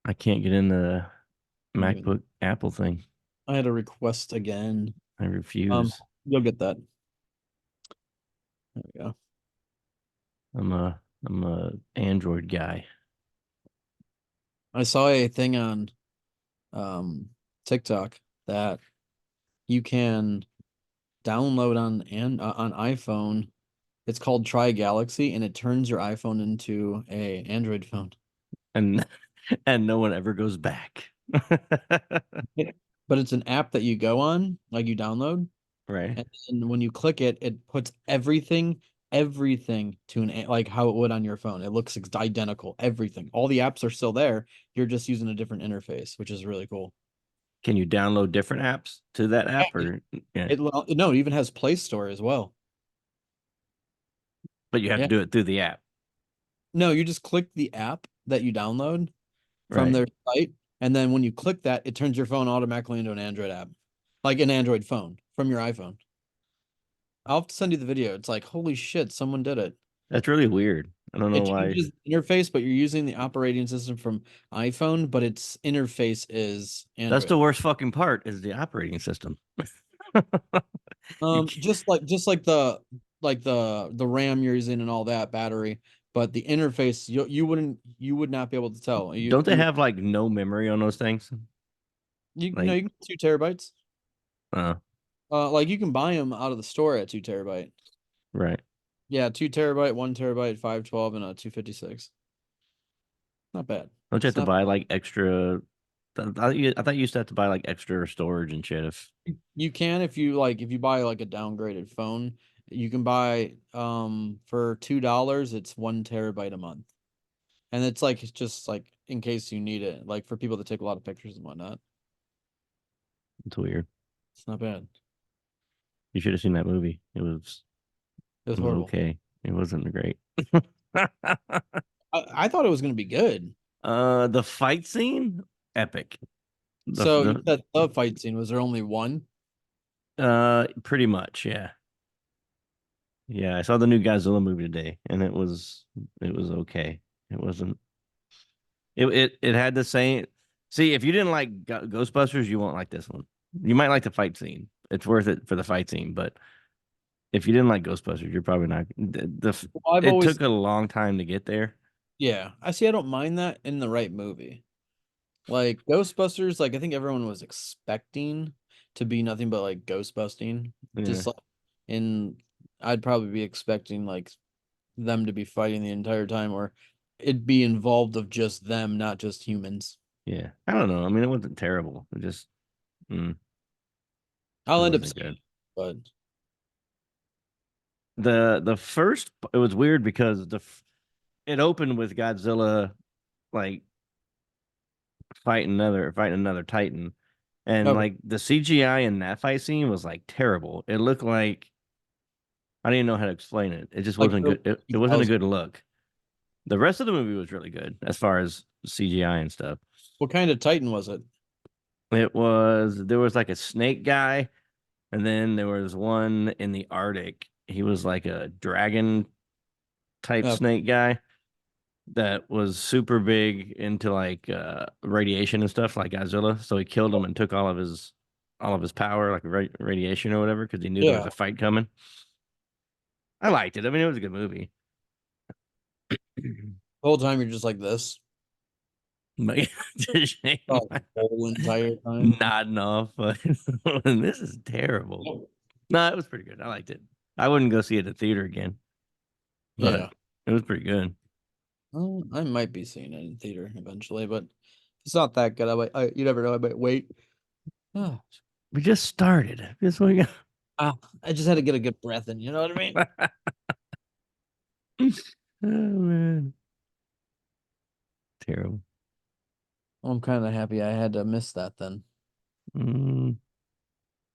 I can't get in the Maybe MacBook Apple thing. I had a request again. I Um, refuse. you'll get that. There we go. I'm a Android guy. I saw a thing on um TikTok that you can download on iPhone. It's called Try Galaxy, and it turns your iPhone into a Android phone. And and no one ever goes back. Yeah. But it's an app that you go on, like you download, Right. and then when you click it, it puts everything to like how it would on your phone. It looks identical, everything. All the apps are still there. You're just using a different interface, which is really cool. Can you download different apps to that Yeah, app or yeah, no, it even has Play Store as well. but you have to Yeah. do it through the app. No, you just click the app that you download from Right. their site, and then when you click that, it turns your phone automatically into an Android app, like an Android phone from your iPhone. I'll have to send you the video. It's like, holy shit, someone did it. That's really weird. I don't know It why. changes the interface, but you're using the operating system from iPhone, but its interface is That's the Android. worst fucking part is the operating system. You Just like the RAM you're using and all that battery, but the interface you would not be able to tell. don't they have like no memory on those things? You Like, can 2 TB. uh, Like you can buy them out of the store at 2 TB. right. Yeah, 2 TB, 1 TB, 512, and a 256. Not bad. Don't you have It's to not. buy like extra? I thought you used to have to buy like extra storage and shit. If You can if you buy like a downgraded phone, you can buy for $2, it's 1 TB a month. And it's just like in case you need it, like for people that take a lot of pictures and whatnot. it's weird. It's not bad. You should have seen that movie. It was It was horrible. okay. It wasn't great. I thought it was gonna be good. The fight scene, epic. So you The said the fight scene, was there only one? pretty much, yeah. Yeah, I saw the new Godzilla movie today, and it was okay. It wasn't. It had the same. See, if you didn't like Ghostbusters, you won't like this one. You might like the fight scene. It's worth it for the fight scene, but if you didn't like Ghostbusters, you're probably not. Well, I've It always took a long time to get there. Yeah. I see. I don't mind that in the right movie. Like Ghostbusters, like I think everyone was expecting to be nothing but like Ghostbusting. Yeah, Just like in I'd probably be expecting like them to be fighting the entire time, or it'd be involved of just them, not just humans. yeah. I don't know. I mean, it wasn't terrible. It just, mm, it I'll end up wasn't seeing good. it, but The first, it was weird because it opened with Godzilla like fighting another Titan. And okay. like the CGI in that fight scene was like terrible. It looked like I didn't know how to explain it. It just Like wasn't good. early It wasn't a 2000. good look. The rest of the movie was really good as far as CGI and stuff. What kind of Titan was it? There was like a snake guy, and then there was one in the Arctic. He was like a dragon type Oh, snake guy that was super big into like radiation and stuff like Godzilla. So he killed him and took all of his power, like radiation or whatever, because he knew there was yeah. a fight coming. I liked it. I mean, it was a good movie. The whole time you're just like this. But just shaking Oh, my- the whole entire time. nodding off. But this is terrible. No, it was pretty good. I liked it. I wouldn't go see it at theater again, but Yeah. it was pretty good. Well, I might be seeing it in theater eventually, but if it's not that good. You never know. I might wait. Ah, We just started. This we got. I just had to get a good breath in. You know what I mean? Oh man, terrible. Well, I'm kind of happy I had to miss that then. Mm,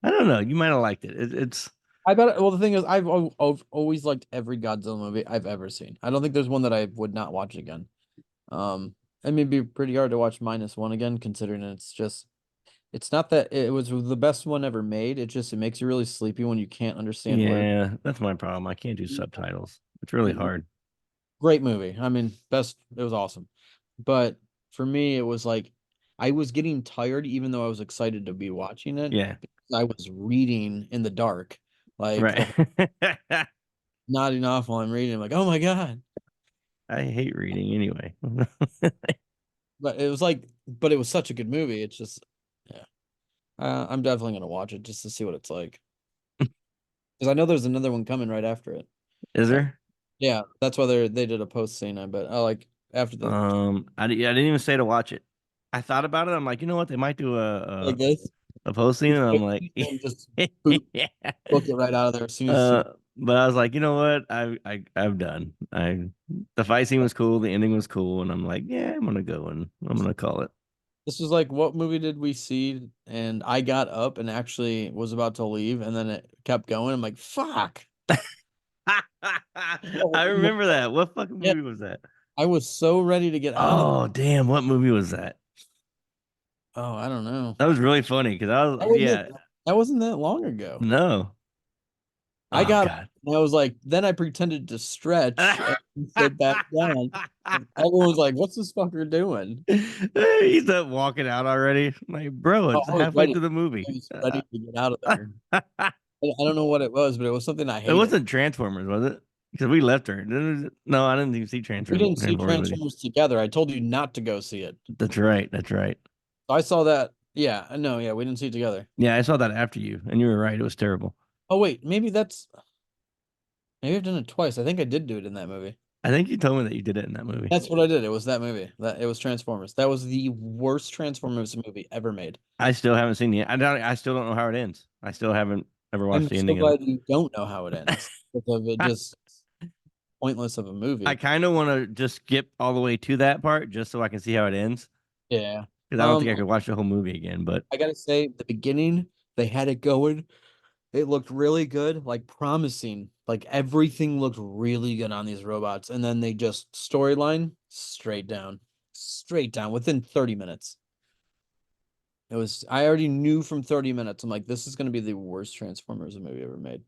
I don't know. You might have liked it. It's I bet. Well, the thing is, I've always liked every Godzilla movie I've ever seen. I don't think there's one that I would not watch again. Um, it may be pretty hard to watch minus one again, considering it's not that it was the best one ever made. It makes you really sleepy when you can't understand where. yeah. That's my problem. I can't do subtitles. It's really hard. Great movie. I mean, best. It was awesome, but for me, it was like I was getting tired, even though I was excited to be watching it. Yeah, Because I was reading in the dark, like right. the nodding off while I'm reading. I'm like, oh my God. I hate reading anyway. But it was like, but it was such a good movie. It's just, yeah. I'm definitely gonna watch it just to see what it's like. Because I know there's another one coming right after it. Is Uh, there? yeah, that's why they did a post scene. I bet. Oh, like after the Yeah, I didn't even say to watch it. I thought about it. I'm like, you know what? They might do like this, a post scene, and I'm like, and just boot, yeah. book it right out of there as soon as you. But I was like, you know what? I'm done. The fight scene was cool, the ending was cool, and I'm like, yeah, I'm gonna go and I'm gonna call it. This was like, what movie did we see? And I got up and actually was about to leave, and then it kept going. I'm like, fuck. Oh, I remember that. What fucking yeah, movie was that? I was so ready to get out of there. Oh, damn, what movie was that? Oh, I don't know. That was really funny because I was, That wasn't yeah, that wasn't that long ago. no. I Oh got up God. and I was like, then I pretended to stretch and sit back down. Everyone was like, "What's this fucker doing?" He's up walking out already. Like, bro, Oh, it's halfway through the movie. I was ready to get out of there. I don't know what it was, but it was something I It hated. wasn't Transformers, was it? Because we left her. No, I didn't even see We didn't see Transformers with you. Transformers together. I told you not to go see it. That's right. That's right. So I saw that. Yeah, I know. Yeah, we didn't see it together. Yeah, I saw that after you, and you were right. It was terrible. Oh wait, maybe I've done it twice. I think I did do it in that movie. I think you told me that you did it in that movie. That's what I did. It was that movie. That it was Transformers. That was the worst Transformers movie ever made. I still haven't seen the. I still don't know how it ends. I still haven't ever watched I'm the so ending of it. glad you don't know how it ends because of it just pointless of a I movie. kind of want to just skip all the way to that part just so I can see how it ends Yeah. because I don't think I could watch the whole movie again. But I gotta say, the beginning, they had it going. It looked really good, like promising. Like everything looked really good on these robots. And then they just storyline straight down within 30 minutes. I already knew from 30 minutes. I'm like, this is gonna be the worst Transformers movie ever made.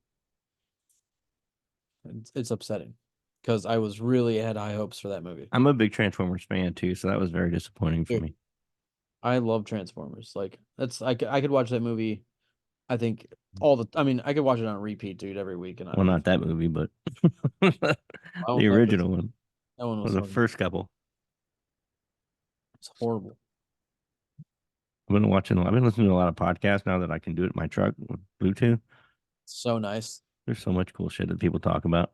It's upsetting because I was really had high hopes for that movie. I'm a big Transformers fan too, so that was very disappointing for Dude, me. I love Transformers. Like I could watch that movie. I think I mean, I could watch it on repeat, dude, every week, and I Well, would be. not that movie, but Oh, the original one, that one or was the fucking. first couple. It's horrible. I've been listening to a lot of podcasts now that I can do it in my truck with Bluetooth. So nice. There's so much cool shit that people talk about.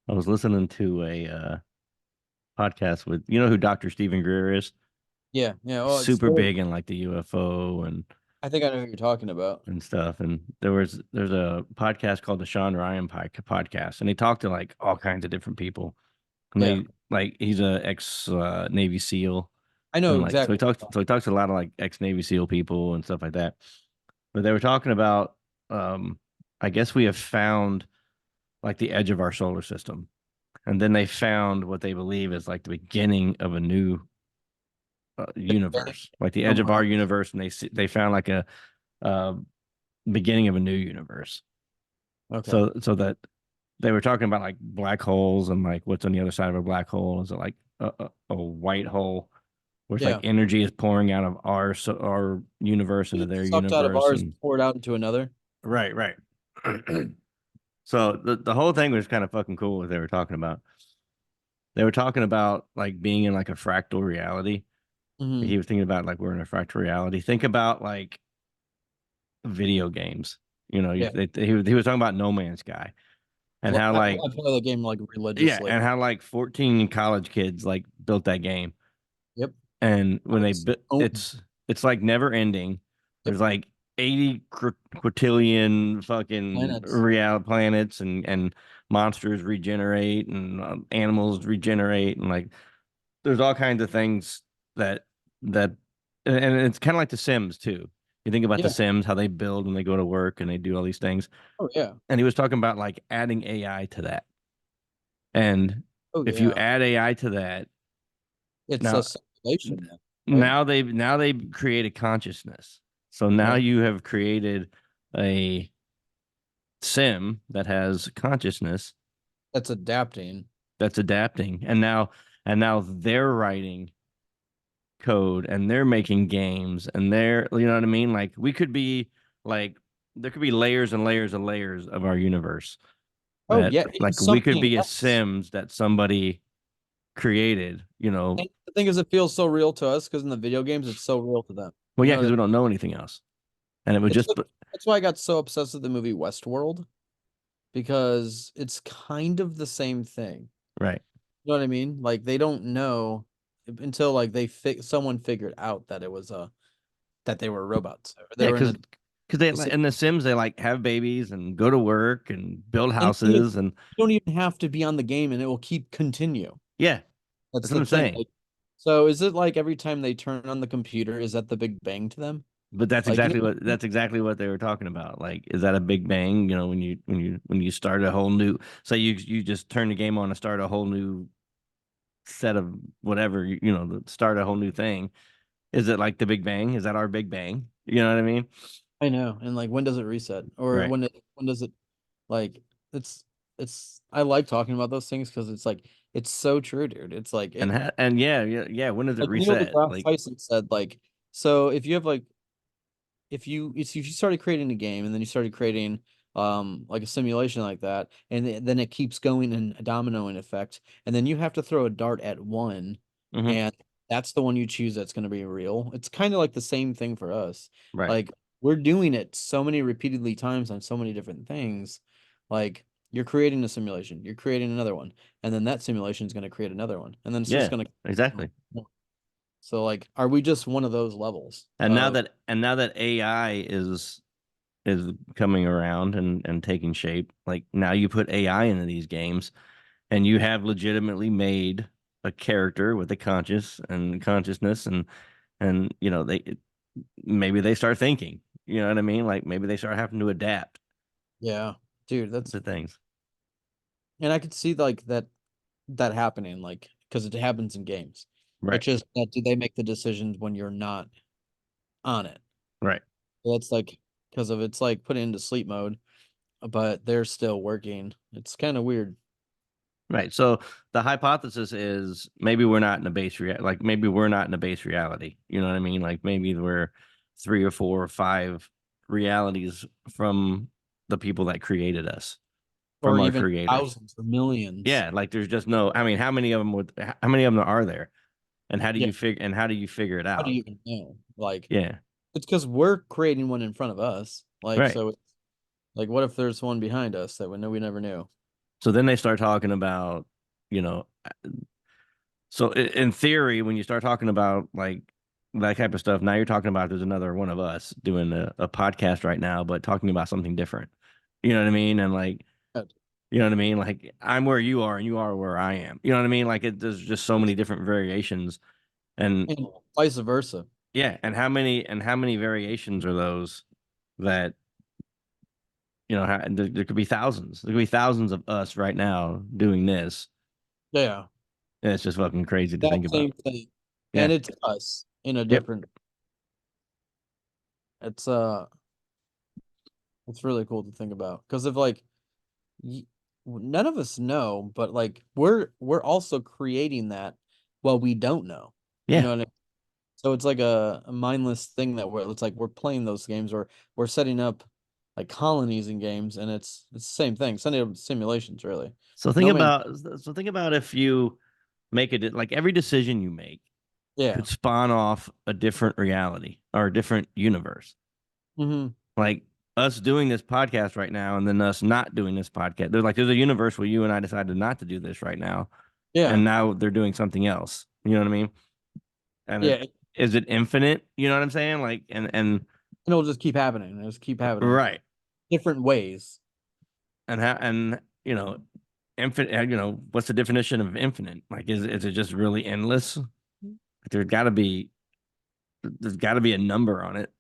I was listening to a podcast with, you know who Dr. Stephen Greer is? Yeah, yeah. Oh, it's Super big in like the UFO I think I know who you're talking about. and stuff. And there's a podcast called the Sean Ryan podcast, and they talk to like all kinds of different people. And Yeah, they like he's a ex Navy SEAL, I know and like exactly. so he talks to a lot of like ex Navy SEAL people and stuff like that. But they were talking about um I guess we have found like the edge of our solar system. And then they found what they believe is like the beginning of a new universe, like the edge From of our universe, and they found like a uh, beginning of a new universe. okay. So that they were talking about like black holes and like what's on the other side of a black hole. Is it like a white hole where it's like Yeah, energy is pouring out of our universe into their it's sucked out of universe ours, and poured out into another. right, right. So the whole thing was kind of fucking cool what they were talking about. They were talking about like being in like a fractal reality. Hmm. He was thinking about like we're in a fractal reality. Think about like video games. You know, Yeah, he was talking about No Man's Sky and how like I play that game like yeah, religiously. and how like 14 college kids like built that game. Yep. And when they It's owned. it's like never ending. Yep. There's like 80 quintillion fucking Planets. real planets and monsters regenerate and animals regenerate and like there's all kinds of things that that and it's kind of like the Sims too. You think about the Yeah. Sims, how they build when they go to work and they do all these things. Oh yeah. And he was talking about like adding AI to that. And Oh if you yeah. add AI to that, It's a now simulation, then, right? now they've created consciousness. So now Yeah. you have created a sim that has consciousness That's adapting. that's adapting. And now they're writing code and they're making games and they're, you know what I mean? Like we could be like there could be layers and layers and layers of our universe Oh that yeah, it's like we could something be a else. Sims that somebody created, you know. And the thing is, it feels so real to us because in the video games, it's so real to them. Well, You yeah, know what because I we mean? don't know anything else. And it would It's just that's why I got so obsessed with the movie Westworld because it's kind of the same thing. right. You know what I mean? Like they don't know until like someone figured out that it was that they were robots. Or they Yeah, were in because they a like sim- in the Sims they like have babies and go to work and build and the thing is, houses and you don't even have to be on the game and it will keep continue. yeah, That's that's what the I'm thing. saying. Like, so is it like every time they turn on the computer, is that the Big Bang to them? But Like, you know, that's exactly what they were talking about. Like, is that a big bang? You know, when you start a whole new say you just turn the game on and start a whole new set of whatever, you know, start a whole new thing. Is it like the Big Bang? Is that our Big Bang? You know what I mean? I know. And like, when does it reset? Or Right. when does it like, it's, I like talking about those things because it's like, it's so true, dude. It's like, And yeah. When does it like, Neil reset? deGrasse Like, Tyson said, like, so if you have like if you started creating a game and then you started creating like a simulation like that and then it keeps going in a dominoing effect and then you have to throw a dart at one hmm and that's the one you choose that's going to be real. It's kind of like the same thing for us. right. Like we're doing it so many repeatedly times on so many different things. Like you're creating a simulation, you're creating another one, and then that simulation is going to create another one, and then it's just Yeah, going to. exactly. So like, are we just one of those levels of? And now that AI is coming around and taking shape, like now you put AI into these games and you have legitimately made a character with a consciousness and you know maybe they start thinking, you know what I mean, like maybe they start having to adapt Yeah, dude, that's to things. and I could see like that happening, like because it happens in games. Right. It's just that do they make the decisions when you're not on it? Right. So that's like because of it's like put into sleep mode, but they're still working. It's kind of weird. Right. So the hypothesis is maybe we're not in a base like maybe we're not in a base reality, you know what I mean, like maybe we're three or four or five realities from the people that created us, Or from our even creators. thousands or millions. Yeah, like there's just no, I mean, how many of them are there? And Yeah, how do you figure it how do out? you even know? Like Yeah, it's because we're creating one in front of us. Like right. so, like what if there's one behind us that we never knew? So then they start talking about, you know, so in theory, when you start talking about like that type of stuff, now you're talking about there's another one of us doing a podcast right now, but talking about something different. You know what I mean? And like, you know what I mean? Like I'm where you are and you are where I am. You know what I mean? Like there's just so many different variations. And And vice versa. yeah, and how many variations are those that you know, there could be thousands. There could be thousands of us right now doing this. Yeah. And it's just fucking crazy to That think about. same thing. Yeah. And it's us in a Yep. different it's it's really cool to think about because if like y none of us know, but like we're also creating that while we don't know. You Yeah. know what I mean? So it's like a mindless thing that it's like we're playing those games or we're setting up like colonies in games and it's the same thing, setting up simulations really. No man, So think about if you make it like every decision you make yeah. could spawn off a different reality or a different universe. Hmm. Like us doing this podcast right now and then us not doing this podcast. There's a universe where you and I decided not to do this right now, Yeah. and now they're doing something else. You know what I mean? And Yeah. is it infinite? You know what I'm saying? Like and It'll just keep happening. It'll just keep happening. right. Different ways. And you know, infinite. You know, what's the definition of infinite? Like, is it just really endless? There's got to be there's got to be a number on it.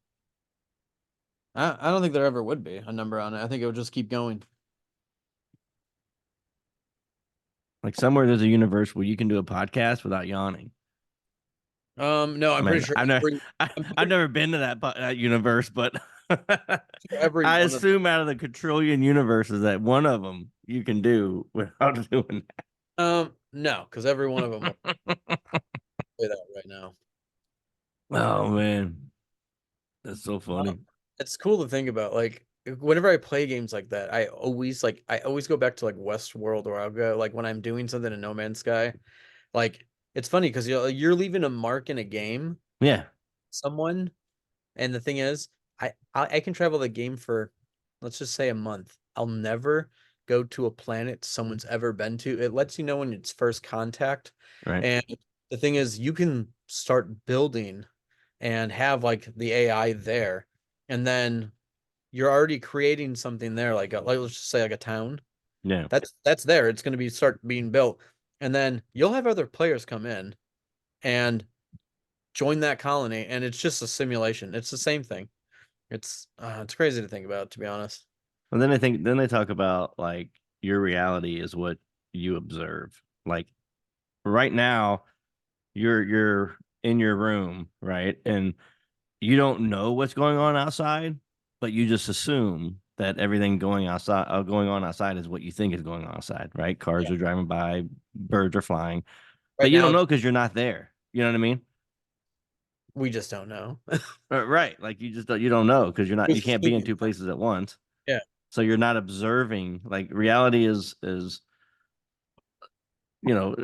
I don't think there ever would be a number on it. I think it would just keep going. Like somewhere there's a universe where you can do a podcast without yawning. No, I I'm pretty mean, sure every I'm I've pretty never been to that universe, but sure every I one of assume out of the quadrillion universes that one of them you can do without doing no, because every one of them will say that right now. Oh man, that's so Um, funny. it's cool to think about. Like whenever I play games like that, I always go back to like Westworld, or I'll go like when I'm doing something in No Man's Sky. Like it's funny because you're leaving a mark in a game, Yeah, someone, and the thing is, I can travel the game for, let's just say, a month. I'll never go to a planet someone's ever been to. It lets you know when it's first contact. right. And the thing is, you can start building and have like the AI there, and then you're already creating something there, like let's just say like a town. Yeah. That's there. It's going to be start being built, and then you'll have other players come in and join that colony, and it's just a simulation. It's the same thing. It's crazy to think about, to be honest. And then I think then they talk about like your reality is what you observe. Like right now, you're in your room, right? And you don't know what's going on outside, but you just assume that everything going on outside is what you think is going on outside, right? Cars Yeah. are driving by, birds are flying, but Right you don't now, know because you're not there. You know what I mean? we just don't know. Right. Like you don't know because you Who's can't be in thinking two that? places at once. Yeah, So you're not observing. Like reality is you know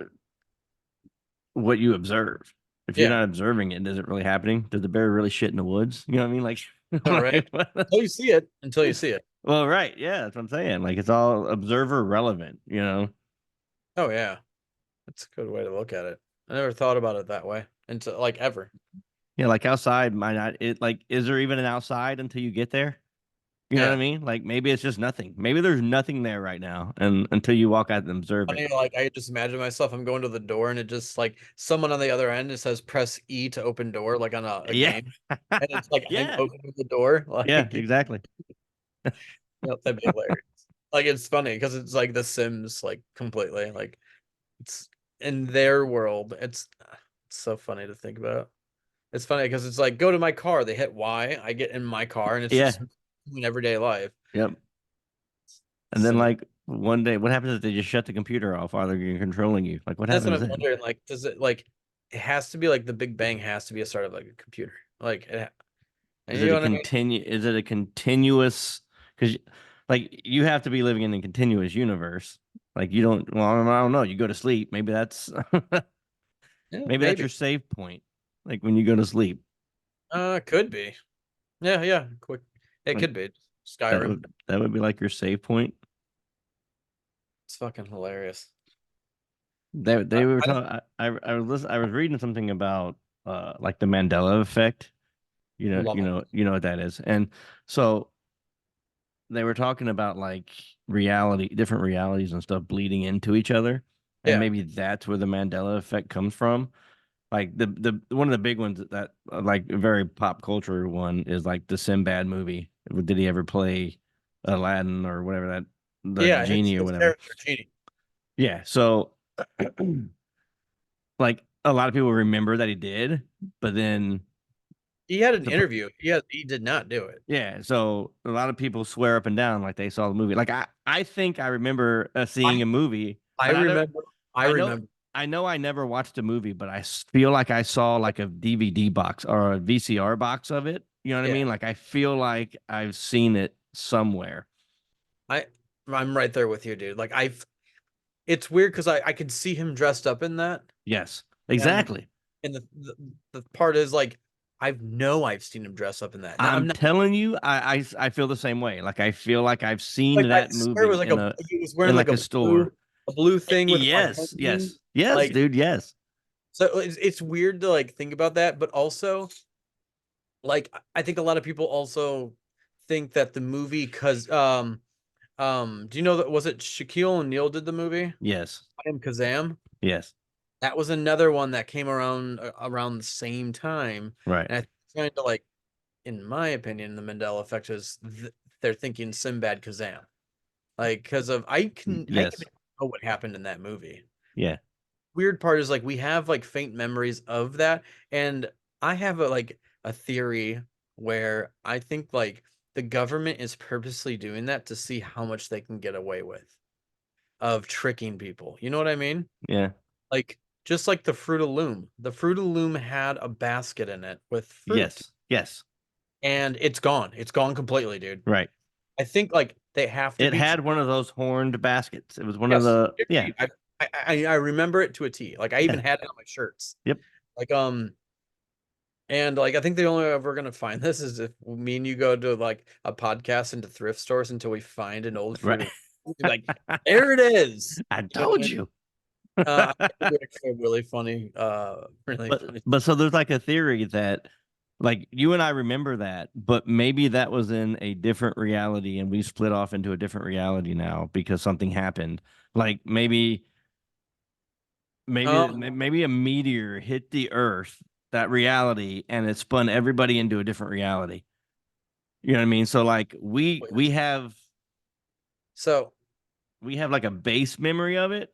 what you observe. If you're yeah. not observing it, is it really happening? Did the bear really shit in the woods? You know what I mean? Like, All right. like what? Until you see it, until you see it. Well, right, yeah, that's what I'm saying. Like it's all observer relevant, you know? Oh yeah, that's a good way to look at it. I never thought about it that way until like ever. Yeah, like outside might not it like is there even an outside until you get there? You know what I Yeah. mean? Like maybe it's just nothing. Maybe there's nothing there right now, and until you walk out and observe it. Funny, like I just imagine myself, I'm going to the door and it just like someone on the other end, it says press E to open door, like on a Yeah. game. And it's like I'm Yeah. opening the door. Yeah, Like exactly. that'd be hilarious. Like it's funny because it's like The Sims, like completely. Like it's in their world. It's so funny to think about. It's funny because it's like go to my car, they hit Y, I get in my car, and it's just Yeah. in everyday life. Yep. And then Sim like one day, what happens if they just shut the computer off while they're controlling you? Like what That's what happens I'm then? wondering. Like, does it like it has to be like the Big Bang has to be a start of like a computer. And Is you it know a what I mean? continue? Is it a continuous? Because like you have to be living in a continuous universe. Like you don't. Well, I don't know. You go to sleep. Maybe that's Yeah, maybe that's maybe. your save point. Like when you go to sleep. Could be. Yeah, yeah. Quick. It Like could be. that Skyrim. would be like your save point. It's fucking hilarious. They were talking. I was reading something about like the Mandela effect. Love it. You know what that is. And so they were talking about like different realities and stuff bleeding into each other. And Yeah. maybe that's where the Mandela effect comes from. Like the one of the big ones that like a very pop culture one is like the Sinbad movie. Did he ever play Aladdin or whatever that the Yeah, genie or his whatever? character cheating. Yeah. So like a lot of people remember that he did, but then He had an the interview. He did not do it. yeah, so a lot of people swear up and down like they saw the movie. Like I think I remember seeing I a movie, I but remember I I know remember. I know I never watched a movie, but feel like I saw like a DVD box or a VCR box of it. You know what I Yeah. mean? Like I feel like I've seen it somewhere. I I'm right there with you, dude. Like I've it's weird because I could see him dressed up in that. Yes, And exactly. the part is like I've seen him dress up in that. Now I'm I'm not telling you, I feel the same way. Like I feel like I've seen like I that swear it movie was like he was wearing in like like a store. a blue thing with like Yes, hanging. yes, yes, Like dude. Yes, so it's weird to like think about that, but also like I think a lot of people also think that the movie do you know that was it Shaquille O'Neal did the movie? yes, I am Kazam. yes. That was another one that came around the same time. Right. And I trying to like in my opinion, the Mandela effect is they're thinking Sinbad Kazam. Like, because of I can Yes. know what happened in that movie. Yeah. Weird part is like we have like faint memories of that, and I have a theory where I think like the government is purposely doing that to see how much they can get away with of tricking people. You know what I mean? Yeah. Like just like the Fruit of Loom. The Fruit of Loom had a basket in it with fruit, Yes. Yes. and it's gone. It's gone completely, dude. Right. I think like they have to It be. had one of those horned baskets. It was one of Yes, the yeah. agreed. I remember it to a T. Like I even Yeah. had it on my shirts. Yep. Like and like I think the only way we're gonna find this is if me and you go to like a podcast into thrift stores until we find an old Right. fruit. Like there it is. I You know what I told mean? you. It'd be actually really funny. But so there's like a theory that like you and I remember that, but maybe that was in a different reality and we split off into a different reality now because something happened. Like maybe a meteor hit the earth, that reality, and it spun everybody into a different reality. You know what I mean? So like So we have like a base memory of it,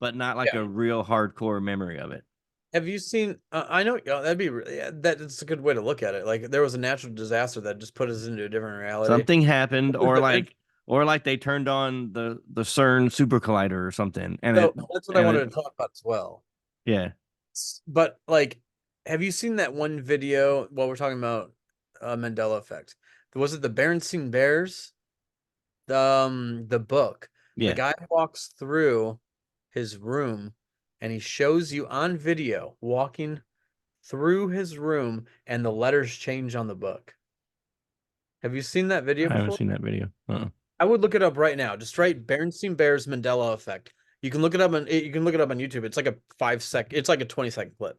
but not like yeah, a real hardcore memory of it. have you seen? I know that'd be yeah, that's a good way to look at it. Like there was a natural disaster that just put us into a different reality. Something happened, What was the event? or like they turned on the CERN super collider or something, So that's what I and wanted it to talk about as well. yeah But like, have you seen that one video while we're talking about Mandela effect? Was it the Berenstain Bears? The book. The yeah guy walks through his room and he shows you on video walking through his room and the letters change on the book. Have you seen that video I haven't before? seen that video. I would look it up right now. Just write Berenstain Bears Mandela effect. You can look it up on YouTube. It's like a 5 sec. It's like a 20-second clip.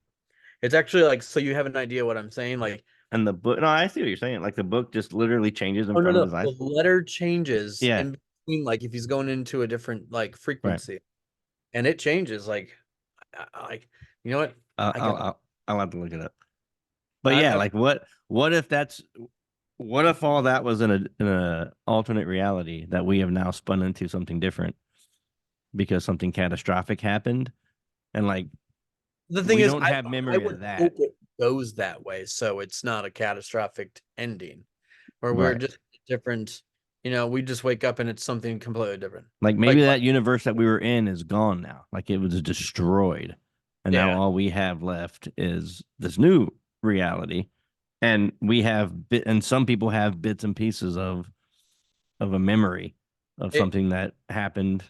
It's actually like so you have an idea what I'm saying. Like, And the book, no, I see what you're saying. Like the book just literally changes in oh no, front of no, his the eyes. letter changes Yeah, in between, like if he's going into a different like right. frequency, and it changes. Like, like you know what? I'll I I'll got. I'll, I'll have to look it up. But yeah, I've like what if all that was in a alternate reality that we have now spun into something different because something catastrophic happened and like the thing we is, don't have I memory would of that. hope it goes that way, so it's not a catastrophic ending, or we're Right. just different. We just wake up and it's something completely different. Like maybe Like, that universe that we were in is gone now. Like it was destroyed. And now yeah, all we have left is this new reality. And and some people have bits and pieces of a memory of it. something that happened,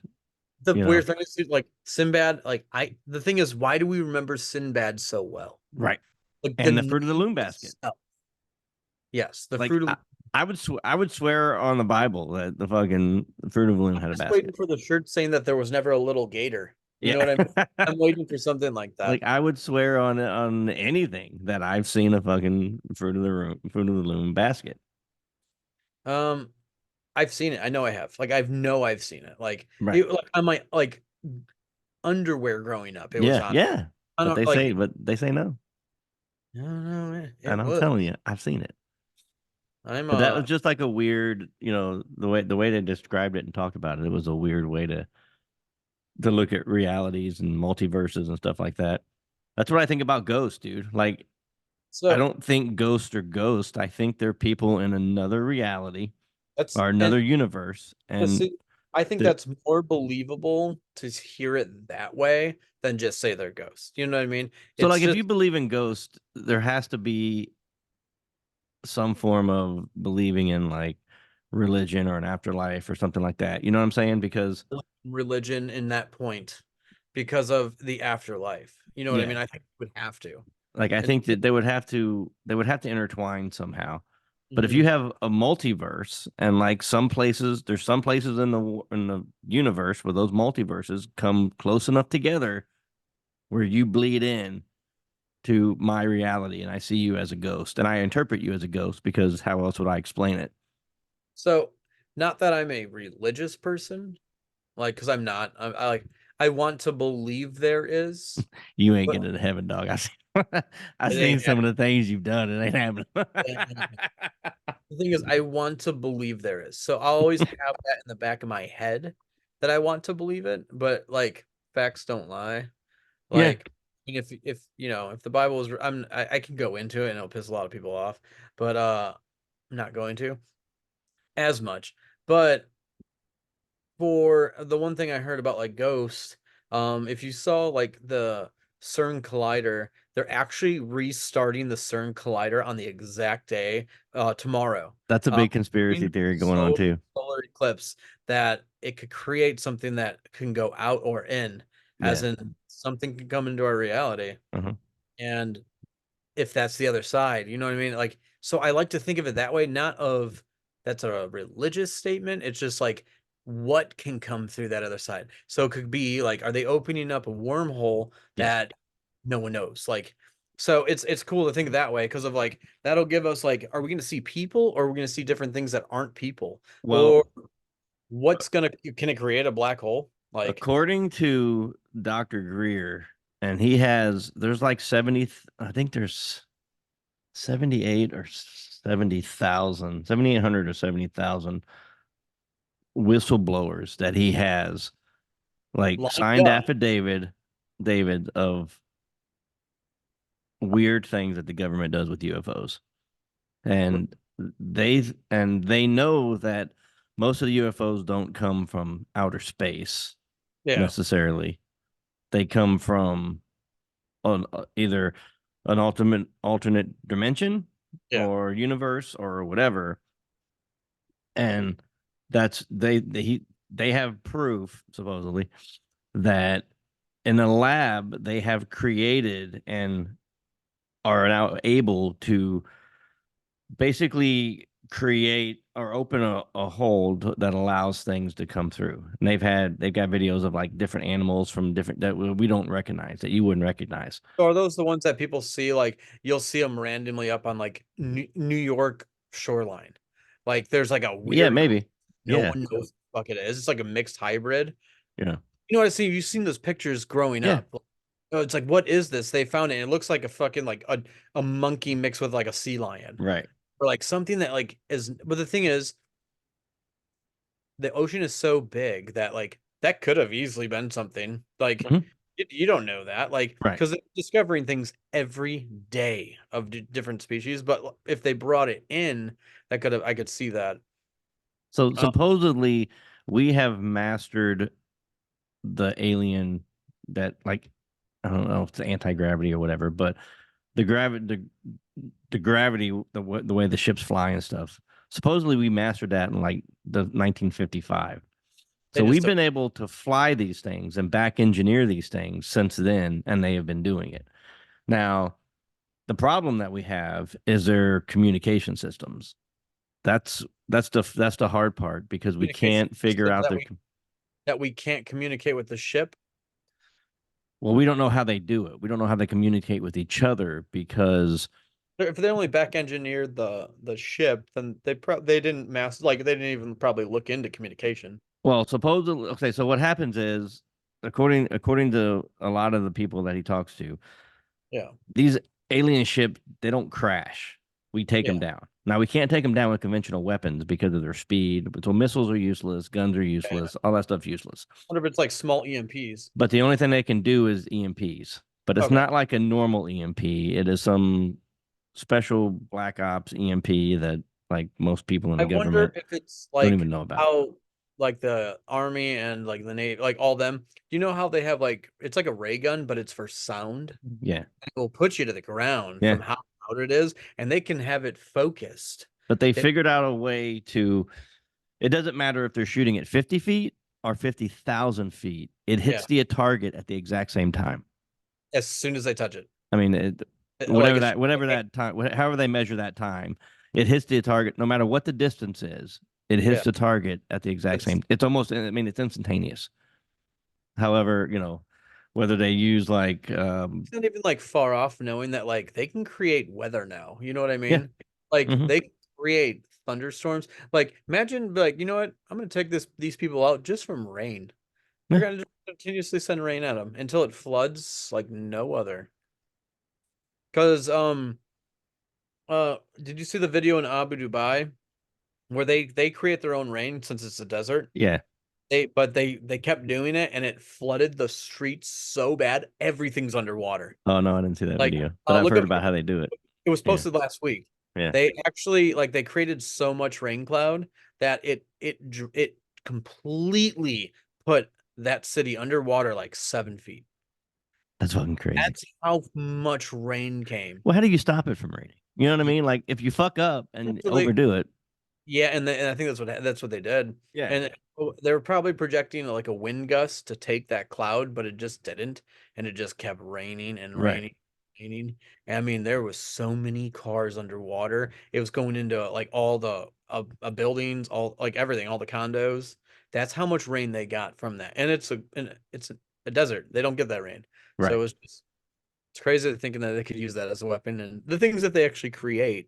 The you know. weird thing is, like Sinbad. Like the thing is, why do we remember Sinbad so well? Right. Like the And the name fruit of the loom basket. itself. Yes, the Like fruit of. I would swear on the Bible that the fucking fruit of the loom I'm had a just waiting basket. for the shirt saying that there was never a little gator. You know Yeah. what I mean? I'm waiting for something like that. Like I would swear on anything that I've seen a fucking fruit of the loom basket. Um, I've seen it. I know I have. Like I've seen it. Right. Like on my like underwear growing up. It was Yeah, on. yeah. I don't like. But they say no. No, no, it And I'm was. telling you, I've seen it. I'm But that was just like a weird, the way they described it and talked about it, it was a weird way to look at realities and multiverses and stuff like that. That's what I think about ghosts, dude. Like I so don't think ghosts are ghosts. I think they're people in another reality that's or and another universe. And see, I think the that's more believable to hear it that way than just say they're ghosts. You know what I mean? so It's like if just you believe in ghosts, there has to be some form of believing in like religion or an afterlife or something like that. You know what I'm saying? Because religion in that point because of the afterlife. You know what I yeah, mean? I think we would have to. like I And think that they would have to intertwine somehow. But if you mhm. have a multiverse and like there's some places in the universe where those multiverses come close enough together where you bleed in to my reality and I see you as a ghost and I interpret you as a ghost because how else would I explain it? So, not that I'm a religious person, like, because I'm not. I want to believe there is, You ain't but getting to heaven, dog. I it seen ain't some of the things you've done. It ain't happening. happening. The thing is, I want to believe there is. So I'll always have that in the back of my head that I want to believe it, but like facts don't lie. Yeah. Like, and if if the Bible is, I can go into it and it'll piss a lot of people off, but I'm not going to as much. But for the one thing I heard about like ghosts, If you saw like the CERN collider, they're actually restarting the CERN collider on the exact day tomorrow. That's a Um, big conspiracy doing theory going on so too. solar eclipse that it could create something that can go out or in, as Yeah. in something can come into our reality. Uh-huh. And if that's the other side, you know what I mean? Like, so I like to think of it that way, not of that's a religious statement. It's just like what can come through that other side. So it could be like, are they opening up a wormhole Yeah. that no one knows? Like, so it's cool to think that way because of like that'll give us like, are we going to see people or are we going to see different things that aren't people? Well, Or what's gonna can it create a black hole? Like, according to Dr. Greer, and there's like 70, I think there's 78 or 70,000, 7,800 or 70,000 whistleblowers that he has like lined signed up. David of weird things that the government does with UFOs. And they know that most of the UFOs don't come from outer space Yeah, necessarily. They come from either an alternate dimension yeah. or universe or whatever. And that's they have proof supposedly that in a lab they have created and are now able to basically create or open a hole that allows things to come through. And they've got videos of like different animals from different that we don't recognize, that you wouldn't recognize. So are those the ones that people see? Like you'll see them randomly up on like New York shoreline. Like there's like a Yeah, weird, maybe. no Yeah. one knows what the fuck it is. It's like a mixed hybrid. Yeah. You know what I see? You've seen those pictures growing Yeah. up. Oh, it's like, what is this? They found it. And it looks like a fucking like a monkey mixed with like a sea lion. Right. Or like something that like is, but the thing is, the ocean is so big that like that could have easily been something. Like Mhm. you don't know that, like Right. because they're discovering things every day of different species. But if they brought it in, that could have I could see that. So Um, supposedly we have mastered the alien that like I don't know if it's anti-gravity or whatever, but the gravity the way the ships fly and stuff. Supposedly we mastered that in like the 1955. they So just we've been able to fly these things and back engineer these things since then, and they have been doing it. Now, the problem that we have is their communication systems. That's the hard part because we communication can't figure system out their that we can't communicate with the ship. well, we don't know how they do it. We don't know how they communicate with each other because If they only back engineered the ship, then they didn't like they didn't even probably look into communication. well, supposedly okay, so what happens is according to a lot of the people that he talks to, Yeah, these alien ships they don't crash. We take yeah. them down. Now we can't take them down with conventional weapons because of their speed. So missiles are useless, guns are Yeah. useless, all that stuff's useless. What if it's like small EMPs? But the only thing they can do is EMPs. But it's Okay. not like a normal EMP. It is some special black ops EMP that like most people in I the wonder government if it's don't even like know about. how like the army and like the navy, like all them. Do you know how they have like it's like a ray gun, but it's for sound? Yeah, It will put you to the ground yeah. from how loud it is, and they can have it focused. But they They, figured out a way to. It doesn't matter if they're shooting at 50 feet or 50,000 feet. It yeah, hits the target at the exact same time. as soon as they touch it, I mean, like it's whatever that time, however they measure that time, it hits the target no matter what the distance is. It hits yeah. the target at the exact It's same. It's almost. I mean, it's instantaneous. However, whether they use like, it's not even like far off knowing that like they can create weather now. You know what I yeah, mean? Like hmm they can create thunderstorms. Like imagine like, you know what? I'm gonna take these people out just from rain. They're yeah, gonna just continuously send rain at them until it floods like no other. Because did you see the video in Abu Dhabi where they create their own rain since it's a desert? yeah. They kept doing it and it flooded the streets so bad everything's underwater. Oh no, I didn't see that Like video, but I've look heard up about how they do it. it was Yeah, posted last week. yeah. They actually like they created so much rain cloud that it completely put that city underwater like 7 feet. That's fucking crazy. That's how much rain came. Well, how do you stop it from raining? You know what I You, mean? Like if you fuck up and so they, overdo it, yeah, and I think that's what they did. yeah, And they were probably projecting like a wind gust to take that cloud, but it just didn't, and it just kept raining and right, raining, raining. And I mean, there was so many cars underwater. It was going into like all the buildings, all like everything, all the condos. That's how much rain they got from that. And it's a desert. They don't get that rain. So right. it's crazy thinking that they could use that as a weapon and the things that they actually create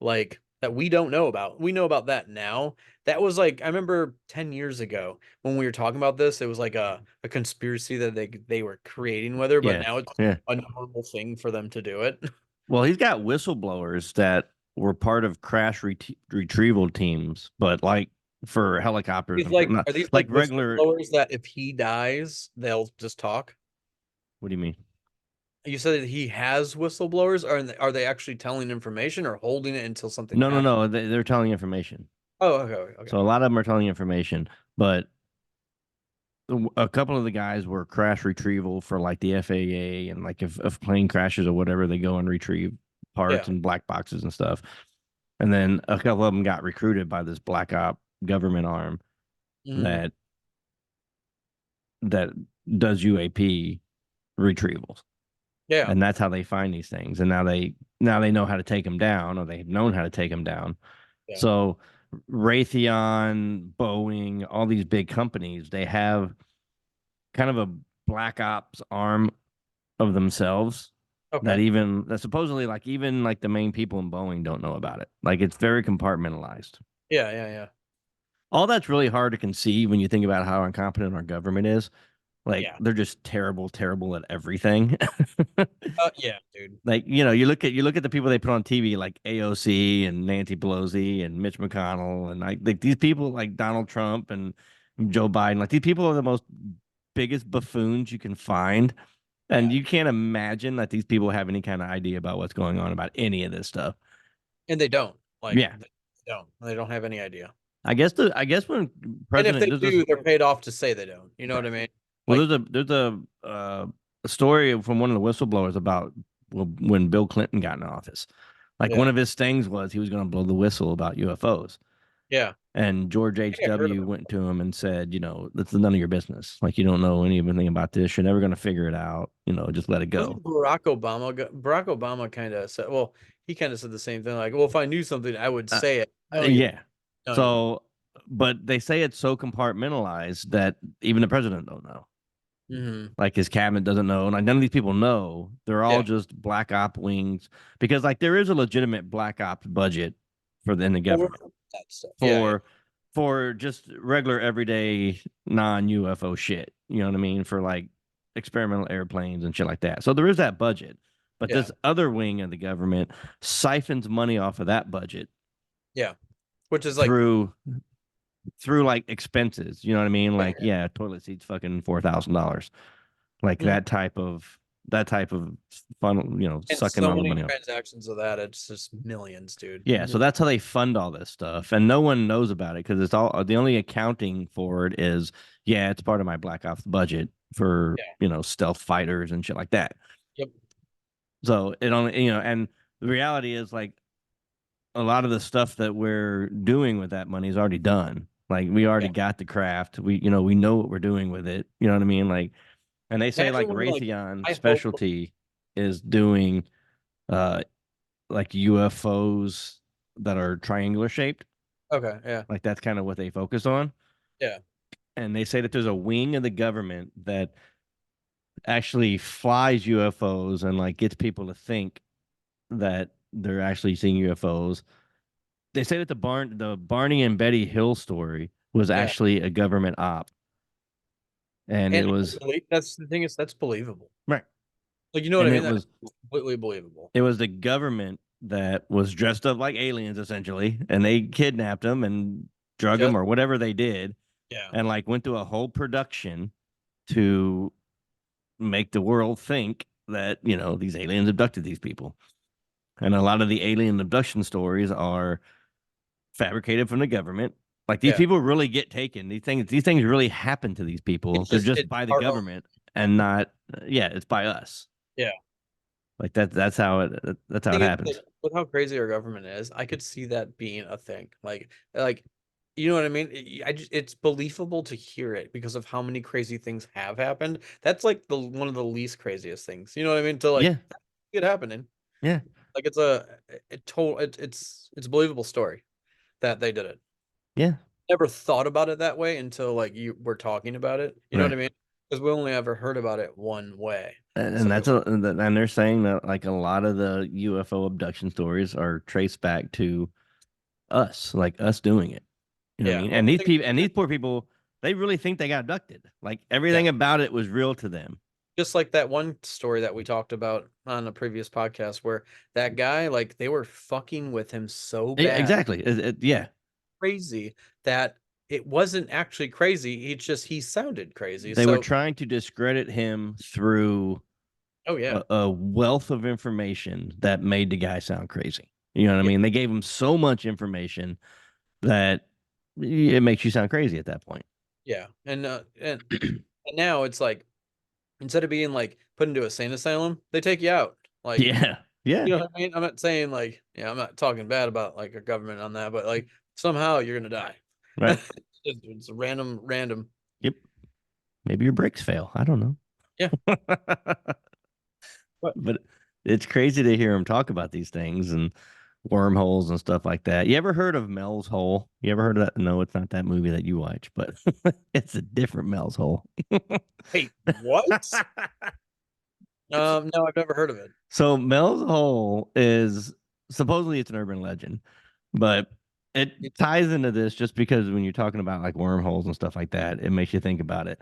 like that we don't know about. We know about that now. That was like I remember 10 years ago when we were talking about this, it was like a conspiracy that they were creating with her, but Yeah, now it's yeah. a normal thing for them to do it. Well, he's got whistleblowers that were part of crash retrieval teams, but like for helicopters He's and for like, not are these like like regular. whistleblowers that if he dies, they'll just talk? What do you mean? You said that he has whistleblowers, or are they actually telling information or holding it until something No, no, happens? no. They're telling information. Oh, okay, okay. So a lot of them are telling information, but a couple of the guys were crash retrieval for like the FAA and like if plane crashes or whatever, they go and retrieve parts Yeah. and black boxes and stuff. And then a couple of them got recruited by this black op government arm Hmm. that that does UAP retrievals. Yeah. And that's how they find these things. And now they know how to take them down, or they've known how to take them down. Yeah. So Raytheon, Boeing, all these big companies, they have kind of a black ops arm of themselves that Okay. even that supposedly like even like the main people in Boeing don't know about it. Like it's very compartmentalized. Yeah, yeah, yeah. All that's really hard to conceive when you think about how incompetent our government is. Like Yeah. they're just terrible, terrible at everything. Yeah, dude. Like you look at the people they put on TV like AOC and Nancy Pelosi and Mitch McConnell and like these people like Donald Trump and Joe Biden. Like these people are the most biggest buffoons you can find. And Yeah. you can't imagine that these people have any kind of idea about what's going on about any of this stuff. And they don't. Like Yeah. they don't. They don't have any idea. I guess when And if President they there's this do, they're paid off to say they don't. You know what right. I mean? Well, Like, a story from one of the whistleblowers about when Bill Clinton got in office. Like one yeah. of his things was he was going to blow the whistle about UFOs. Yeah. And George I think I heard H.W. about went to him and said, that's none of your business. Like you don't know anything about this. You're never going to figure it out. Just let it it. go. Wasn't Barack Obama kind of said, well, he kind of said the same thing. Like, well, if I knew something, I would Uh, say it, tell you. yeah. No, no, no. So, but they say it's so compartmentalized that even the president don't know. Hmm. Like his cabinet doesn't know. Like none of these people know. They're all Yeah. just black op wings because like there is a legitimate black ops budget in the For government that stuff. Yeah, yeah. for just regular everyday non UFO shit. You know what I mean? For like experimental airplanes and shit like that. So there is that budget. But Yeah. this other wing of the government siphons money off of that budget Yeah. Which is like, through like expenses. You know what I mean? yeah, Like, yeah, toilet seats fucking $4,000. Like yeah. Mhm. that type of fun, And sucking so all the many money off. transactions of that, it's just millions, dude. Yeah, so that's how they fund all this stuff, and no one knows about it because it's all the only accounting for it is yeah, it's part of my Black Ops budget for Yeah. stealth fighters and shit like that. Yep. So it only and the reality is like a lot of the stuff that we're doing with that money is already done. Like we already Yeah. got the craft. We know what we're doing with it. You know what I mean? Like, and they say like Imagine when like Raytheon I hope. Specialty is doing uh like UFOs that are triangular shaped. Okay. Yeah. Like that's kind of what they focus on. Yeah. And they say that there's a wing of the government that actually flies UFOs and like gets people to think that they're actually seeing UFOs. They say that the Barney and Betty Hill story was Yeah. actually a government op, and it And was that's the thing is that's believable. right, Like you know what I and mean? That's completely believable. it was the government that was dressed up like aliens essentially, and they kidnapped them and drug them Just or whatever they did, yeah. and like went through a whole production to make the world think that these aliens abducted these people. And a lot of the alien abduction stories are fabricated from the government. Like these Yeah. people really get taken. These things really happen to these people. They're just It's by the heart. government and not yeah, it's by us. Yeah. Like that's how it Thing is, like, happens. with how crazy our government is, I could see that being a thing. Like, you know what I mean? It's believable to hear it because of how many crazy things have happened. That's like the one of the least craziest things. You know what I mean? To like Yeah. it happening. Yeah. Like it's believable story that they did it. Yeah. Never thought about it that way until like you were talking about it. You know what I Right. mean? Because we only ever heard about it one way. So And and they're saying that like a lot of the UFO abduction stories are traced back to us, like us doing it. You know what I yeah, mean? well, And I these think people and these poor people, they really think they got abducted. Like yeah. everything about it was real to them. Just like that one story that we talked about on a previous podcast where that guy, like, they were fucking with him so Yeah, bad, exactly. Yeah. crazy, that it wasn't actually crazy. He sounded crazy. They were So, trying to discredit him through oh yeah, a wealth of information that made the guy sound crazy. You know what I yeah, mean? They gave him so much information that it makes you sound crazy at that point. yeah. And now it's like instead of being like put into a sane asylum, they take you out. Like, Yeah. Yeah. you know what I mean? I'm not saying like, yeah, I'm not talking bad about like a government on that, but like somehow you're gonna die. Right. It's random. Yep. Maybe your brakes fail. I don't know. Yeah. But But it's crazy to hear him talk about these things and wormholes and stuff like that. You ever heard of Mel's Hole? You ever heard of that? No, it's not that movie that you watch, but it's a different Mel's Hole. wait, what? No, I've never heard of it. So Mel's Hole is supposedly it's an urban legend, but it ties into this just because when you're talking about like wormholes and stuff like that, it makes you think about it.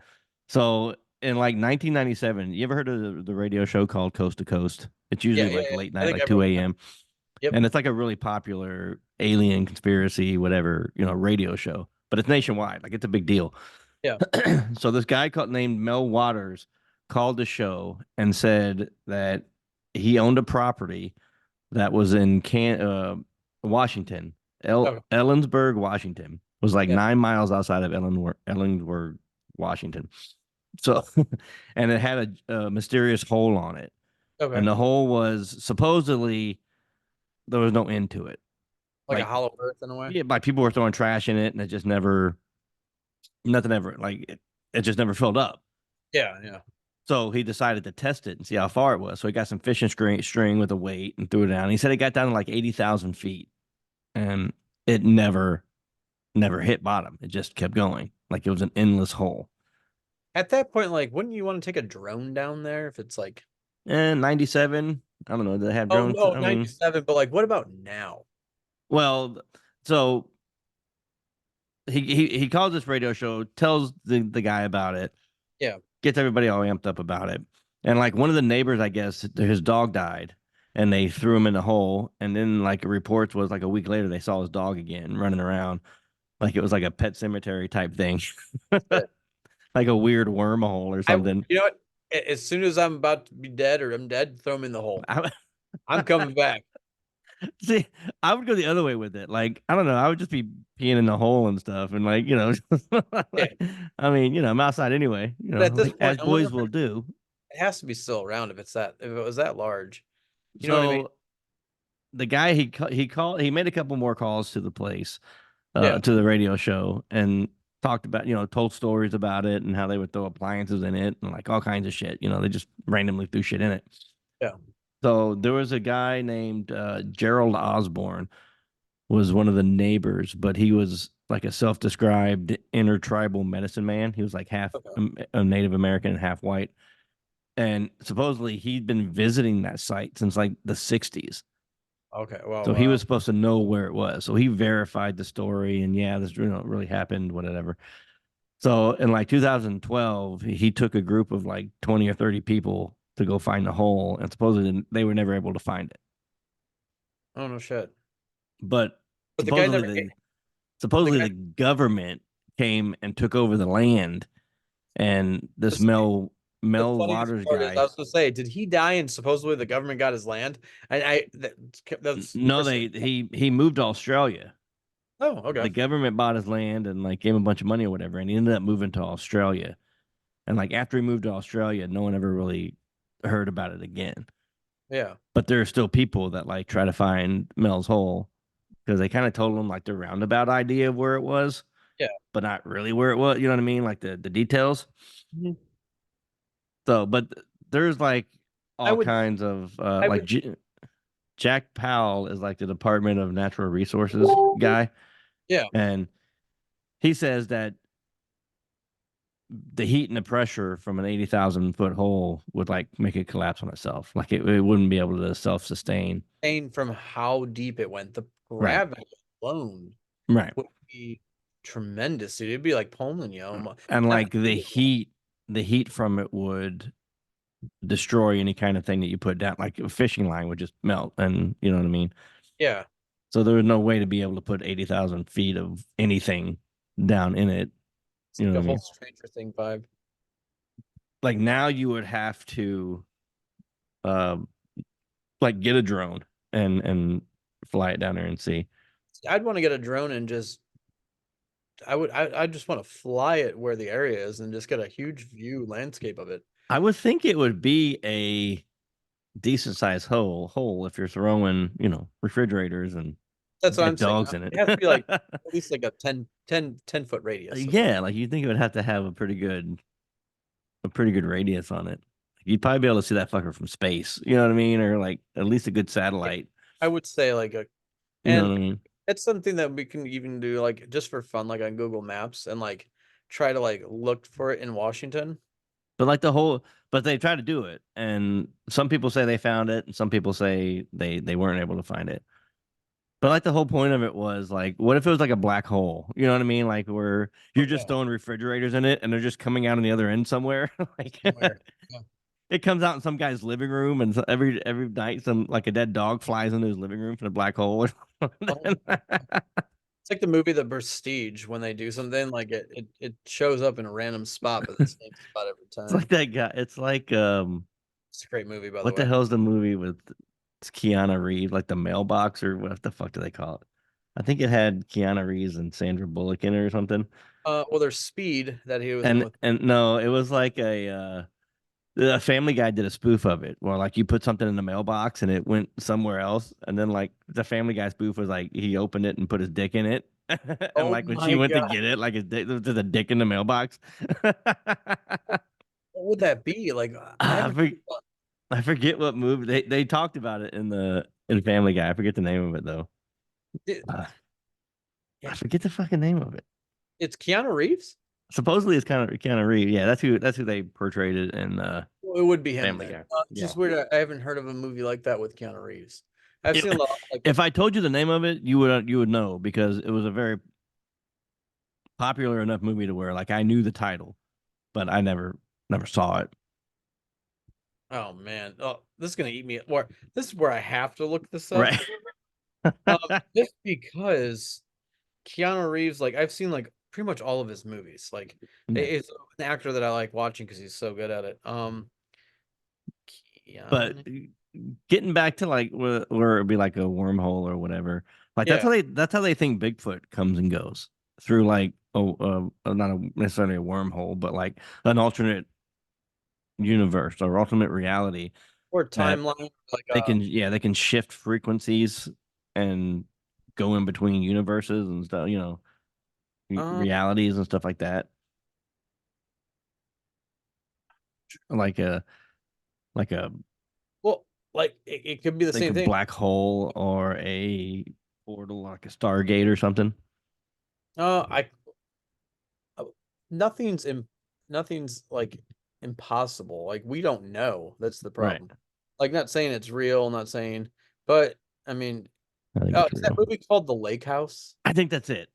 So in like 1997, you ever heard of the radio show called Coast to Coast? It's usually like Yeah. late I night, think like 2 everyone. a.m. Yep. And it's like a really popular alien conspiracy, whatever, radio show, but it's nationwide. Like it's a big deal. Yeah. So this guy named Mel Waters called the show and said that he owned a property that was in Washington, Okay. Ellensburg, Washington, was like Yeah. 9 miles outside of Ellensburg, Washington. So, and it had a mysterious hole on it, and Okay. the hole was supposedly there was no end to it. Like a Like, hollow earth in a way. yeah, like people were throwing trash in it, and it just never, nothing ever, like it just never filled up. Yeah. So he decided to test it and see how far it was. So he got some fishing string with a weight and threw it down. He said it got down to like 80,000 feet, and it never hit bottom. It just kept going like it was an endless hole. At that point, like, wouldn't you want to take a drone down there if it's like, And 97, I don't know, do they have oh drones? no, I mean, 97, but like, what about now? well, so he calls this radio show, tells the guy about it, Yeah. gets everybody all amped up about it. And like one of the neighbors, I guess, his dog died and they threw him in the hole. And then like reports was like a week later, they saw his dog again running around. Like it was like a pet cemetery type thing, Shit. like a weird wormhole or something. You know what? As soon as I'm about to be dead or I'm dead, throw me in the hole. I, I'm coming back. see, I would go the other way with it. Like, I don't know, I would just be peeing in the hole and stuff. And like, Yeah. like, I mean, I'm outside anyway, But at this like as point, I wonder boys if will do. it has to be still around if it was that large. You know what I mean? So the guy he made a couple more calls to the place Yeah. to the radio show and talked about, told stories about it and how they would throw appliances in it and like all kinds of shit. They just randomly threw shit in it. Yeah. So there was a guy named Gerald Osborne was one of the neighbors, but he was like a self-described intertribal medicine man. He was like half Okay. a Native American and half white. And supposedly he'd been visiting that site since like the 60s. Okay. Well, So he was wow. supposed to know where it was. So he verified the story and yeah, this really happened, whatever. So in like 2012, he took a group of like 20 or 30 people to go find the hole and supposedly they were never able to find it. Oh no shit. But But the guy supposedly never. the The supposedly guy. the government came and took over the land and this The Mel funniest Waters part is, I guy. was gonna say, did he die and supposedly the government got his land? That's No, first thing. he moved to Australia. Oh, The okay. government bought his land and like gave him a bunch of money or whatever, and he ended up moving to Australia. And like after he moved to Australia, no one ever really heard about it again. Yeah. But there are still people that like try to find Mel's Hole because they kind of told them like the roundabout idea of where it was, Yeah. but not really where it was. You know what I mean? Like the details. Mhm. So, but there's like I all would kinds of I like would Jack Powell is like the Department of Natural Resources guy, yeah. and he says that the heat and the pressure from an 80,000 foot hole would like make it collapse on itself. Like it wouldn't be able to self sustain. Saying from how deep it went, the Right. gravity alone Right. would be tremendous, dude. It'd be like pulling you. And Not like the heat from it would destroy any kind of thing that you put down. Like a fishing line would just melt, and you know what I mean. yeah. So there was no way to be able to put 80,000 feet of anything down in it. It's You know like what a I whole mean? Stranger Thing vibe. Like now you would have to um like get a drone and fly it down there and see. I'd want to get a drone and just I just want to fly it where the area is and just get a huge view landscape of it. I would think it would be a decent sized hole if you're throwing, refrigerators and That's what I'm dead saying. dogs in It has to be like it. at least like a 10 foot radius of Yeah, like you think it would have to have a pretty good radius on it. You'd probably be able to see that fucker from space. You know what I mean? Or like at least a good yeah, satellite. I would say like a You know and what I mean? it's something that we can even do like just for fun, like on Google Maps and like try to like look for it in Washington. But like but they try to do it, and some people say they found it, and some people say they weren't able to find it. But like the whole point of it was like, what if it was like a black hole? You know what I mean? Like where Oh you're just yeah, throwing refrigerators in it, and they're just coming out on the other end somewhere. Like somewhere. Yeah. it comes out in some guy's living room, and so every night some like a dead dog flies into his living room from the black hole. Oh my God. It's like the movie The Prestige when they do something like it shows up in a random spot, but the same spot every It's like time. that guy. It's like It's a great movie, by the what the way. hell's the movie with it's Keanu Reeves, like the mailbox or what the fuck do they call it? I think it had Keanu Reeves and Sandra Bullock in it or something. Well, there's Speed that he was in And with. and no, it was like a Family Guy did a spoof of it, where like you put something in the mailbox and it went somewhere else, and then like the Family Guy spoof was like he opened it and put his dick in it, and Oh like when she my went to God, get it, like his dick, there's a dick in the mailbox. what would that be? Like I I, haven't. for, I forget what movie they talked about it in Family Guy. I forget the name of it though. It, Uh, yeah, I forget the fucking name of it. it's Keanu Reeves. Supposedly it's kind of Reeves. Yeah, that's who they portrayed it in Well, it would be him Family then. Guy. It's Yeah. just weird. I haven't heard of a movie like that with Keanu Reeves. I've It, seen a lot like if I told you the name of it, you would know because it was a very popular enough movie to where like I knew the title, but I never saw it. oh man, oh this is gonna eat me. Or this is where I have to look this up. Right. Just because Keanu Reeves, like I've seen like pretty much all of his movies. Like Yeah. it's an actor that I like watching because he's so good at it. But Keanu, getting back to like where it'd be like a wormhole or whatever, like yeah. that's how they think Bigfoot comes and goes through like not necessarily a wormhole, but like an alternate universe or alternate reality Or that timeline, like they can shift frequencies and go in between universes and stuff, um, realities and stuff like that. Like a like a well, like it could be the like a same thing. black hole or a portal, like a Stargate or something. I nothing's nothing's like impossible. Like we don't know. That's the Right. problem. Like not saying it's real, not saying, but I mean, I think it's is that real. movie called The Lake House? I think that's it.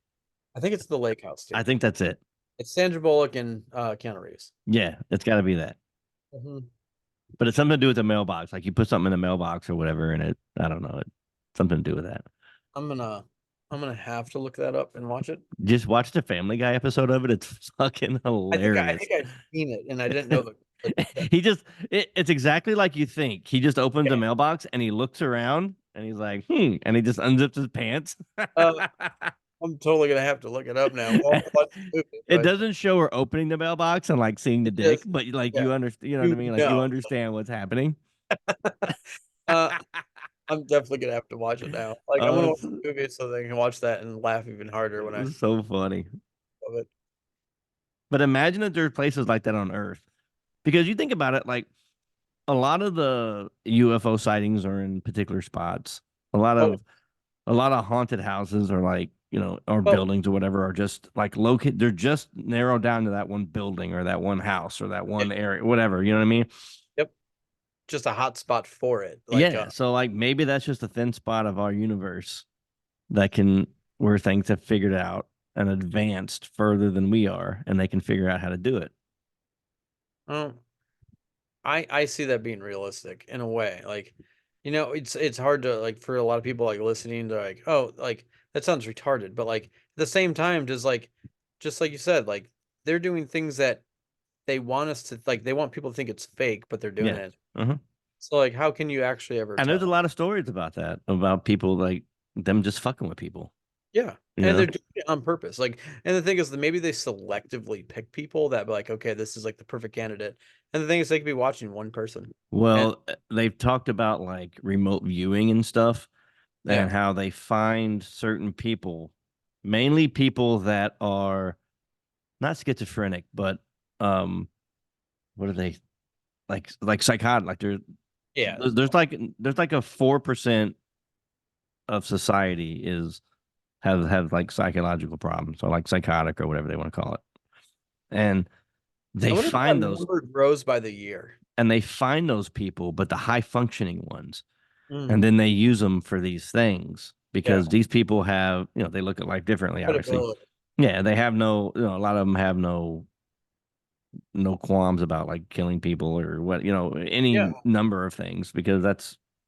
I think it's The Lake House I too. think that's it. It's Sandra Bullock and Keanu Reeves. Yeah, it's got to be that. Mhm. But it's something to do with the mailbox. Like you put something in the mailbox or whatever, and I don't know, something to do with that. I'm gonna I'm gonna have to look that up and watch it. Just watch the Family Guy episode of it. It's fucking I hilarious. think I've seen it and I didn't know the He just it's exactly like you think. He just opens a yeah. mailbox and he looks around and he's like, and he just unzips his pants. Uh, I'm totally gonna have to look it up now. Well, I'll watch the movie, It but doesn't show her opening the mailbox and like seeing the it dick, just but like yeah, you understand, you know what I you mean? Like you know. understand what's happening. Uh, I'm definitely gonna have to watch it now. Like I'm gonna watch It's the movie so that I can watch that and laugh even harder when I so funny. love it. But imagine if there's places like that on Earth. Because you think about it, like a lot of the UFO sightings are in particular spots. A lot Oh, of a lot of haunted houses or like, or well, buildings or whatever are just like locate they're just narrowed down to that one building or that one house or that yeah, one area, whatever, you know what I mean? yep, just a hot spot for it. Like, Yeah. So like maybe that's just a thin spot of our universe that can where things have figured out and advanced further than we are, and they can figure out how to do it. oh, I see that being realistic in a way. Like, it's hard to like for a lot of people like listening to like, oh, like that sounds retarded, but like at the same time, just like you said, like they're doing things that they want us to like they want people to think it's fake, but they're doing Yeah. it. Uh-huh. So like how can you actually ever And there's a tell? lot of stories about that, about people like them just fucking with people, Yeah. you And know? they're doing it on purpose. Like, and the thing is that maybe they selectively pick people that be like, okay, this is like the perfect candidate. And the thing is they could be watching one person. And Well, they've talked about like remote viewing and stuff yeah, and how they find certain people, mainly people that are not schizophrenic, but um what are they like psychotic like yeah, there's like a 4% of society is have like psychological problems or like psychotic or whatever they want to call it. And I they wonder if that find those number grows by the year. and they find those people, but the high functioning ones. And Mm, then they use them for these things yeah, because these people have, they look at life differently, obviously. credibility. Yeah, they have no, a lot of them have no qualms about like killing people or what, Yeah, any number of things because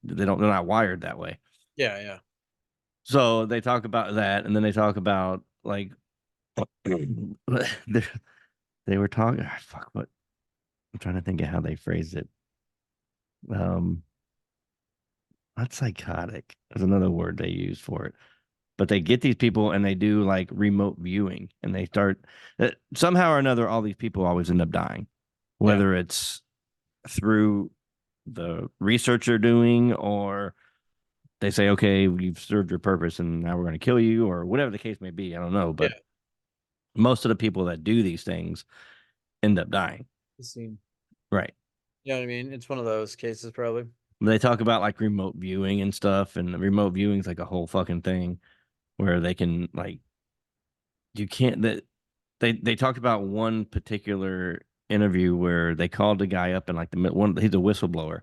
they're not wired that way. yeah, yeah. So they talk about that, and then they talk about like they they were talking. Fuck, what I'm trying to think of how they phrased it. Um, not psychotic. There's another word they use for it. But they get these people and they do like remote viewing, and they start somehow or another. All these people always end up dying, Yeah, whether it's through the research they're doing or they say, okay, you've served your purpose and now we're going to kill you or whatever the case may be. I don't know. yeah. But most of the people that do these things end up dying. The scene. Right. You know what I mean? It's one of those cases, probably. They talk about like remote viewing and stuff, and remote viewing is like a whole fucking thing where they can like you can't that they talked about one particular interview where they called the guy up and like one he's a whistleblower.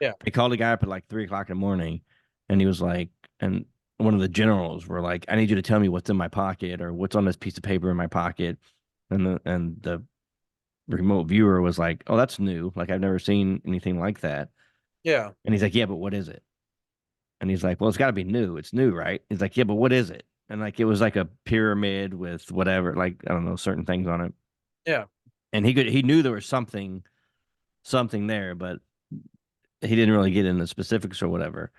Yeah, They called the guy up at like 3 o'clock in the morning, and he was like, and one of the generals were like, "I need you to tell me what's in my pocket or what's on this piece of paper in my pocket," and the remote viewer was like, "Oh, that's new. Like I've never seen anything like that." yeah, And he's like, "Yeah, but what is it?" And he's like, "Well, it's got to be new. It's new, right?" He's like, "Yeah, but what is it?" And like it was like a pyramid with whatever, like I don't know, certain things on it. yeah. And he knew there was something there, but he didn't really get into specifics or whatever.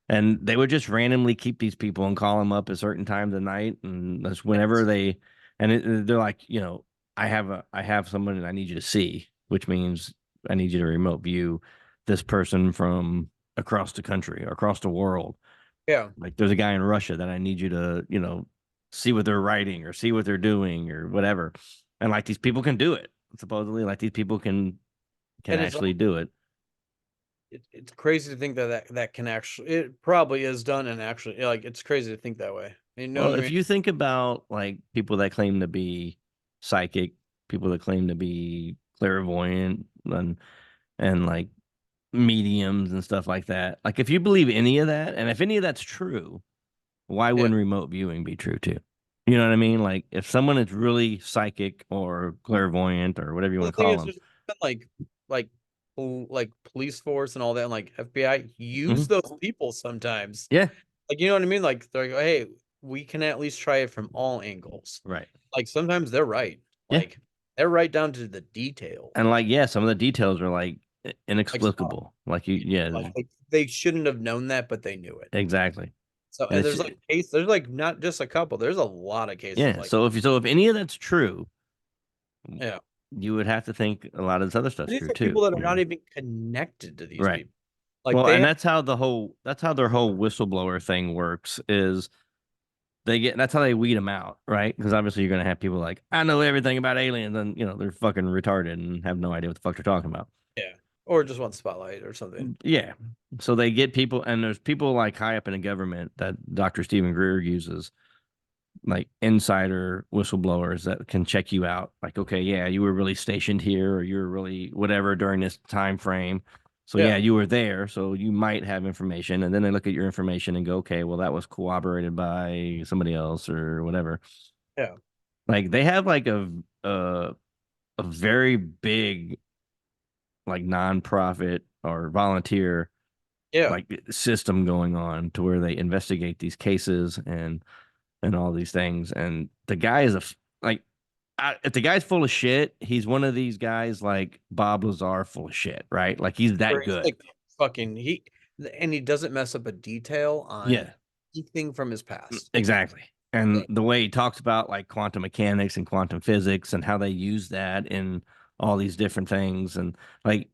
And they would just randomly keep these people and call them up at certain times of night, and that's whenever Yes. they they're like, I have someone that I need you to see, which means I need you to remote view this person from across the country or across the world. Yeah. Like there's a guy in Russia that I need you to, see what they're writing or see what they're doing or whatever. And like these people can do it. Supposedly, like these people can And it's actually do it. it's crazy to think that that can actually it probably is done and actually like it's crazy to think that way. You know Well, what I if mean? you think about like people that claim to be psychic, people that claim to be clairvoyant and like mediums and stuff like that. Like if you believe any of that, and if any of that's true, why Yeah. wouldn't remote viewing be true too? You know what I mean? Like if someone is really psychic or clairvoyant or whatever you Well, want the to thing call is, them. there's been like like police force and all that, and like FBI use Hmm. those people sometimes. Yeah, Like you know what I mean? Like they're like, hey, we can at least try it from all angles. right. Like sometimes they're right. Yeah. Like they're right down to the detail. And like, yeah, some of the details are like Like, inexplicable. Like you, yeah, like they shouldn't have known that, but they knew it. exactly. So And and it's there's like case there's like not just a couple. There's a lot of cases yeah. like So if any of that's true, yeah. you would have to think a lot of this other stuff's These true are too. people that are You not know? even connected to these Right. people. Like Well, they and have that's how their whole whistleblower thing works is they get that's how they weed them out, right? Because obviously you're gonna have people like I know everything about aliens, and they're fucking retarded and have no idea what the fuck they're talking about. yeah. Or just want spotlight or something. Yeah, so they get people, and there's people like high up in the government that Dr. Stephen Greer uses, like insider whistleblowers that can check you out. Like, okay, yeah, you were really stationed here, or you were really whatever during this time frame. So yeah, Yeah. you were there, so you might have information, and then they look at your information and go, okay, well that was corroborated by somebody else or whatever. Yeah. Like they have like a very big like nonprofit or volunteer Yeah. like system going on to where they investigate these cases and all these things. And the guy is like, if the guy's full of shit, he's one of these guys like Bob Lazar full of shit, right? Like he's Where that he's good. like fucking he doesn't mess up a detail on Yeah, anything from his past. exactly. And Yeah. the way he talks about like quantum mechanics and quantum physics and how they use that in all these different things. And like,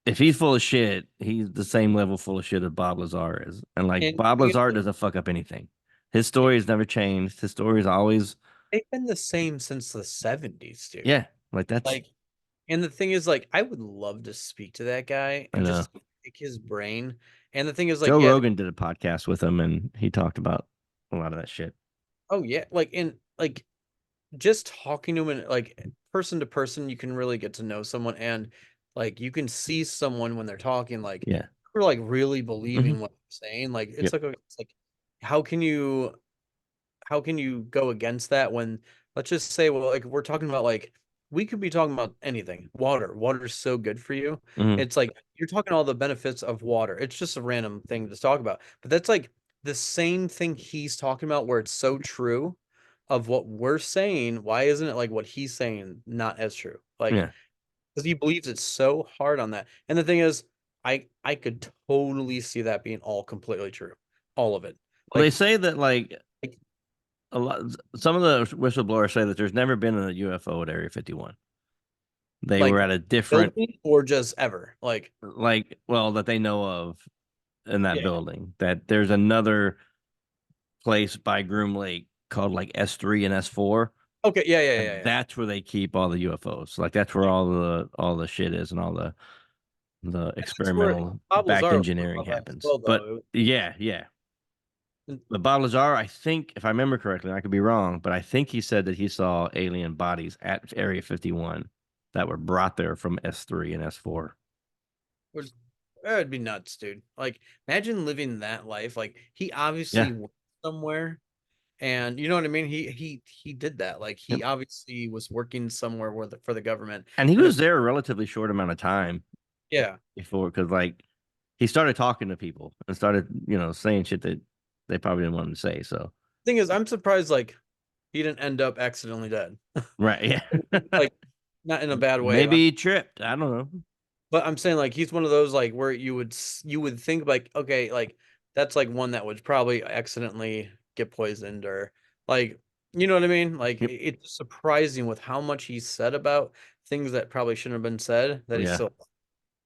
if he's full of shit, he's the same level full of shit as Bob Lazar is. And like, And the Bob thing is, Lazar like, doesn't fuck up anything. His story has never changed. His story is always, they've been the same since the 70s, dude. yeah, like that's, Like, and the thing is, like, I would love to speak to that guy I and know. just pick his brain. And the thing is, like, Joe yeah, Rogan did a podcast with him and he talked about a lot of that shit. oh yeah, like, and like, just talking to him and like person to person, you can really get to know someone, and like, you can see someone when they're talking, like, Yeah. we're like really Hmm. believing what they're saying. Like, Yep. it's like, how can you how can you go against that when let's just say well like we're talking about like we could be talking about anything water is so good for you Hmm. it's like you're talking all the benefits of water it's just a random thing to talk about but that's like the same thing he's talking about where it's so true of what we're saying why isn't it like what he's saying not as true like Yeah. because he believes it's so hard on that and the thing is I could totally see that being all completely true all of it Well, they like say that like like a lot, some of the whistleblowers say that there's never been a UFO at Area 51. They were like at a different, building or just ever like like, well, that they know of in that yeah building, that there's another place by Groom Lake called like S3 and S4. okay And yeah that's where they keep all the UFOs. Like that's where all the shit is and all the and that's where experimental Bob back Lazar was engineering about that as happens. well But though yeah, yeah. and But Bob Lazar, I think, if I remember correctly, I could be wrong, but I think he said that he saw alien bodies at Area 51 that were brought there from S3 and S4. would that would be nuts dude like imagine living that life like he obviously Yeah. went somewhere and you know what I mean he did that like Yep. he obviously was working somewhere for the government And he and was there a relatively short amount of time yeah before, because like he started talking to people and started, saying shit that they probably didn't want him to say. So, thing is I'm surprised like he didn't end up accidentally dead right. Yeah. like not in a bad way Maybe he tripped. I don't know. But I'm saying like he's one of those like where you would think like okay like that's like one that would probably accidentally get poisoned or like you know what I mean like Yep. it's surprising with how much he said about things that probably shouldn't have been said that he Yeah. still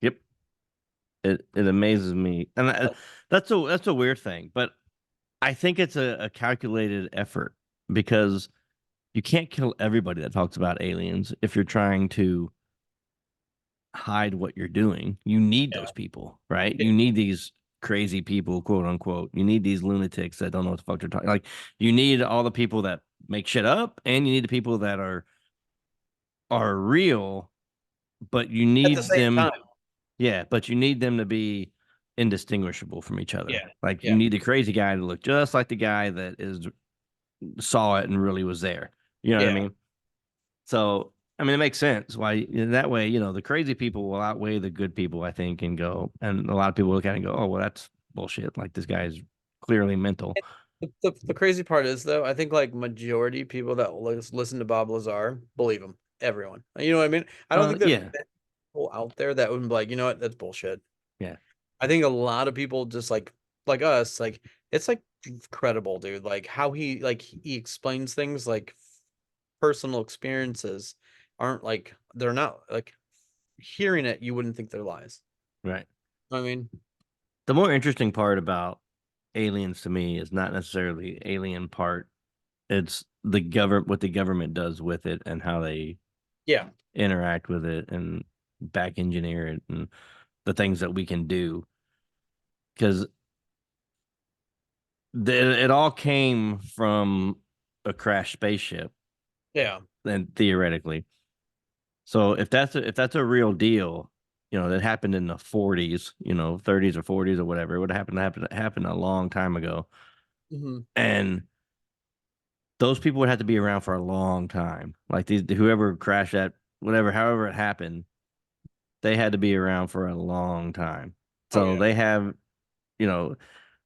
Yep. It amazes me. And that's a weird thing, but I think it's a calculated effort because you can't kill everybody that talks about aliens if you're trying to hide what you're doing. You need yeah those people, right? yeah You need these crazy people, quote unquote. You need these lunatics that don't know what the fuck they're talking. Like you need all the people that make shit up, and you need the people that are real, but you at the need same them. time Yeah, but you need them to be indistinguishable from each other. yeah Like you yeah need the crazy guy to look just like the guy that is saw it and really was there. You know what I yeah mean? So, I mean, it makes sense why that way, the crazy people will outweigh the good people, I think, and go, and a lot of people look at it and go, oh, well, that's bullshit. Like this guy is clearly mental. the crazy part is though I think like majority people that listen to Bob Lazar believe him everyone you know what I mean I don't think there's Yeah, people out there that would be like you know what that's bullshit yeah, I think a lot of people just like us, like it's like credible, dude. Like how he explains things like personal experiences aren't like they're not like hearing it, you wouldn't think they're lies. Right. I mean, The more interesting part about aliens to me is not necessarily the alien part. It's the government, what the government does with it and how they yeah, interact with it and back engineer it and the things that we can do. Because it all came from a crashed spaceship, yeah, then theoretically. So if that's a real deal, that happened in the 40s, 30s or 40s or whatever, it would happen a long time ago. hmm And those people would have to be around for a long time. Like these whoever crashed that, whatever, however it happened, they had to be around for a long time. oh So yeah, they have, you know,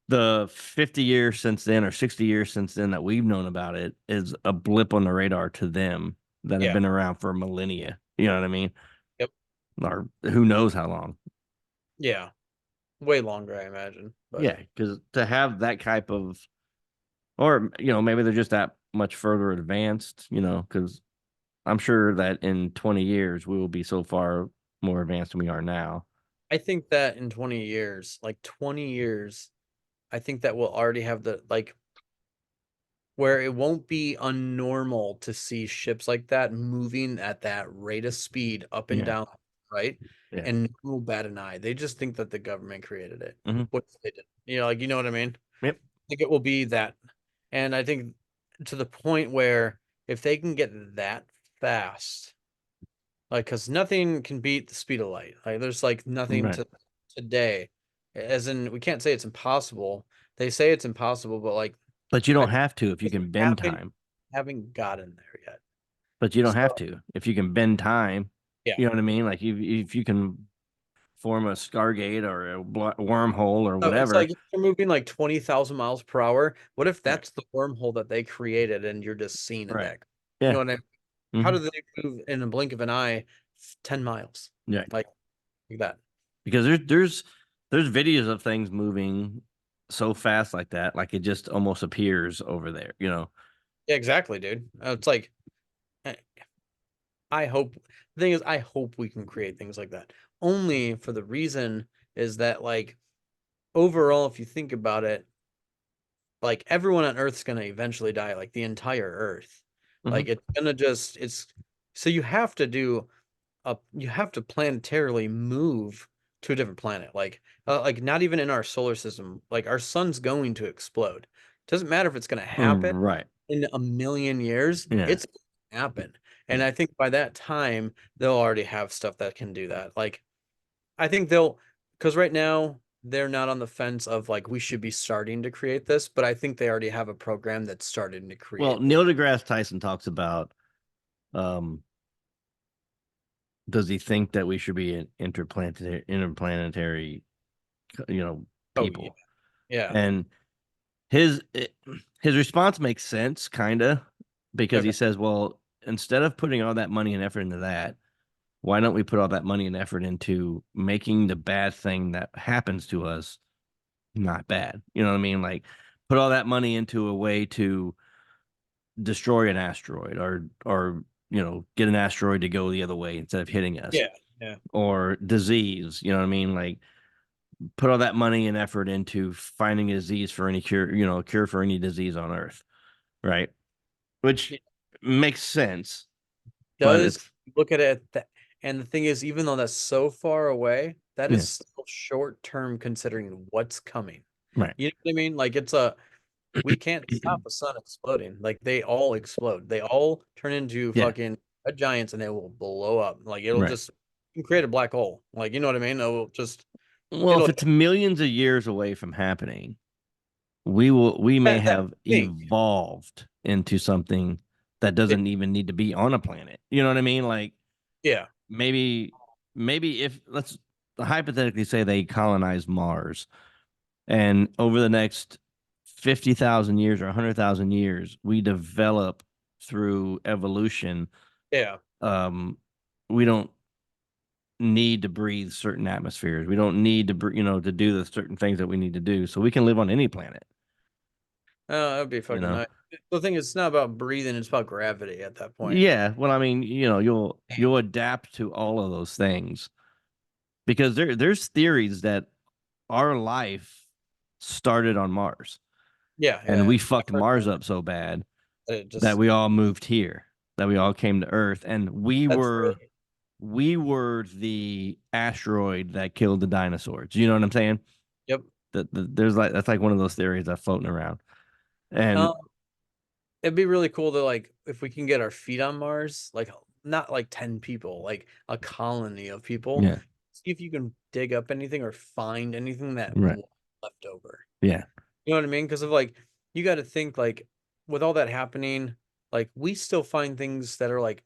the 50 years since then or 60 years since then that we've known about it is a blip on the radar to them that have yeah, been around for millennia. You know what I mean? yep, Or who knows how long. yeah, way longer, I imagine. But Yeah, because to have that type of, or maybe they're just that much further advanced. Because I'm sure that in 20 years we will be so far more advanced than we are now. I think that in 20 years, like 20 years, I think that we'll already have the like where it won't be unnormal to see ships like that moving at that rate of speed up and Yeah, down, right? yeah. And no one will bat an eye. They just think that the government created it, Hmm. which they did. Like you know what I mean? I Yep. think it will be that, and I think to the point where if they can get that fast, like because nothing can beat the speed of light. Like there's like nothing Right. to today, as in we can't say it's impossible. They say it's impossible, but like But you I don't have to if you just can bend haven't time. haven't gotten there yet. But you don't So have to if you can bend time. yeah, You know what I mean? Like if you can form a Stargate or a wormhole or so it's whatever. like if you're moving like 20,000 miles per hour. What if Right. that's the wormhole that they created and you're just seeing it Right. that? You know Yeah. what I mean? How Hmm. do they move in a blink of an eye 10 miles? Yeah. Like that. Because there's videos of things moving so fast like that, like it just almost appears over there. Yeah, exactly, dude. It's like eh, I hope the thing is I hope we can create things like that. Only for the reason is that like overall, if you think about it, like everyone on Earth's gonna eventually die, like the entire Earth. Hmm. Like it's gonna just it's so you have to planetarily move to a different planet. Like not even in our solar system. Like our sun's going to explode. Doesn't matter if it's gonna happen Right. in a million years, Yeah. it's gonna happen. And Yeah. I think by that time they'll already have stuff that can do that. Like I think they'll because right now they're not on the fence of like we should be starting to create this, but I think they already have a program that's starting to Well, create this. Neil deGrasse Tyson talks about, um, does he think that we should be an interplanetary, Oh yeah. people? Yeah. And his his response makes sense, kind of, because he Okay. says, well, instead of putting all that money and effort into that, why don't we put all that money and effort into making the bad thing that happens to us not bad? You know what I mean? Like put all that money into a way to destroy an asteroid or get an asteroid to go the other way instead of hitting us Yeah. Yeah. or disease. You know what I mean? Like put all that money and effort into finding a disease for any cure, a cure for any disease on Earth, right? Which It makes sense, but does it's look at it that and the thing is, even though that's so far away, that is yeah, still short term considering what's coming. right. You know what I mean? Like it's a we can't stop a sun exploding. Like they all explode. They all turn into Yeah, fucking red giants and they will blow up. Like it'll right. just create a black hole. Like you know what I mean? It'll just Well, it'll if it's millions of years away from happening, we may that have thing. evolved into something that It, doesn't even need to be on a planet. You know what I mean? Like yeah. maybe if let's hypothetically say they colonize Mars and over the next 50,000 years or 100,000 years we develop through evolution. Yeah. um we don't need to breathe certain atmospheres. We don't need to to do the certain things that we need to do so we can live on any planet. Oh, that'd be You fucking know? nice. The thing is, it's not about breathing; it's about gravity at that point. Yeah. Well, I mean, you'll adapt to all of those things because there's theories that our life started on Mars Yeah, and yeah. we I've fucked heard Mars that. up so bad It that just we all moved here, that we all came to Earth, and that's really we were the asteroid that killed the dinosaurs. You know what I'm saying? yep. There's like that's like one of those theories that's floating around. And Um, it'd be really cool to like if we can get our feet on Mars, like not like 10 people, like a colony of people. yeah, See if you can dig up anything or find anything that right. left over. Yeah. You know what I mean? Because of like you got to think like with all that happening, like we still find things that are like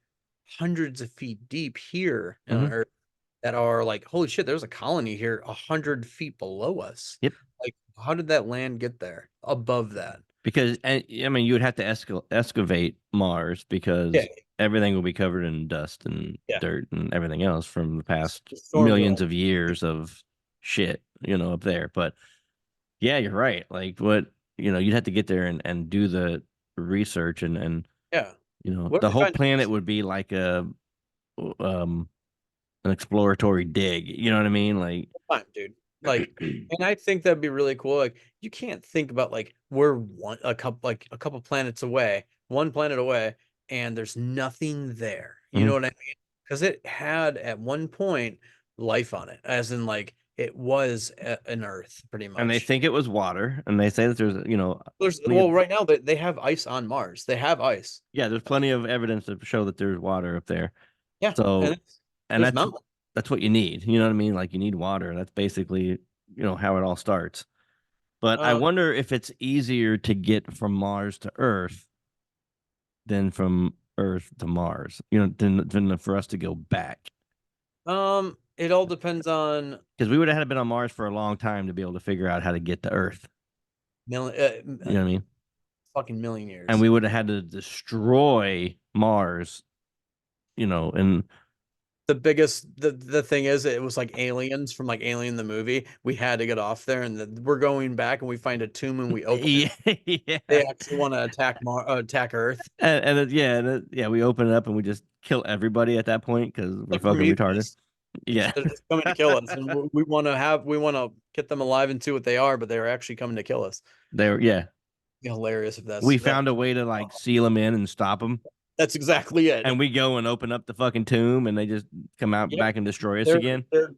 hundreds of feet deep here on Hmm. Earth that are like, holy shit, there's a colony here 100 feet below us. Yep. Like, how did that land get there above that? Because I mean, you would have to excavate Mars Yeah, because everything will be covered in dust and yeah. dirt and everything else from the past Storms are millions all of years of shit, up there. But yeah, you're right. Like what, you'd have to get there and do the research and yeah. What if the we whole find planet would be like um an exploratory dig. You know what I mean? Like time, dude? Like, and I think that'd be really cool. Like, you can't think about like we're a couple planets away, one planet away, and there's nothing there. You know mhm. what I mean? Because it had at one point life on it, as in like it was an Earth, pretty And they much. think it was water, and they say that there's There's plenty of well, right now they have ice on Mars. They have ice. yeah, there's plenty of evidence to show that there's water up there. Yeah, and So, and there's mountains. that's what you need. You know what I mean? Like you need water. That's basically how it all starts. But I Um, wonder if it's easier to get from Mars to Earth than from Earth to Mars. Than for us to go back it all depends on because we would have had to been on Mars for a long time to be able to figure out how to get to Earth. You know what I mean? fucking million And years. we would have had to destroy Mars. And The thing is it was like aliens from like Alien the movie. We had to get off there and we're going back and we find a tomb and we open it. yeah, yeah. They actually want to attack Earth. Yeah, we open it up and we just kill everybody at that point because we're Like fucking retarded. Prometheus. Yeah, They're just coming to kill us. And we want to get them alive and see what they are, but they're actually coming to kill us. yeah. Be hilarious if We that found a way to like seal them in and stop them, that's exactly and it. we go and open up the fucking tomb, and they just come out Yep. back and destroy us Their again. their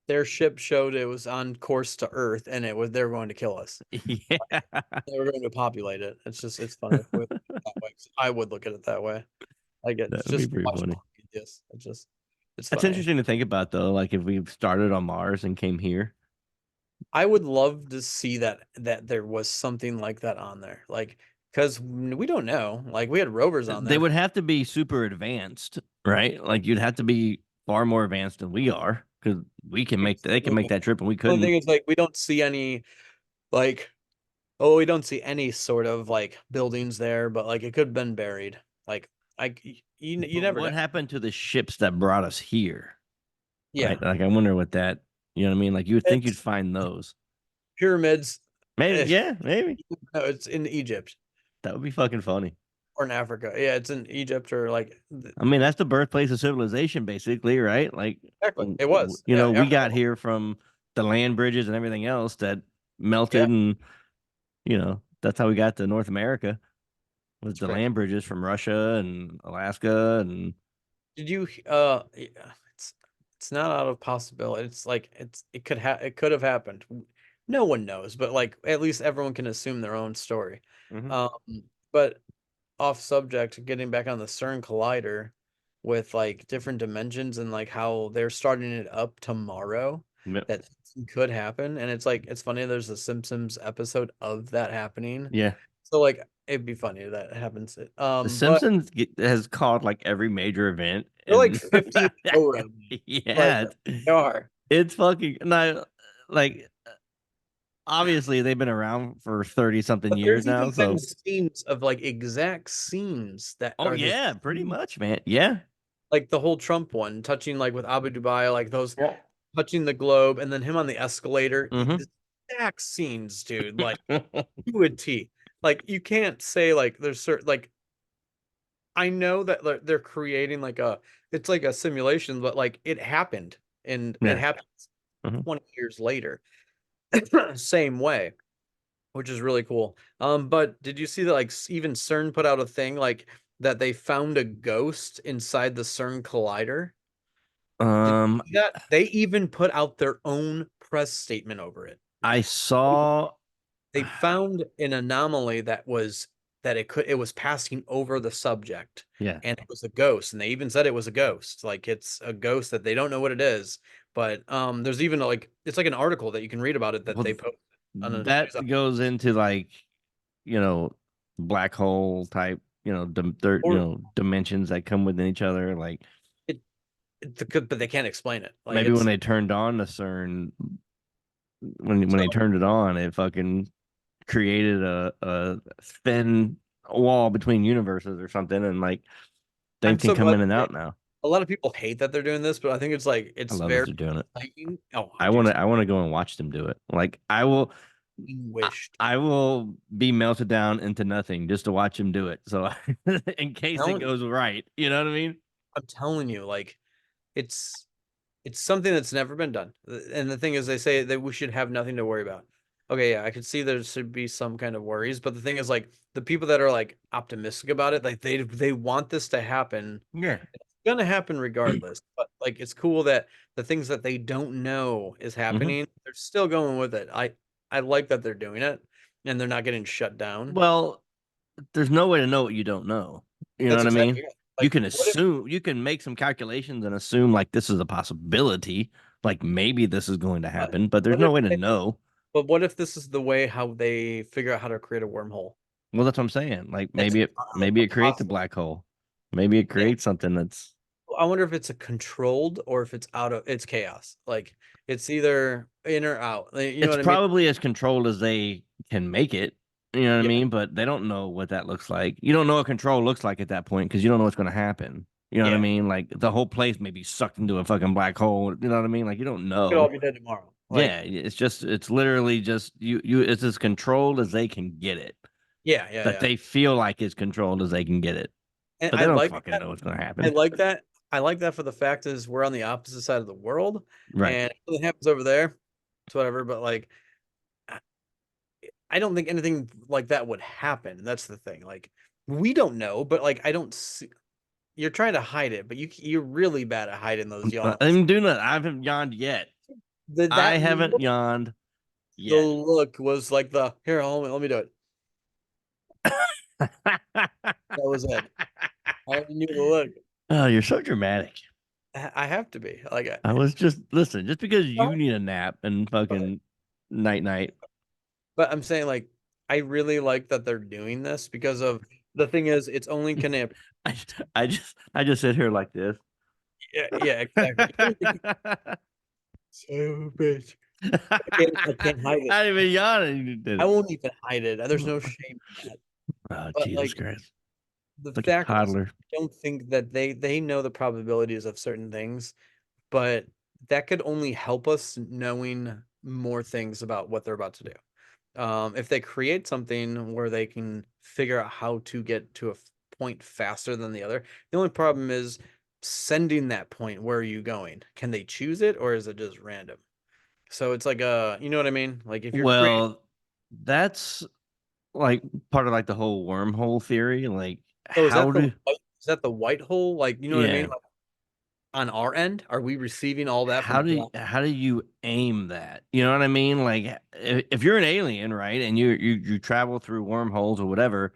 their ship showed it was on course to Earth and they were going to kill us. Yeah, They were going to populate it. It's funny if we look at it that way. I would look at it that way. I get that it's would be just pretty watch funny. Prometheus. It's That's funny. interesting to think about though. Like if we started on Mars and came here, I would love to see that there was something like that on there. Like because we don't know. Like we had rovers on they there. would have to be super advanced, right? Like you'd have to be far more advanced than we are because they can make that trip and we The only couldn't. thing is like we don't see any like oh we don't see any sort of like buildings there, but like it could have been buried. Like I you But never know. what happened to the ships that brought us here? Yeah. Right? Like I wonder what that, you know what I mean? Like you would think you'd It's find those. pyramids. Maybe, eh, yeah, maybe. No, it's in Egypt That would be fucking funny. or in Africa. Yeah, it's in Egypt or like I mean, that's the birthplace of civilization, basically, right? Like, exactly. It was. Yeah, we Africa. got here from the land bridges and everything else that Yeah, melted, and that's how we got to North America was it's the crazy. land bridges from Russia and Alaska, and Did you yeah, it's not out of possibility. It's like it could have happened. No one knows, but like at least everyone can assume their own story. Mhm. Um, but off subject, getting back on the CERN collider with like different dimensions and like how they're starting it up tomorrow Yep. that could happen. And it's like it's funny there's a Simpsons episode of that happening. Yeah. So like it'd be funny if that happens. The But Simpsons has called like every major event, they're like and 50 over right now. Like yeah, they are. it's fucking no, like obviously they've been around for 30 something But years there's now. even been So, scenes of like exact scenes that oh are the yeah, pretty same, much, man. Yeah. like the whole Trump one, touching like with Abu Dubai, like those Yeah. touching the globe, and then him on the escalator. Hmm. The exact scenes, dude, like to a T. like you can't say like there's certain like I know that they're creating like it's like a simulation, but like it happened and it Yeah. happens Mhm. 20 years later, same way, which is really cool. But did you see that like even CERN put out a thing like that they found a ghost inside the CERN collider? Did you Um, see that? They even put out their own press statement over it. I saw. They found an anomaly that it was passing over the subject Yeah. and it was a ghost, and they even said it was a ghost, like it's a ghost that they don't know what it is, but there's even like it's like an article that you can read about it that Well, they posted on a that news outlet. goes into like, you know, black hole type, Or dimensions that come within each other. Like it, but they can't explain it, like maybe when it's they turned on the CERN, when they turned it on, it fucking created a thin wall between universes or something, and like I'm things can so come glad in and they, out now. a lot of people hate that they're doing this, but I think it's like I it's love that very they're doing it. exciting. Oh, I I do want too. to. I want to go and watch them do it. Like I will. I, Wished. I will be melted down into nothing just to watch him do it. So in case it Telling you, goes right, you know what I mean? I'm telling you, like it's it's something that's never been done. And the thing is, they say that we should have nothing to worry about. Okay, yeah, I could see there should be some kind of worries, but the thing is, like the people that are like optimistic about it, like they want this to happen. Yeah. It's gonna happen regardless. But like, it's cool that the things that they don't know is Hmm. happening, they're still going with it. I like that they're doing it, and they're not getting shut down. Well, there's no way to know what you don't know. You know That's what I mean? exactly it. You Like, can what if? assume, you can make some calculations and assume like this is a possibility, like maybe this is going to But happen, but there's what no if? way to know. But what if this is the way how they figure out how to create a wormhole? Well, that's what I'm saying. Like That's maybe a it creates a possible. black hole. Maybe it Yeah. creates something that's I wonder if it's a controlled or if it's chaos. Like it's either in or out. Like, you know it's what I mean? probably as controlled as they can make it. You know what I Yeah, mean? But they don't know what that looks like. You don't know what control looks like at that point because you don't know what's going to happen. You know what I yeah. mean? Like the whole place may be sucked into a fucking black hole. You know what I mean? Like you don't We could all know. be dead tomorrow. Yeah, Like, it's literally just it's as controlled as they can get it. yeah, yeah, That yeah. they feel like as controlled as they can get it. And But they don't fucking know what's going to I happen. like that. I like that for the fact is we're on the opposite side of the world, Right. and if something happens over there, it's whatever. But like, I I don't think anything like that would happen. That's the thing. Like, we don't know, but like, I don't see. You're trying to hide it, but you're really bad at hiding those yawns. I'm doing that. I haven't yawned yet. I That haven't look, yawned the yet. look was like the here. Hold on, let me do it. That was it. I already knew the look. Oh, you're so dramatic. I have to be like, I was just listen, just because you but need a nap and fucking night night. I'm saying like I really like that they're doing this because of the thing is it's only can I I just sit here like this. yeah, yeah, exactly. So bitch. I can't hide it. I didn't even yawn and you did I it. won't even hide it. There's no shame in that. Oh, But Jesus like Christ. the Like a fact is, toddler. I don't think that they know the probabilities of certain things, but that could only help us knowing more things about what they're about to do. If they create something where they can figure out how to get to a point faster than the other, the only problem is sending that point. Where are you going? Can they choose it or is it just random? So it's like you know what I mean? Like if you're creating, Well, that's like part of like the whole wormhole theory. Like so is how do is that the white hole? Like you know what I mean? yeah. Like on our end, are we receiving all that from How the do black? how do you aim that? You know what I mean? Like if you're an alien, right, and you travel through wormholes or whatever,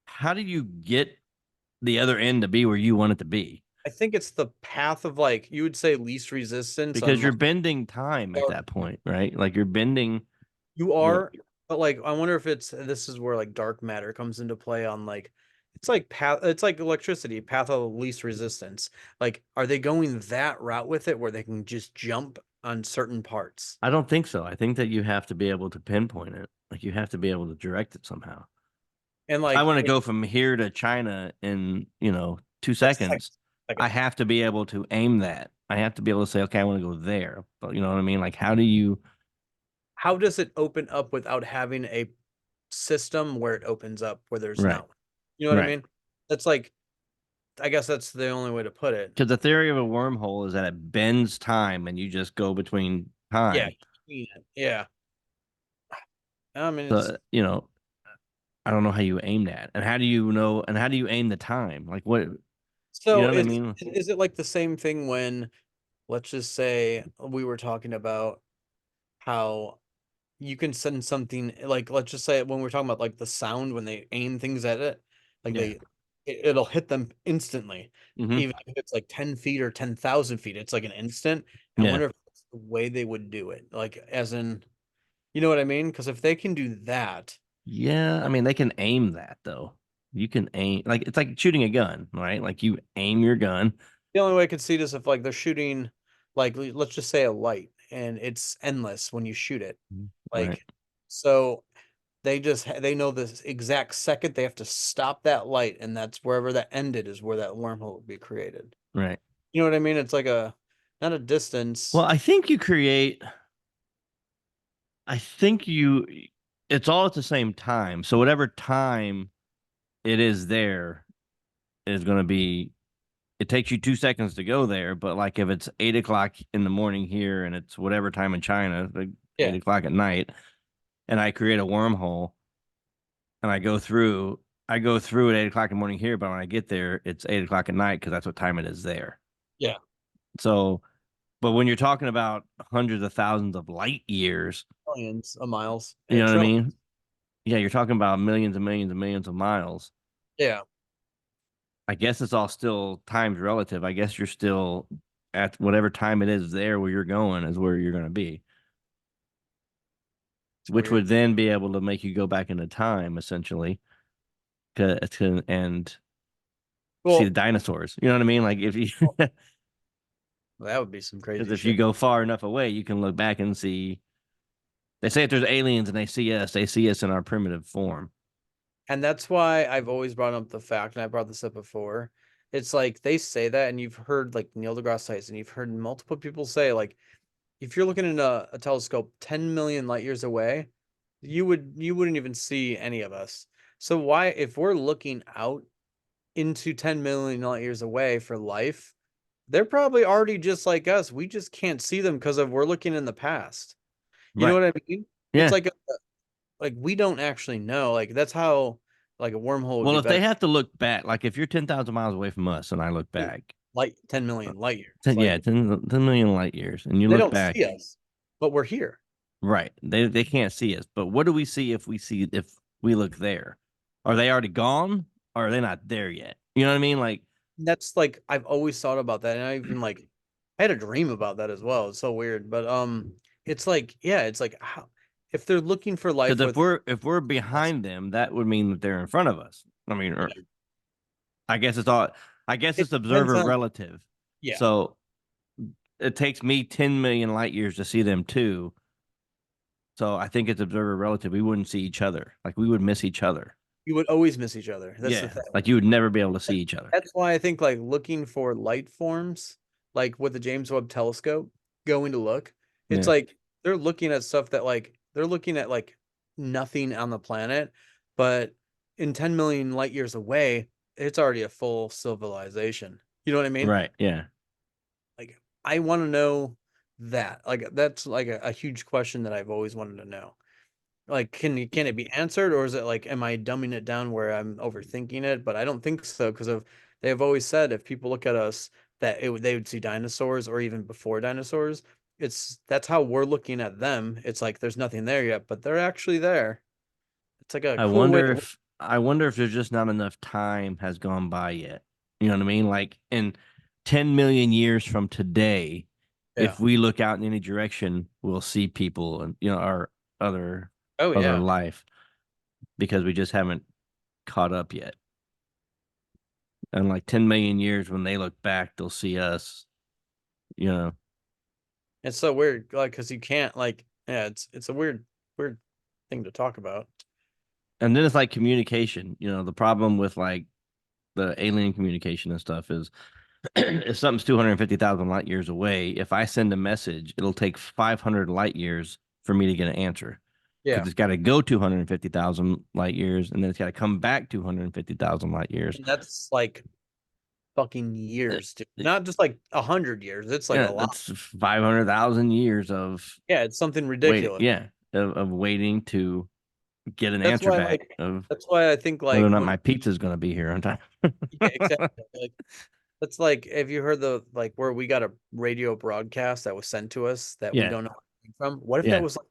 how do you get the other end to be where you want it to be? I think it's the path of like you would say least resistance Because on you're like bending time at or that point, right? Like you're bending, you you know, are, but like I wonder if it's this is where like dark matter comes into play on like it's like path it's like electricity, path of least resistance. Like are they going that route with it where they can just jump on certain parts? I don't think so. I think that you have to be able to pinpoint it. Like you have to be able to direct it somehow. And If I like want to it, go from here to China in, 2 like seconds, I seconds. have to be able to aim that. I have to be able to say, okay, I want to go there. But you know what I mean? Like, how do you? How does it open up without having a system where it opens up where there's Right. not one. You know what I Right. mean? That's like, I guess that's the only way to put it. Because the theory of a wormhole is that it bends time and you just go between Yeah. time. Yeah. I mean, it's So, you know, I don't know how you aim that. And how do you know, and how do you aim the time? Like what, you so know what I mean? is it like the same thing when, let's just say we were talking about how you can send something like, let's just say when we're talking about like the sound when they aim things at it, like Yeah. it'll hit them instantly, Hmm. even if it's like 10 feet or 10,000 feet. It's like an instant. I Yeah. wonder if that's the way they would do it, like as in, you know what I mean? Because if they can do that, Yeah. I mean, they can aim that though. You can aim, like, it's like shooting a gun, right? Like you aim your gun. the only way I could see this if like they're shooting, like let's just say a light and it's endless when you shoot it, Right. like so they know this exact second they have to stop that light, and that's wherever that ended is where that wormhole would be created. Right. You know what I mean? It's like a not a distance. Well, I think you create, I think you, it's all at the same time. So whatever time it is there is going to be, it takes you 2 seconds to go there. But like if it's 8 o'clock in the morning here and it's whatever time in China, like Yeah, 8 o'clock at night, and I create a wormhole and I go through at 8 o'clock in the morning here, but when I get there, it's 8 o'clock at night because that's what time it is there. yeah, So, but when you're talking about hundreds of thousands of light years, millions of miles you and know what I trillions. mean? Yeah, you're talking about millions and millions and millions of miles. Yeah, I guess it's all still time's relative. I guess you're still at whatever time it is there where you're going is where you're going to be, it's which would weird. then be able to make you go back into time essentially and see the Well, dinosaurs. You know what I mean? Like if you, that would be some because crazy if you shit. go far enough away, you can look back and see. They say if there's aliens and they see us in our primitive form. And that's why I've always brought up the fact, and I brought this up before. It's like they say that, and you've heard like Neil deGrasse Tyson, you've heard multiple people say like if you're looking in a telescope 10 million light years away, you wouldn't even see any of us. So why, if we're looking out into 10 million light years away for life, they're probably already just like us. We just can't see them because of we're looking in the past. You know Right. what I mean? It's Yeah. like we don't actually know. Like that's how like a wormhole would Well, be if they better. have to look back, like if you're 10,000 miles away from us and I look back, Light 10 million light years. 10, yeah, Like 10 million light years, and you they look don't see back, us, but we're here. right? They can't see us, but what do we see if we look there? Are they already gone? Or are they not there yet? You know what I mean? Like, That's like I've always thought about that, and I even like I had a dream about that as well. It's so weird, but it's like yeah, it's like how if they're looking for because life with if we're behind them, that would mean that they're in front of us. I mean, or I guess it's all. I guess it it's depends observer on relative. yeah. So it takes me 10 million light years to see them too. So I think it's observer relative. We wouldn't see each other. Like we would miss each other. You would always miss each other. That's the Yeah. thing. Like you would never be able to see each other. That's why I think like looking for light forms, like with the James Webb Telescope, going to look, it's Yeah. like they're looking at stuff that like they're looking at like nothing on the planet, but in 10 million light years away, it's already a full civilization. You know what I mean? Right. Yeah. Like I want to know that. Like that's like a huge question that I've always wanted to know. Like, can it be answered, or is it like, am I dumbing it down where I'm overthinking it? But I don't think so because of they have always said if people look at us that they would see dinosaurs or even before dinosaurs. It's that's how we're looking at them. It's like there's nothing there yet, but they're actually there. It's like a cool way to look. I wonder if there's just not enough time has gone by yet. You know what I mean? Like in 10 million years from today, Yeah. if we look out in any direction, we'll see people and our other Oh other yeah. life because we just haven't caught up yet. And like 10 million years when they look back, they'll see us, you know. It's so weird, like because you can't like yeah. It's a weird thing to talk about. And then it's like communication. The problem with like the alien communication and stuff is if something's 250,000 light years away, if I send a message, it'll take 500 light years for me to get an answer. Yeah. because it's got to go 250,000 light years, and then it's got to come back 250,000 light years. And that's like fucking Uh, years, dude. Not just like 100 years. It's like a Yeah, lot. that's 500,000 years of Yeah, it's something waiting. ridiculous. Yeah, of waiting to get an That's answer why back like of that's why I think whether or like not when my pizza's going to be here on time. yeah, exactly. Like that's like have you heard the like where we got a radio broadcast that was sent to us that we Yeah, don't know where it came from? What if that yeah, was like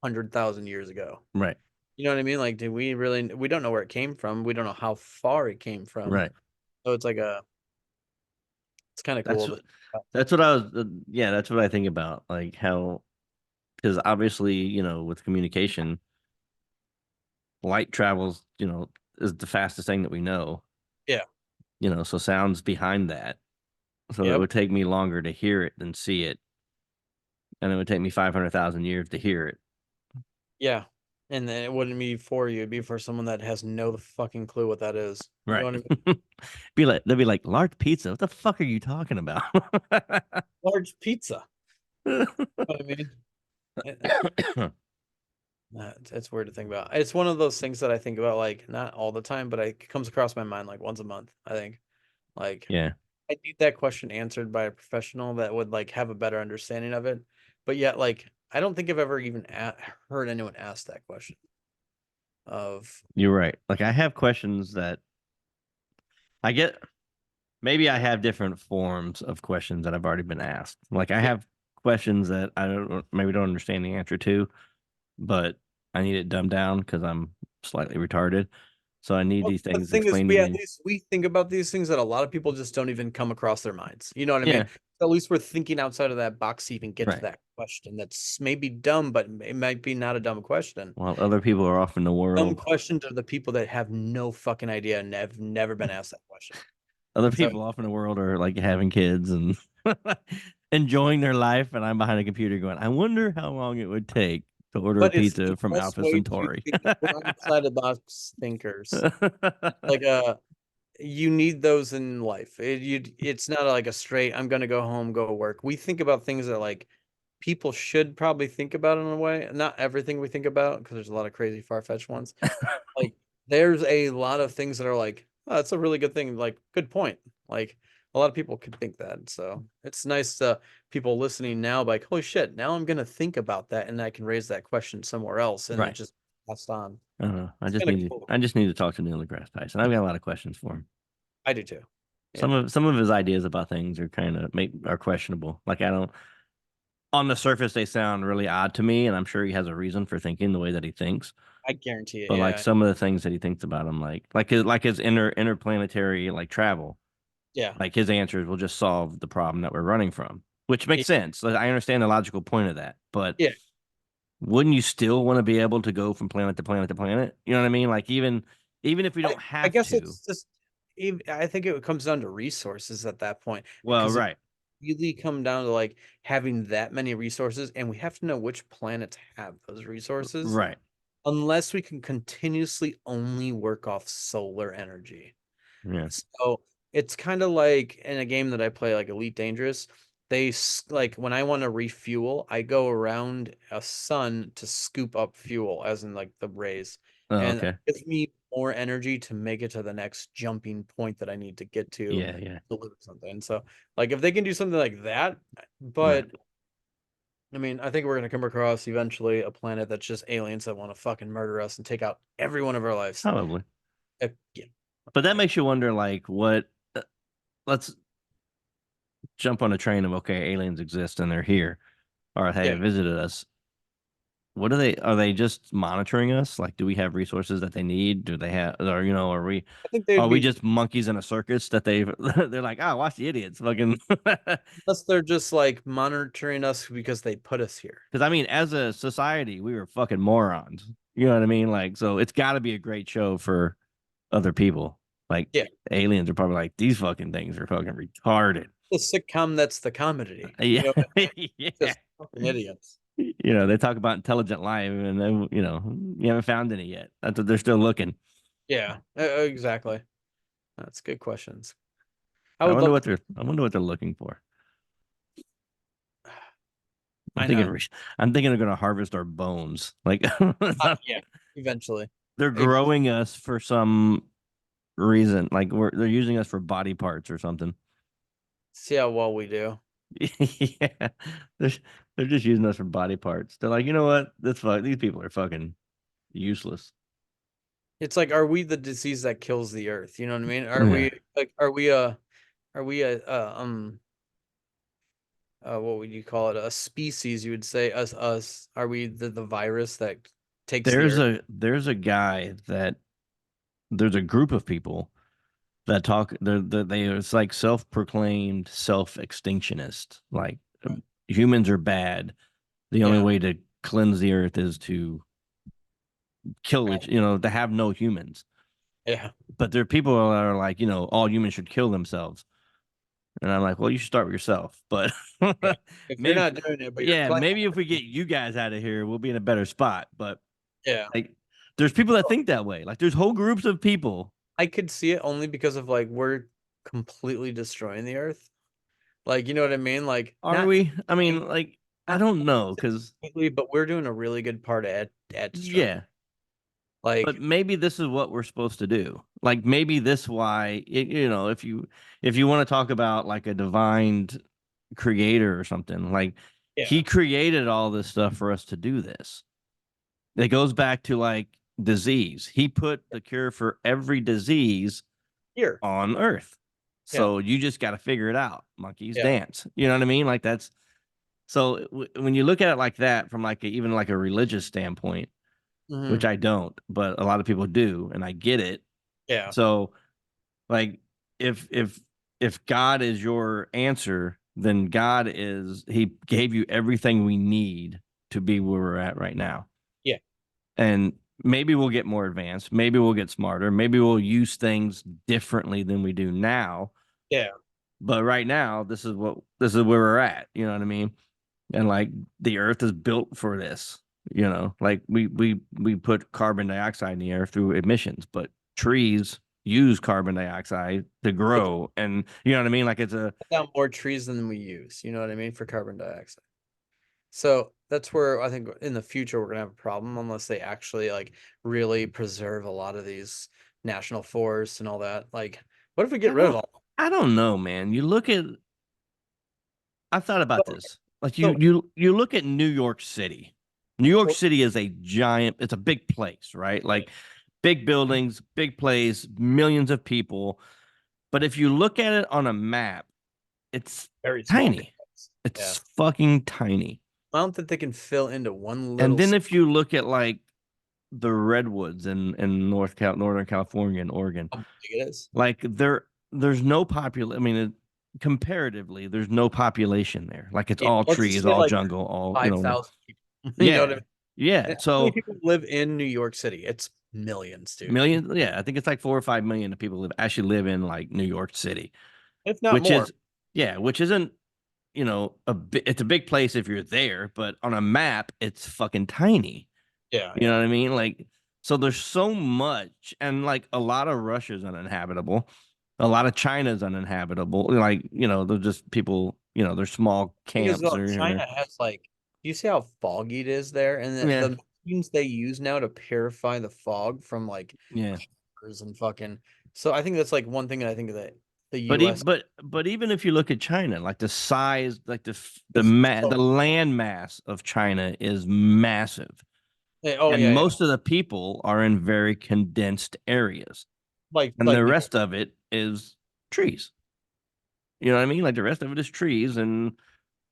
100,000 years ago? right, You know what I mean? Like, we don't know where it came from. We don't know how far it came from. right. So it's kind of That's cool that that's what I was. Yeah, that's what I think about. Like how, because obviously, with communication, light travels. Is the fastest thing that we know. yeah. So sound's behind that. So it Yep. would take me longer to hear it than see it, and it would take me 500,000 years to hear it. Yeah. And then it wouldn't be for you, it'd be for someone that has no fucking clue what that is. You know Right. what I mean? They'll be like, large pizza. What the fuck are you talking about? Large pizza. You know what I mean? It's weird to think about. It's one of those things that I think about like not all the time, but it comes across my mind like once a month, I think. Like Yeah, I need that question answered by a professional that would like have a better understanding of it. But yet, like, I don't think I've ever even heard anyone ask that question of, you're right. Like I have questions that I get. Maybe I have different forms of questions that I've already been asked. Like I yeah. have questions that I don't understand the answer to, but I need it dumbed down because I'm slightly retarded. So I need Well, these the things thing is, explained to we at me. least we think about these things that a lot of people just don't even come across their minds. You know what I mean? Yeah, At least we're thinking outside of that box to even get to right. that question. That's maybe dumb, but it might be not a dumb question. While other people are off in the Dumb world, questions are the people that have no fucking idea and have never been asked that question. other So, people off in the world are like having kids and enjoying their life, and I'm behind a computer going, I wonder how long it would take to order a but it's the pizza from best Alpha way to Centauri. think. We're outside the box thinkers. Like you need those in life. It's not like a straight, I'm gonna go home, go work. We think about things that like people should probably think about in a way. Not everything we think about, because there's a lot of crazy far-fetched ones. Like there's a lot of things that are like, oh, that's a really good thing. Like, good point. Like a lot of people could think that. So it's nice to people listening now, like, holy shit, now I'm gonna think about that and I can raise that question somewhere else and it Right. just passed on. I don't know. It's kind of cool. I just need to talk to Neil deGrasse Tyson. I've got a lot of questions for him. I do too. Some Yeah. of some of his ideas about things are are questionable. Like I don't on the surface they sound really odd to me, and I'm sure he has a reason for thinking the way that he thinks. I guarantee it. But like Yeah. some of the things that he thinks about, I'm like his interplanetary like travel, Yeah. like his answers will just solve the problem that we're running from, which makes Yeah. sense. Like, I understand the logical point of that, but Yeah. wouldn't you still want to be able to go from planet to planet to planet? You know what I mean? Like even if we I, don't I have guess to. it's just, I think it comes down to resources at that point Well, because it right, really come down to like having that many resources and we have to know which planets have those resources right, unless we can continuously only work off solar energy. yeah. So it's kind of like in a game that I play, like Elite Dangerous. Like when I want to refuel, I go around a sun to scoop up fuel, as in like the rays, Oh, and it okay. gives me more energy to make it to the next jumping point that I need to get to Yeah, yeah. deliver something. So, like if they can do something like that, Right. but I mean, I think we're gonna come across eventually a planet that's just aliens that want to fucking murder us and take out every one of our lives. Probably. Yeah, But that yeah, makes you wonder, like, let's jump on a train of, okay, aliens exist and they're here, or they yeah. have visited us. What are they just monitoring us? Like, do we have resources that they need? Do they have, or, I think they'd are we be just monkeys in a circus that they're like, oh, watch the idiots. Fucking, unless they're just like monitoring us because they put us here. because I mean, as a society, we were fucking morons. You know what I mean? Like, so it's got to be a great show for other people. Like, Yeah, aliens are probably like, these fucking things are fucking retarded. the sitcom that's the comedy. Yeah. You know, Yeah. just fucking idiots. They talk about intelligent life, and then you haven't found any yet. That's what they're still looking. Yeah, exactly. That's good questions. I would love to. I wonder what they're looking for. I know. I'm thinking they're gonna harvest our bones. Like Yeah. Eventually. they're Ex- growing us for some reason. Like they're using us for body parts or something. See how well we do. Yeah, they're they're just using us for body parts. They're like, you know what? These people are fucking useless. It's like, are we the disease that kills the earth? You know what I mean? Are Yeah. we like, are we what would you call it? A species, you would say. Us. Are we the virus that takes the earth? There's a guy that there's a group of people that talk they it's like self-proclaimed self-extinctionist. Like Right. humans are bad. The only Yeah. way to cleanse the earth is to kill each, to have no humans. Yeah. But there are people that are like, all humans should kill themselves. And I'm like, well, you should start with yourself. But Yeah. If you're maybe, not doing it, but you're yeah, claiming, maybe if we get you guys out of here, we'll be in a better spot. But yeah. like, there's people that think that way. Like, there's whole groups of people. I could see it only because of like we're completely destroying the earth. Like, you know what I mean? Like Are we? I mean, like, I not don't know, because completely, but we're doing a really good part at destroying it. yeah, but Like, maybe this is what we're supposed to do. Like, maybe this why if you want to talk about like a divine creator or something, like yeah, he created all this stuff for us to do this. It goes back to like disease. He put the cure for every disease here. on Earth. Yeah. So you just got to figure it out. Monkeys Yeah. dance. You know what I mean? Like that's so when you look at it like that from like even like a religious standpoint, which Hmm. I don't, but a lot of people do, and I get it. Yeah. So like if if if God is your answer, then God is he gave you everything we need to be where we're at right now. Yeah. And maybe we'll get more advanced, maybe we'll get smarter, maybe we'll use things differently than we do now. Yeah. But right now, this is where we're at. You know what I mean? And like the earth is built for this. Like we put carbon dioxide in the air through emissions, but trees use carbon dioxide to Put grow, and you know what I mean? Like it's a down more trees than we use. You know what I mean? For carbon dioxide. So that's where I think in the future we're gonna have a problem unless they actually like really preserve a lot of these national forests and all that. Like, what if we get I rid of don't all? I don't know, man. I thought about So, this. Like so you look at New York City. New York well, City is it's a big place, right? Like big buildings, big place, millions of people. But if you look at it on a map, it's very small. tiny. Details. Yeah. It's fucking tiny. Amount that they can fill into one And little. then if you look at like the redwoods in Northern California and Oregon, How big it is. like there's no population. I mean, comparatively, there's no population there. Like it's Yeah, all let's just trees, say all like jungle, all 5,000 people. You know what I yeah, mean? yeah. And how many So people live in New York City? It's millions, dude. millions, yeah. I think it's like 4 or 5 million of people actually live in like New York City, If not which more. is yeah, which isn't it's a big place if you're there, but on a map, it's fucking tiny. Yeah, You know yeah. what I mean? Like, so there's so much, and like a lot of Russia's uninhabitable, a lot of China's uninhabitable. Like, they're just people. There's small Because camps or China has like, do you see how foggy it is there? And yeah, the machines they use now to purify the fog from like yeah. cameras and fucking. So I think that's like one thing that I think that the But U.S. but even if you look at China, like the size, like is the so. land mass of China is massive, Oh and yeah, yeah. most of the people are in very condensed areas, and Like the New York. rest of it is trees. You know what I mean? Like the rest of it is trees, and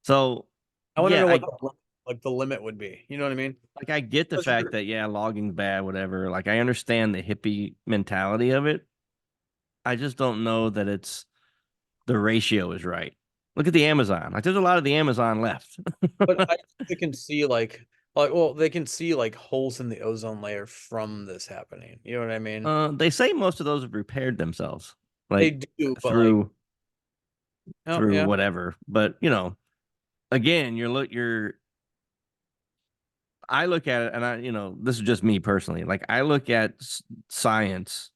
so I want to yeah, know what like the limit would be. You know what I mean? I get the Because fact you're that yeah, logging's bad, whatever. Like I understand the hippie mentality of it. I just don't know that the ratio is right. Look at the Amazon. Like there's a lot of the Amazon left. But I think they can see like well they can see like holes in the ozone layer from this happening. You know what I mean? They say most of those have repaired themselves, They like do, but like through oh yeah. whatever. But again, I look at it, and this is just me personally. Like I look at science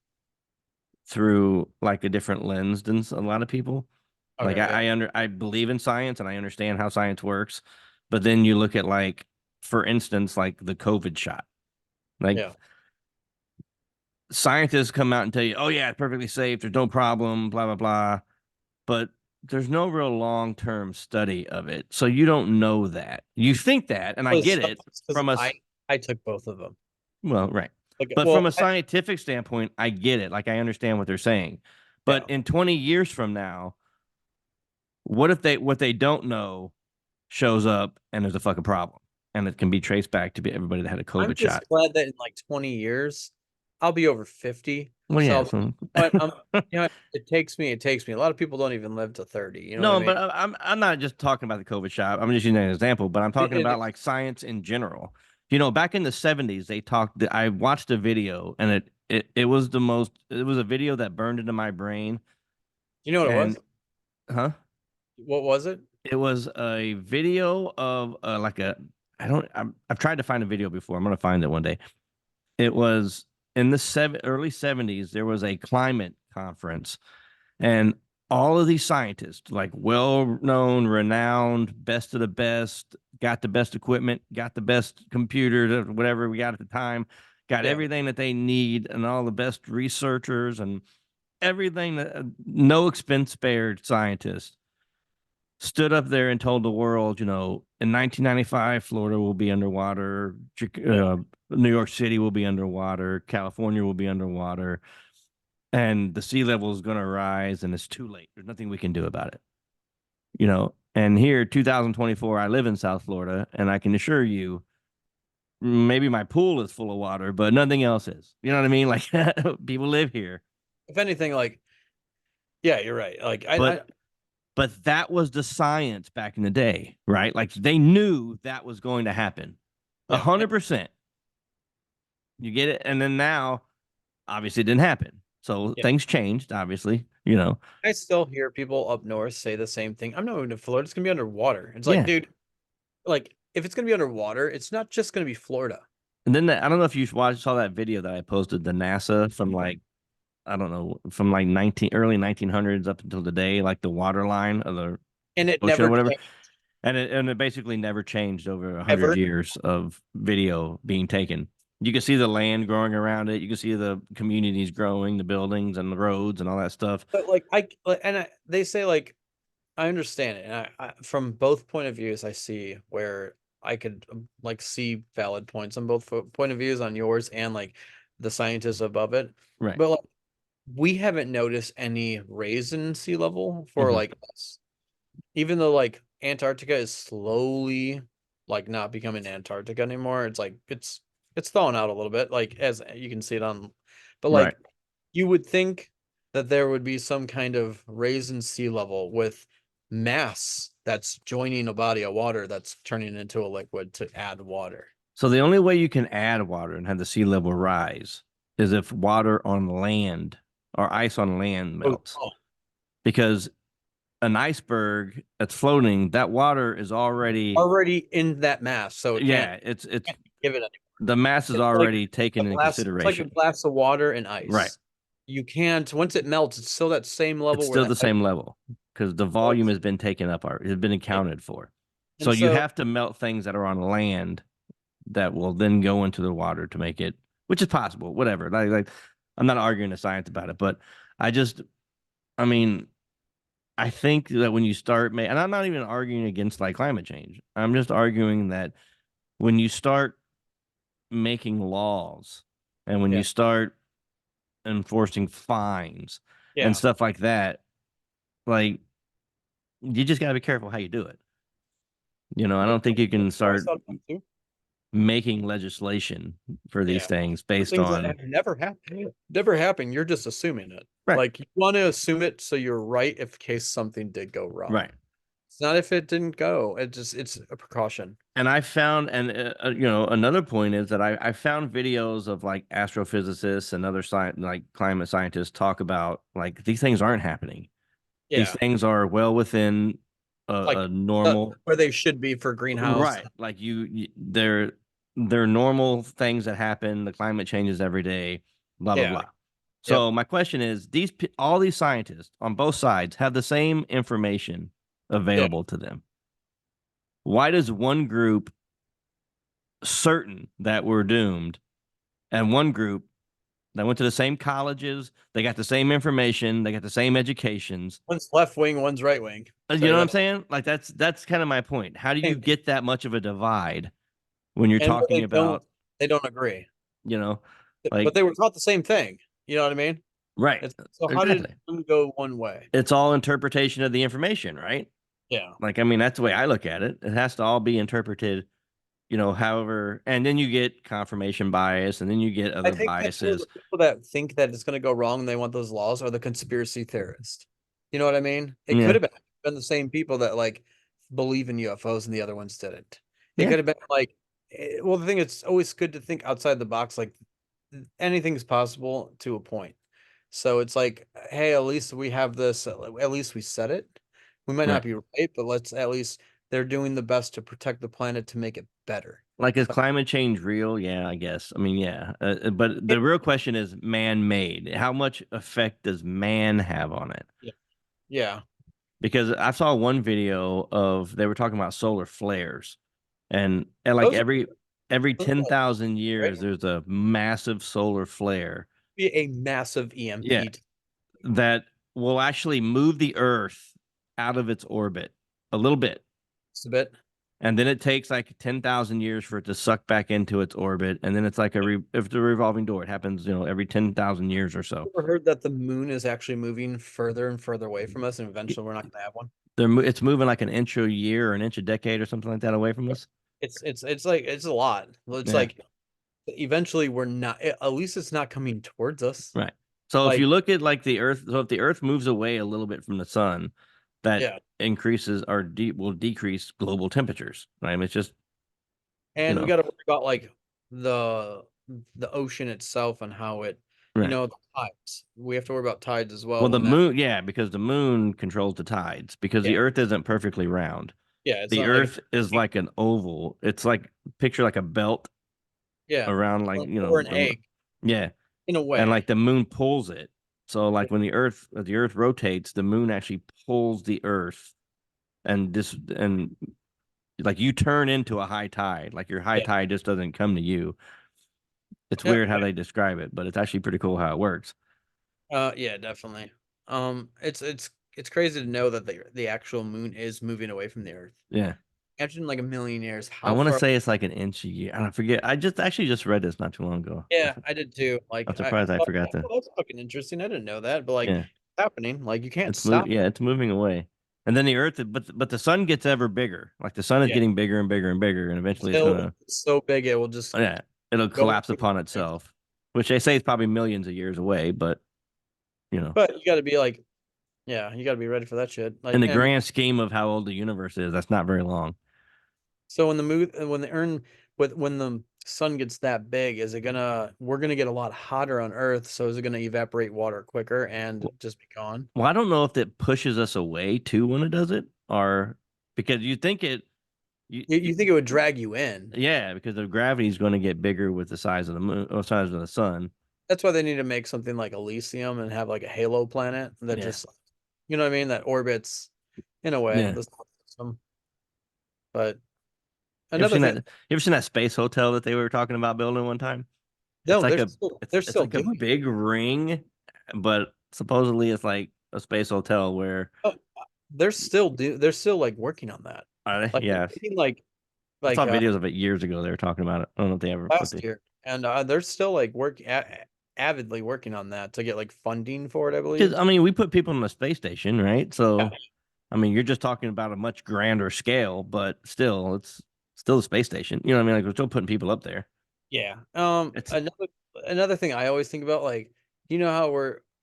through like a different lens than a lot of people. Like Okay, yeah. I believe in science and I understand how science works, But then you look at, like, for instance, like the COVID shot. Like, Yeah. scientists come out and tell you, oh yeah, it's perfectly safe, there's no problem, blah blah blah. But there's no real long-term study of it. So you don't know that. You think that, and I Well, get it because from us. I took both of them. Well, right. Like, But from well, a scientific standpoint, I get it. Like, I understand what they're saying. But yeah. in 20 years from now, what if what they don't know shows up and there's a fucking problem and it can be traced back to be everybody that had a I'm COVID just shot? glad that in like 20 years, I'll be over 50. Well, So, yeah. I'll, So but it takes me. It takes me. A lot of people don't even live to 30. You know what I no, mean? but I'm not just talking about the COVID shot. I'm just using an example, but I'm talking It, about like science in general. You know, back in the 70s, they talked. I watched a video, and it was the most. It was a video that burned into my brain. you know what it And was? huh? What was it? It was a video of like a. I don't. I've tried to find a video before. I'm gonna find it one day. It was in the early 70s. There was a climate conference, and all of these scientists, like well-known, renowned, best of the best, got the best equipment, got the best computers, whatever we got at the time, got Yeah. everything that they need, and all the best researchers and everything that no expense spared scientists stood up there and told the world, you know, in 1995, Florida will be underwater, Yeah. New York City will be underwater, California will be underwater, and the sea level is going to rise, and it's too late. There's nothing we can do about it, you know. And here, 2024, I live in South Florida, and I can assure you, maybe my pool is full of water, but nothing else is. You know what I mean? Like, people live here, If anything, like, yeah, you're right. Like, but that was the science back in the day, right? Like, they knew that was going to happen, a yeah. 100%. You get it? And then now, obviously, it didn't happen. So Yeah. things changed, obviously, you know. I still hear people up north say the same thing. I'm not moving to Florida. It's gonna be underwater. It's like, Yeah. dude, like if it's gonna be underwater, it's not just gonna be Florida. And then I don't know if you saw that video that I posted, the NASA from, like, I don't know, from like early 1900s up until today, like the water line of the And it ocean or never whatever. changed And it basically never changed over 100 ever. years of video being taken. You can see the land growing around it. You can see the communities growing, the buildings and the roads and all that stuff. But they say like I understand it, and from both point of views, I see where I could like see valid points on both point of views on yours and like the scientists above it. Right. But like we haven't noticed any raise in sea level for Mhm. like us, even though like Antarctica is slowly like not becoming Antarctica anymore. It's like it's thawing out a little bit, like as you can see it on, but Right. like you would think that there would be some kind of raise in sea level with mass that's joining a body of water that's turning into a liquid to add water. So the only way you can add water and have the sea level rise is if water on land or ice on land Oh, melts. Because an iceberg that's floating, that water is already, already in that mass, so it yeah, it's can't give it any. the mass is It's like already taken into it's like a consideration. glass of water and Right. ice. You can't once it melts, it's still that same It's level where still the the ice same level because the volume melts. has been taken up, or has been Yeah. accounted for. So And you so have to melt things that are on land that will then go into the water to make it, which is possible, whatever. Like I'm not arguing the science about it, but I just, I mean, I think that when you start, and I'm not even arguing against like climate change. I'm just arguing that when you start making laws and when yeah, you start enforcing fines and yeah. stuff like that, like, you just got to be careful how you do it. You know, I That's don't think you can that's what I start thought about too. making legislation for these Yeah. things For based things that on, have never happened, you're just assuming it. right, Like you want to assume it so you're right if case something did go wrong. right. It's not if it didn't go. It's a precaution. And I found, and you know, another point is that I found videos of like astrophysicists and other science, like climate scientists, talk about like these things aren't happening. These Yeah. things are well within Like a normal, where they should be for greenhouse. right? Like they're normal things that happen. The climate changes every day. Blah blah Yeah. blah. Yep. So my question is, all these scientists on both sides have the same information Yeah. available to them. Why does one group certain that we're doomed, and one group that went to the same colleges, they got the same information, they got the same educations. One's left wing, one's right wing. You Tell know you what I'm that. saying? Like that's kind of my point. How do you And get that much of a divide when you're but talking about, they don't agree. you know, But like they were taught the same thing. You know what I mean? right. It's so how did Exactly. one go one way? It's all interpretation of the information, right? Yeah. Like I mean, that's the way I look at it. It has to all be interpreted, however, and then you get confirmation bias and then you get I other think that's where the biases. people that think that it's going to go wrong and they want those laws are the conspiracy theorists. You know what I mean? It could Yeah. have been the same people that like believe in UFOs and the other ones didn't. It Yeah. could have been like, well, the thing it's always good to think outside the box. Like anything's possible to a point. So it's like, hey, at least we have this. At least we said it. We might not Right. be right, but let's at least they're doing the best to protect the planet to make it better. Like, is So climate change real? Yeah, I guess. I mean, yeah. But the it, real question is man-made. How much effect does man have on it? yeah, yeah. Because I saw one video of they were talking about solar flares, and like Those every are like, 10,000 right? years there's a massive solar flare. Be a massive Yeah, EMP. that will actually move the Earth out of its orbit a little bit. Just a bit. And then it takes like 10,000 years for it to suck back into its orbit. And then it's like if the revolving door, it happens, every 10,000 years or so. Ever heard that the moon is actually moving further and further away from us, and eventually we're not going to have one? It's moving like an inch a year or an inch a decade or something like that away from us. It's like it's a lot. It's Yeah. like eventually we're not. At least it's not coming towards us. Right. So if you Like look at like the Earth, so if the Earth moves away a little bit from the sun, that yeah, increases or will decrease global temperatures. Right. I mean, it's just, you and we know, got to worry about like the the ocean itself and how it, right. the tides. We have to worry about tides as well Well, the when that. moon, yeah, because the moon controls the tides because the Yeah, Earth isn't perfectly round. yeah. It's The not like Earth is like an oval. It's like picture like a belt yeah, around like, or an egg yeah. in a And way. like the moon pulls it. So Yeah, like when the Earth rotates, the moon actually pulls the Earth and like you turn into a high tide. Like your high yeah, tide just doesn't come to you. It's yeah. weird how they describe it, but it's actually pretty cool how it works. Yeah, definitely. It's crazy to know that the actual moon is moving away from the Earth. Yeah. Imagine like a million years, I how want to far? say it's like an inch a year. I don't forget. I just actually just read this not too long ago. Yeah, I did too. I'm Like surprised I thought, forgot to. oh, that's fucking interesting. I didn't know that, but like Yeah. it's happening. Like you can't It's moving. stop Yeah, it. it's moving away. And then the Earth, but the sun gets ever bigger. Like the sun is Yeah, getting bigger and bigger and bigger, and eventually it's until gonna, it's so big it will just yeah, it'll go. collapse upon itself. Which they say is probably millions of years away, but you know, But you got to be like, yeah, you got to be ready for that shit. in Like, the and grand scheme of how old the universe is, that's not very long. so when the when the sun gets that big, is it gonna we're gonna get a lot hotter on Earth? So is it gonna evaporate water quicker and just be gone? Well, I don't know if it pushes us away too when it does it, or because you think You think it would drag you in? yeah, because the gravity is going to get bigger with the size of the moon or size of the sun. That's why they need to make something like Elysium and have like a halo planet that Yeah, just, you know what I mean, that orbits in a way yeah. the solar system. But You ever another seen that? thing, You ever seen that space hotel that they were talking about building one time? It's no, like a they're it's still like a doing it. big ring, but supposedly it's like a space hotel where Oh, they're still like working on that. Like they're yeah. making I saw like videos of it years ago. They were talking about it. I don't know if they ever what last they year, and they're still like avidly working on that to get like funding for it, I because believe. I mean we put people on the space station, right? Yeah. So I mean you're just talking about a much grander scale, but still it's still a space station. You know what I mean? Like we're still putting people up there. Yeah. It's Another thing I always think about, like, you know how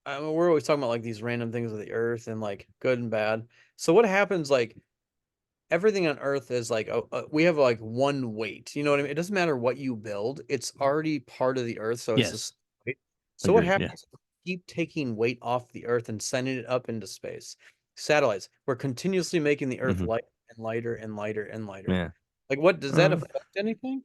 I mean, we're always talking about like these random things with the Earth and like good and bad. So what happens like everything on Earth is like we have like one weight. You know what I mean? It doesn't matter what you build; it's already part of the Earth, so it's yes, just weight. So what agreed. Yeah. happens? If we keep taking weight off the Earth and sending it up into space. Satellites. We're continuously making the Earth Hmm. lighter and lighter and lighter and lighter. Yeah. Like, what does that Um, affect anything?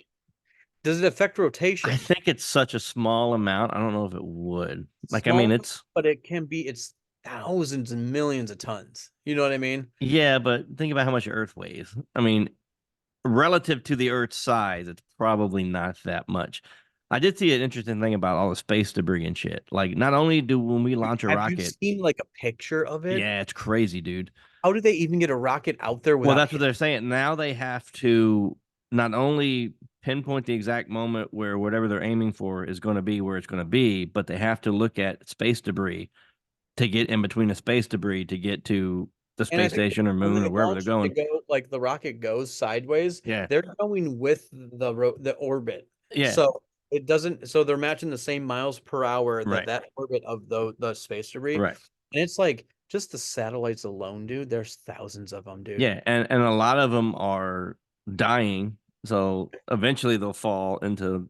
Does it affect I rotation? think it's such a small amount. I don't know if it would. Like, I mean, Small, it's but it's thousands and millions of tons. You know what I mean? yeah, but think about how much Earth weighs. I mean, relative to the Earth's size, it's probably not that much. I did see an interesting thing about all the space debris and shit. Like, not only do when we launch a Have you rocket, seen like a picture of it? yeah, it's crazy, dude. How did they even get a rocket out there Well, without that's what hitting? they're saying. Now they have to not only pinpoint the exact moment where whatever they're aiming for is going to be where it's going to be, but they have to look at space debris to get in between the space debris to get to the And I space think station or when moon they or wherever they're launch it to going. go, like the rocket goes sideways, Yeah. they're going with the orbit. Yeah. So it doesn't. So they're matching the same miles per hour that Right. that orbit of the space debris, Right. and it's like just the satellites alone, dude. There's thousands of them, dude. Yeah. And a lot of them are dying. So eventually they'll fall into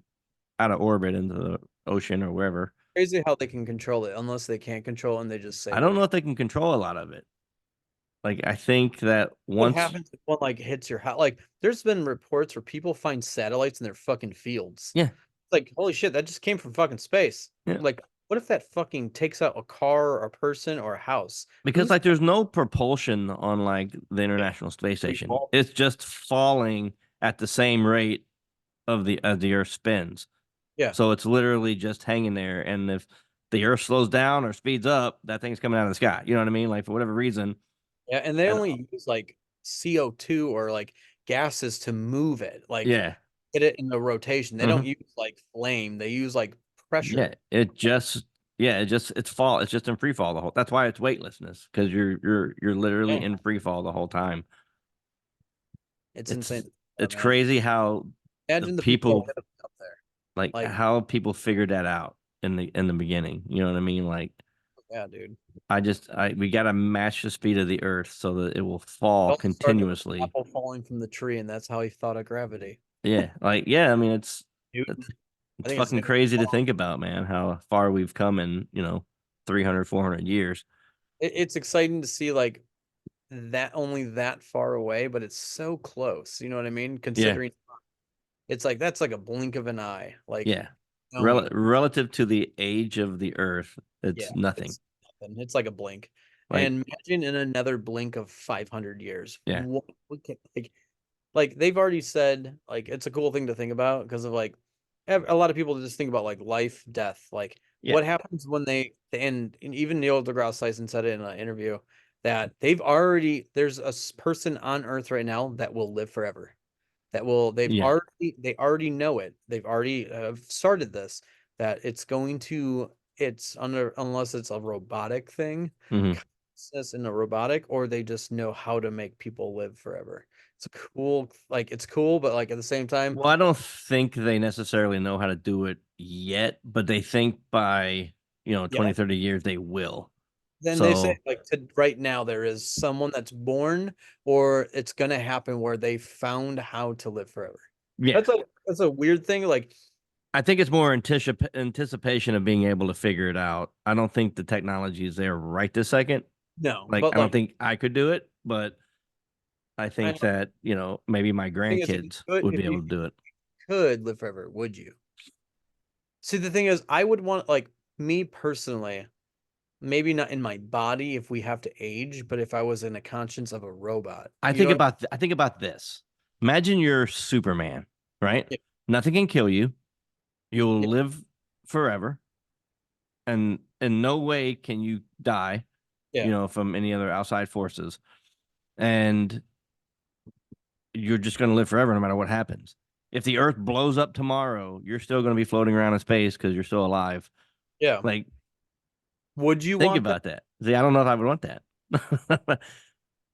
out of orbit into the ocean or wherever. Crazy how they can control it, unless they can't control it and they just say I we're don't know if they can control a lot of it. Like, I think that what once, happens if one like hits your house? Like, there's been reports where people find satellites in their fucking fields. yeah, Like, holy shit, that just came from fucking space. yeah. Like, what if that fucking takes out a car or a person or a house? Because Who's like there's no propulsion on like the International Space free Station. fall? It's just falling at the same rate of the as the Earth spins. Yeah. So it's literally just hanging there. And if the Earth slows down or speeds up, that thing's coming out of the sky. You know what I mean? Like for whatever reason. Yeah, and they And only use like CO2 or like gases to move it, like yeah. get it in the rotation. They don't Hmm. use like flame, they use like Yeah. pressure. It just yeah, it's fall. It's just in free fall the whole. That's why it's weightlessness because you're literally Yeah, in free fall the whole time. it's insane, It's it's man. crazy how the Imagine the people people that live up there. like Like, how people figured that out in the beginning. You know what I mean? Like yeah, dude. I we gotta match the speed of the earth so that it will fall It all started with an continuously. apple falling from the tree, and that's how he thought of gravity. Yeah. Like, yeah, I mean Newton. it's I it's think it's fucking Newton's crazy to law. think about, man, how far we've come in, 300, 400 years. It's exciting to see like that only that far away, but it's so close. You know what I mean? Yeah. Considering it's like that's like a blink of an eye. Like Yeah. knowing, Relative to the age of the earth, yeah, it's nothing. it's nothing. It's like a blink. Like, And imagine in another blink of 500 years, yeah. what we can like they've already said like it's a cool thing to think about because of like a lot of people just think about like life, death, like Yeah. what happens when and even Neil deGrasse Tyson said it in an interview that they've already there's a person on Earth right now that will live forever. That will Yeah. they already know it. They've already started this that it's under unless it's a robotic thing Hmm. consciousness in a robotic or they just know how to make people live forever. It's cool, like it's cool, but like at the same time, Well, I don't think they necessarily know how to do it yet, but they think by, yeah. 20, 30 years they will. Then they say So, like right now there is someone that's born or it's gonna happen where they found how to live forever. yeah. That's a weird thing. Like I think it's more anticipation of being able to figure it out. I don't think the technology is there right this second. no, Like, but I don't like think I could do it, but I I think know that, maybe my the thing is grandkids would be able to do it. could live forever, would you? See, the thing is, I would want like me personally, maybe not in my body if we have to age, but if I was in a conscience of a robot, you know what I think about this. Imagine you're Superman, right? I mean? Nothing can kill you. You'll Yeah, live forever, and in no way can you die, yeah, from any other outside forces. And you're just going to live forever no matter what happens. If the earth blows up tomorrow, you're still going to be floating around in space because you're still alive. yeah. Like, Would you think want that? about that. See, I don't know if I would want that. I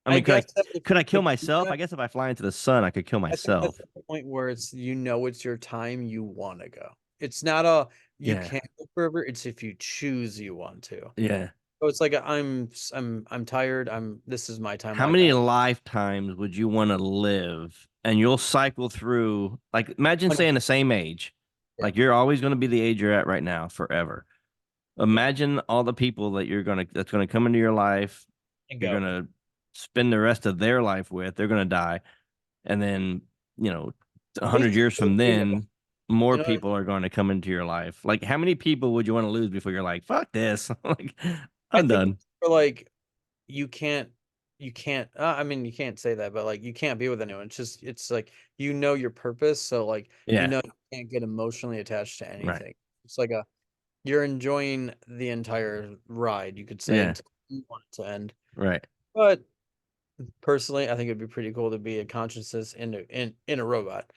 I mean, guess that if could you I kill could do myself? I that, guess if I fly into the sun, I could kill I think that's myself. the point where it's it's your time you want to go. It's not a you Yeah. can't live forever. It's if you choose you want to. Yeah. So it's like I'm tired. This is my time. How Like many lifetimes would you want to live? And you'll cycle through, like, imagine I staying the same age. yeah, Like, you're always going to be the age you're at right now forever. yeah, Imagine all the people that's gonna come into your life. and You're go. gonna spend the rest of their life with. They're gonna die, and then you know, a They hundred years from think about then, more you know people are going to come into your life. Like, how many people would you want to lose before you're like, fuck this, like, I I'm think done. for like you can't you can't I mean you can't say that, but like you can't be with anyone. It's like you know your purpose, so like you Yeah, know you can't get emotionally attached to right. anything. It's like a you're enjoying the entire ride, you could say, Yeah, until you want it to end. right. But personally, I think it'd be pretty cool to be a consciousness in a robot.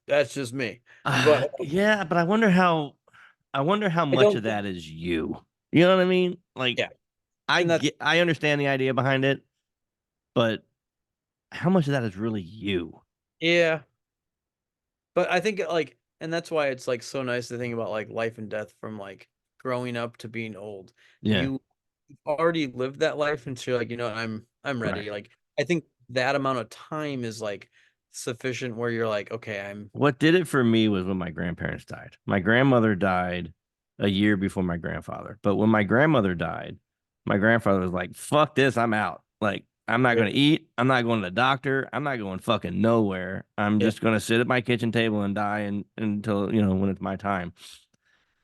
That's just me. But Yeah, but I wonder how I much don't of think, that is you. You know what I mean? Like yeah, and that's I understand the idea behind it, but how much of that is really you? yeah. But I think like, and that's why it's like so nice to think about like life and death from like growing up to being old. Yeah, You already lived that life, and so you're like, you know, I'm right. ready. Like I think that amount of time is like sufficient where you're like, okay, I'm What did it for me was when my grandparents died. My grandmother died a year before my grandfather. But when my grandmother died, my grandfather was like, fuck this, I'm out. Like, I'm not going to eat. I'm not going to the doctor. I'm not going fucking nowhere. I'm yeah. just going to sit at my kitchen table and die until, when it's my time.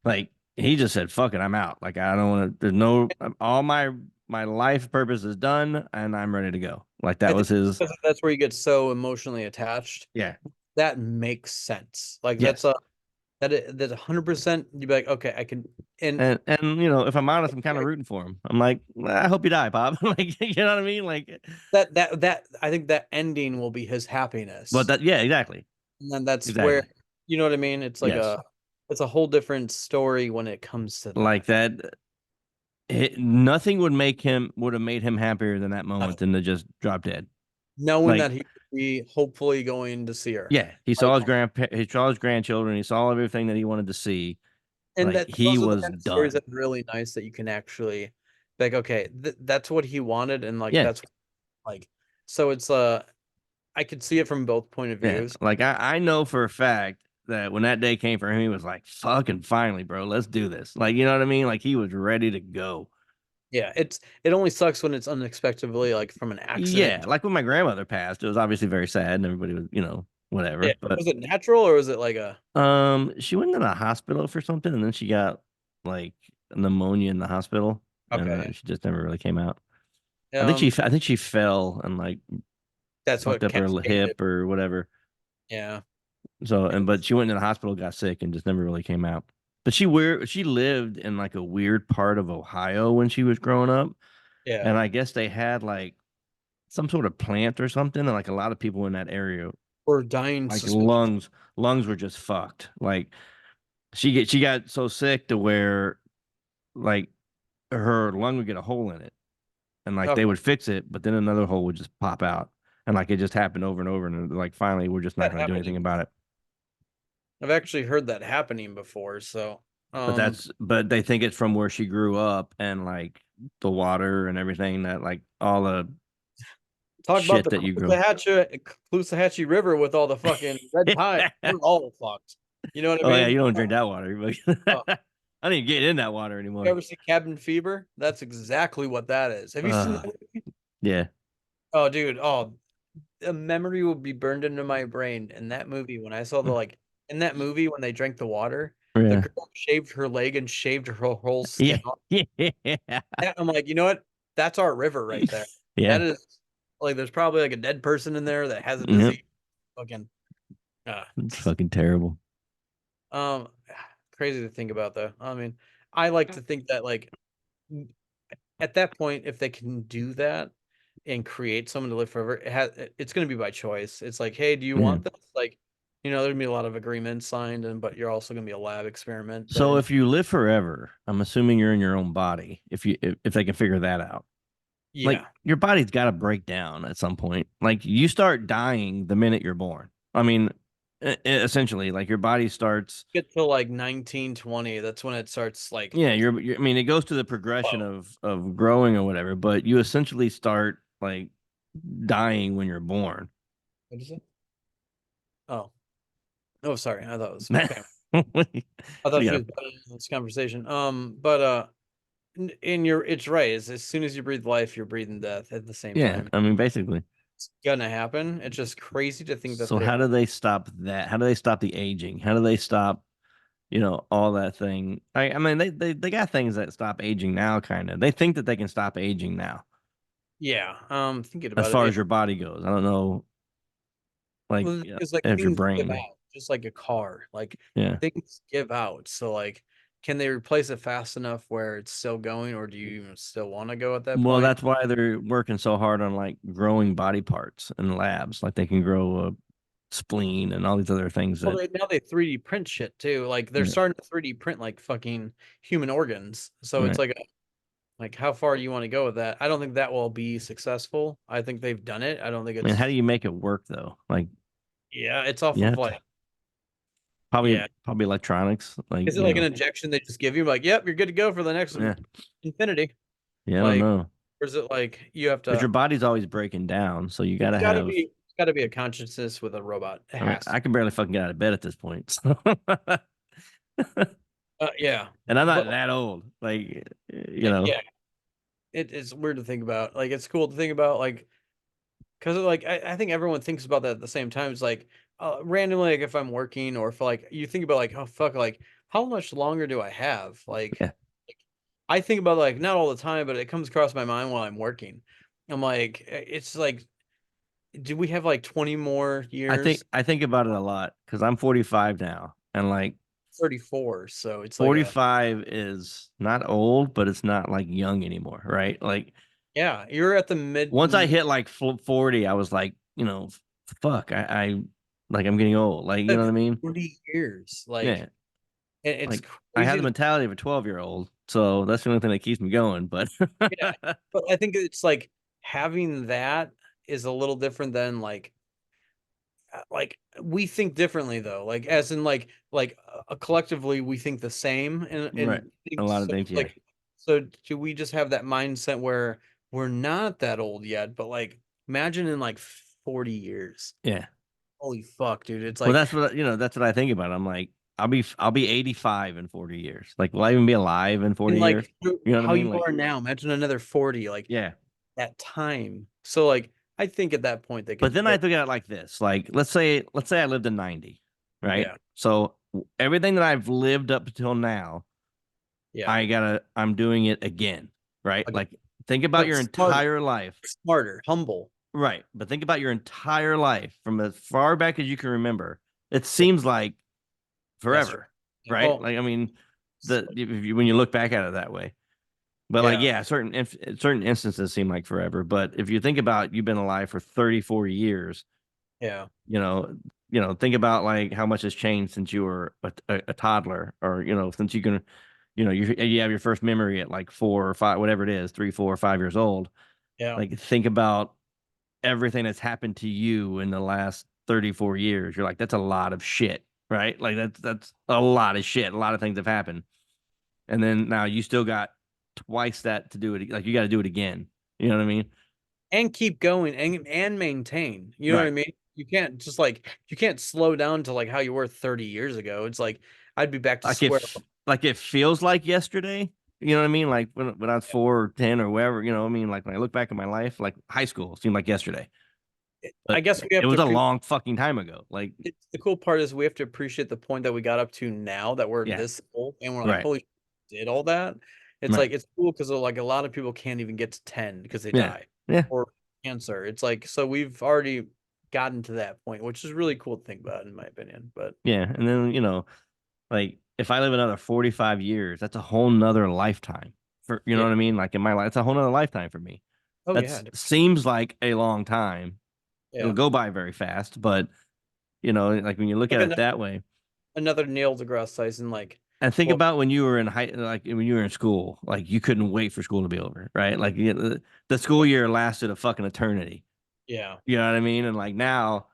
Like, he just said, fuck it, I'm out. Like, I don't want to, there's no, all my life purpose is done and I'm ready to go. Like, I that think was his, that's where you get so emotionally attached. yeah. That makes sense. Like that's Yes. a that's 100%. You'd be like, okay, I can, and And if I'm honest, I'm kind of rooting for him. I'm like, I hope you die, Pop. Like, you know what I mean? Like, that I think that ending will be his but happiness, that, yeah, exactly, and then that's where, exactly, you know what I mean. It's like yes, it's a whole different story when it comes to like that. that. Nothing would have made him happier than that moment Nothing. than to just drop dead. Knowing Like, that he could be hopefully going to see her, yeah, like, he saw his grandchildren, he saw everything that he wanted to see. and Like, that he those are the was kind of stories done. that are really nice that you can actually, like, okay, that's what he wanted, and like Yeah, that's like, so it's I could see it from both point of yeah. views. Like, I know for a fact that when that day came for him, he was like, "Fucking finally, bro, let's do this." Like, you know what I mean? Like, he was ready to go. Yeah, it only sucks when it's unexpectedly like from an Yeah, accident. like when my grandmother passed, it was obviously very sad and everybody was, Yeah, whatever. But was it natural or was it like a she went to the hospital for something and then she got like pneumonia in the hospital and okay? she just never really came out. Um, I think she fell and like that's fucked what up her cascaded. hip or whatever. Yeah, So it but was, she went to the hospital, got sick and just never really came out. But she lived in like a weird part of Ohio when she was growing up. yeah. And I guess they had like some sort of plant or something, and like a lot of people in that area, We're dying like suspicious. lungs were just fucked. Like she got so sick to where like her lung would get a hole in it, and like they Okay, would fix it, but then another hole would just pop out, and like it just happened over and over, and like finally we're just not that going to do anything happening. about it. I've actually heard that happening before. So, But they think it's from where she grew up and like the water and everything that like all the talk about shit the that you grow. Caloosahatchee River with all the fucking red tide. We're all fucked. You know what I Oh yeah, mean? you don't drink that water. Uh, I didn't get in that water you anymore. ever see Cabin Fever? That's exactly what that is. Have you seen Uh, that? yeah. Oh, dude. Oh, a memory will be burned into my brain in that movie when I saw the like in that movie when they drank the water, the Yeah. girl shaved her leg and shaved her whole skin Yeah. off. Yeah. I'm like, you know what? That's our river right there. Yeah. That is like there's probably like a dead person in there that has a Yep. disease. Fucking It's fucking terrible. um crazy to think about though. I mean, I like to think that like at that point, if they can do that and create someone to live forever, it's going to be by choice. It's like, hey, do you Yeah. want this? Like, you know, there's gonna be a lot of agreements signed, and but you're also gonna be a lab experiment. But So if you live forever, I'm assuming you're in your own body. If they can figure that out, like yeah, your body's got to break down at some point. Like you start dying the minute you're born. I mean, essentially, like your body starts. get to like 1920, that's when it starts like, Yeah, I mean, it goes to the progression whoa, of growing or whatever, but you essentially start like dying when you're born. what is it? Oh, oh, sorry, I thought it was What family. do I thought you she got? was better in this conversation. But in your, it's right. Is as soon as you breathe life, you're breathing death at the same Yeah, time. I mean, basically. It's gonna happen. It's just crazy to think that So they how do they stop that? How do they stop the aging? How do they stop, all that thing? I mean, they got things that stop aging now, kind of. They think that they can stop aging now. Yeah. Thinking as about it, far yeah. as your body goes. I don't know, like, Well, it's like if your things give brain. out, just like a car. Like Yeah. things give out. So like, can they replace it fast enough where it's still going, or do you even still want to go at that Well, point? that's why they're working so hard on like growing body parts in labs. Like they can grow a spleen and all these other things Well, that, now they 3D print shit too. Like they're yeah, starting to 3D print like fucking human organs. So it's right. like how far do you want to go with that? I don't think that will be successful. I think they've done it. I don't think I mean, how do it's you make it work though? Like yeah, it's off you of have like to probably yeah. probably electronics, like, Is it you like an know, injection they just give you? Like, yep, you're good to go for the next yeah. infinity. Yeah, I don't Like, know. or is it like you have Because to your body's always breaking down, so you gotta have. it's gotta be a consciousness with a robot. It I mean, has to. I can barely fucking get out of bed at this point. So. Yeah. And I'm not But that old. Like, you know, yeah, it is weird to think about. Like it's cool to think about like because like I think everyone thinks about that at the same time. It's like randomly like if I'm working or if like you think about like oh fuck like how much longer do I have? yeah. Like I think about like not all the time, but it comes across my mind while I'm working. I'm like it's like do we have like 20 more years? I think about it a lot because I'm 45 now, and like 34, so it's like a 45 is not old, but it's not like young anymore, right? Like yeah, you're at the mid once I hit like 40, I was like, fuck, I like I'm getting old. Like, you know what I mean? 40 years. Like Yeah. it's Like I have crazy the to mentality of a 12-year-old, so that's the only thing that keeps me going. But yeah. But I think it's like having that is a little different than like we think differently though. Like as in collectively we think the same right, and a lot of so things, yeah. like so do we just have that mindset where we're not that old yet, but like imagine in like 40 years. Yeah. Holy fuck, dude. It's Well, like that's what I think about. I'm like, I'll be 85 in 40 years. Like, will I even be alive in 40 and years? like You know what I how mean? you Like, are now, imagine another 40, like yeah. that time. So like I think at that point they But could then I look at it like this. Like, let's say I lived to 90, right? yeah, So everything that I've lived up until now, yeah. I'm doing it again, right? Okay. Like, think about But your smarter, entire life. smarter, humble. Right. But think about your entire life from as far back as you can remember. It Yeah. seems like Yesterday. forever, Yeah, right? well, Like, I mean, it's like, when you look back at it that way. But like, yeah, yeah, certain instances seem like forever. But if you think about you've been alive for 34 years, yeah, you know, think about like how much has changed since you were a toddler, or since you can, you have your first memory at like 4 or 5, whatever it is, 3, 4, or 5 years old. yeah. Like, think about everything that's happened to you in the last 34 years. You're like, that's a lot of shit, right? Like that's a lot of shit. A lot of things have happened. And then now you still got twice that to do it. Like, you got to do it again. You know what I mean? And keep going and maintain. You know what I Right. mean? You can't just like you can't slow down to like how you were 30 years ago. It's like I'd be back to square one. Like it feels like yesterday. You know what I mean? Like when I was 4 or 10 or whatever, you know what I mean? Like when I look back at my life, like high school seemed like yesterday. I But guess we it have to was a appreciate long fucking time ago. Like, the cool part is we have to appreciate the point that we got up to now that we're yeah, this old and we're like, right. holy shit, did all that. It's Right. like it's cool because like a lot of people can't even get to 10 because they Yeah. die Yeah. or cancer. It's like so we've already gotten to that point, which is really cool to think about in my opinion. But Yeah. And then, like if I live another 45 years, that's a whole nother lifetime for, you know yeah, what I mean? Like in my life, it's a whole nother lifetime for me. oh yeah, That's seems like a long time. It'll yeah. go by very fast, but like when you look Like at it that way, another Neil deGrasse Tyson, like, and think well, about when you were in like when you were in school, like you couldn't wait for school to be over, right? Like, the school year lasted a fucking eternity. yeah. You know what I mean? And like now,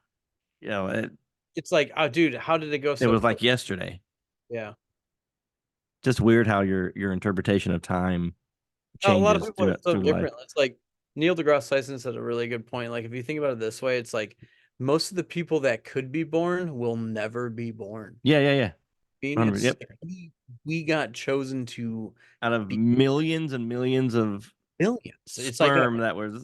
It's like, oh, dude, how did it go it so was quick? like yesterday. Yeah. Just weird how your interpretation of time A lot of changes people are so through life. different. It's like Neil deGrasse Tyson said a really good point. Like, if you think about it this way, it's like most of the people that could be born will never be born. Yeah, yeah, yeah. I mean, 100, it's yep. like we got chosen to Out of be millions and millions of millions. sperm that was,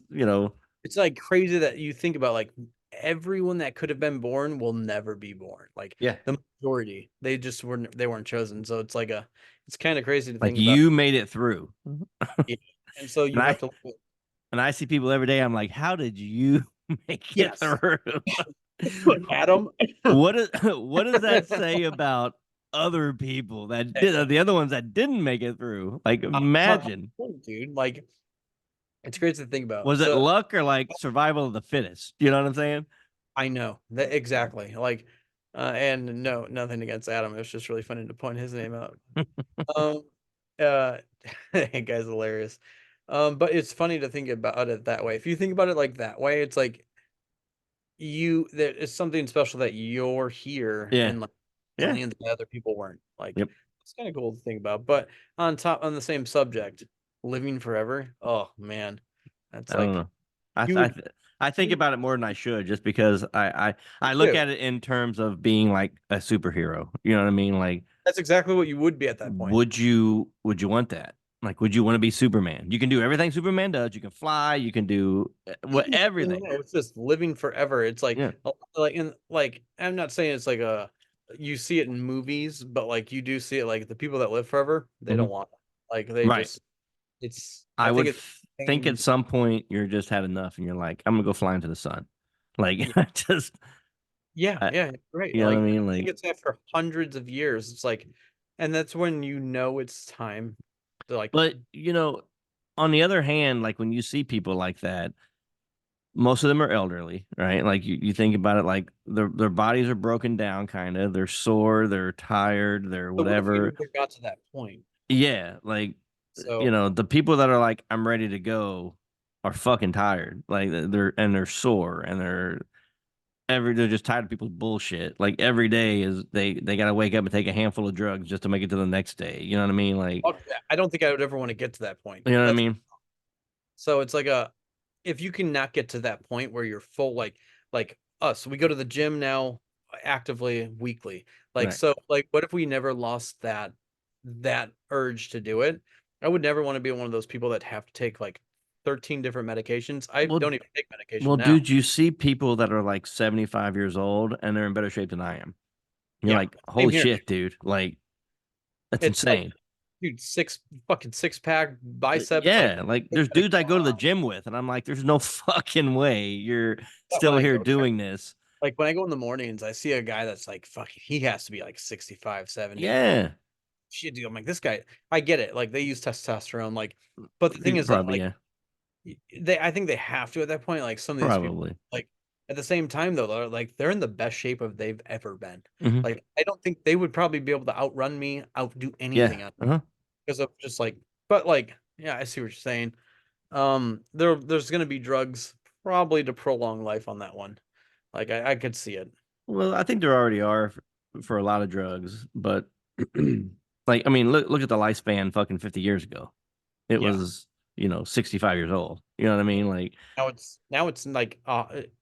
It's like crazy that you think about like everyone that could have been born will never be born. Like yeah. the majority, they weren't chosen. So it's kind of crazy to Like think about. you made it through. Yeah. And so And you have to and I see people every day. I'm like, how did you make it Yes. through? Adam. What does that say about other people that did the other ones that didn't make it through? Like, imagine, Dude, like it's crazy to think about. was it So luck or like survival of the fittest? You know what I'm saying? I know that exactly. Like, and no, nothing against Adam. It was just really funny to point his name out. Um, uh, that guy's hilarious. But it's funny to think about it that way. If you think about it like that way, it's like there is something special that you're here Yeah, and like yeah, millions of other people weren't. Like, yep. it's kind of cool to think about. But on the same subject, living forever. Oh man, that's I don't like know. I you th- I, would th- I think about it more than I should, just because I look do. at it in terms of being like a superhero. You know what I mean? Like, That's exactly what you would be at that point. would you want that? Like, would you want to be Superman? You can do everything Superman does. You can fly. You can do what everything. It's just living forever. It's like Yeah. like in like I'm not saying it's like a you see it in movies, but like you do see it like the people that live forever, they Hmm. don't want it. Like they Right. just it's I I think would it's think at pain. some point you're just had enough, and you're like, I'm gonna go fly into the sun. Like, Yeah, just, yeah, I, yeah, right. you know what I Like mean? I think Like, it's after hundreds of years. It's like and that's when you know it's time to like but on the other hand, like when you see people like that, most of them are elderly, right? Like you think about it, like their bodies are broken down, kind of. They're sore, they're tired, they're so what if we whatever. never got to that point? Yeah, like So the people that are like, I'm ready to go are fucking tired. Like they're sore and they're just tired of people's bullshit. Like every day is they gotta wake up and take a handful of drugs just to make it to the next day. You know what I mean? Like, I don't think I would ever want to get to that point. you know what I That's mean? so it's like a if you can not get to that point where you're full like us, we go to the gym now actively weekly. Like Right. so like what if we never lost that urge to do it? I would never want to be one of those people that have to take like 13 different medications. I Well, don't even take medication well, now. dude, you see people that are like 75 years old and they're in better shape than I am. You're Yeah. like, Same holy here. shit, dude. Like, that's It's like insane. dude, six pack biceps like Yeah, like there's like, dudes I go to the gym with, and I'm like, there's no fucking way you're when still I here go doing this. like when I go in the mornings, I see a guy that's like fucking he has to be like 65, 70. Yeah, Shit, dude, I'm like, this guy, I get it. Like they use testosterone, like, but the thing is that probably, like yeah, I think they have to at that point. Like some of these people, probably. like at the same time though, they're in the best shape of they've ever been. Hmm. Like I don't think they would probably be able to outrun me, outdo Yeah. anything on Uh-huh. because of just like, but like, yeah, I see what you're saying. There's gonna be drugs probably to prolong life on that one. Like I could see it. Well, I think there already are for a lot of drugs, but like, I mean, look at the lifespan fucking 50 years ago. It Yeah. was, 65 years old. You know what I mean? Like, Now it's like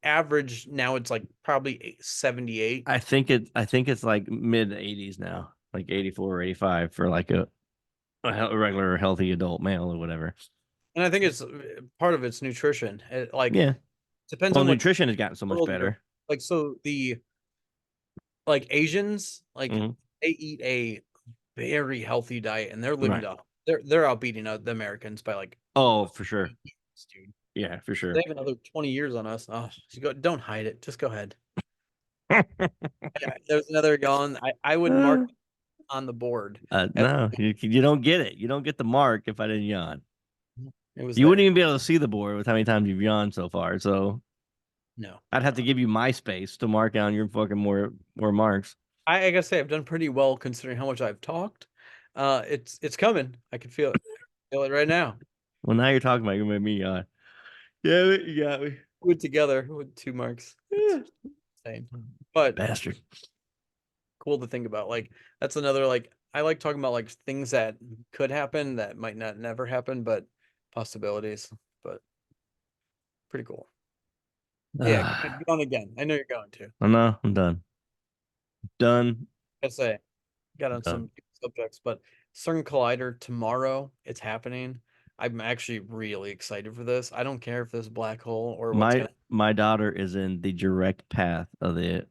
average. Now it's like probably 78. I think it's like mid 80s now, like 84 or 85 for like a regular healthy adult male or whatever. And I think it's part of its nutrition. It like Yeah. depends Well, on what nutrition has gotten so much world you're better. like. So the like Asians, like Hmm. they eat a very healthy diet, and they're living Right. to they're outbeating the Americans by like Oh, for sure. years, dude. Yeah, for They sure. have another 20 years on us. Oh, don't hide it. Just go ahead. Yeah, there's another yawn. I would mark Uh, on the board as no, you don't get it. You don't get the mark if I didn't yawn. it was You wouldn't there. even be able to see the board with how many times you've yawned so far. So No, I'd have to give you my space to mark down your fucking more marks. I gotta say I've done pretty well considering how much I've talked. It's coming. I can feel it. Feel it right now. Well, now you're talking about you made me yawn. Yeah, you got me. Put together with 2 marks. It's Yeah. insane, but Bastard. cool to think about. Like that's another like I like talking about like things that could happen that might not never happen, but possibilities. But pretty cool. Yeah, Ah, going again. I know you're going to. I know. I'm done. Done. I say got on Done. some subjects, but CERN Collider tomorrow. It's happening. I'm actually really excited for this. I don't care if this black hole or what's My gonna. my daughter is in the direct path of the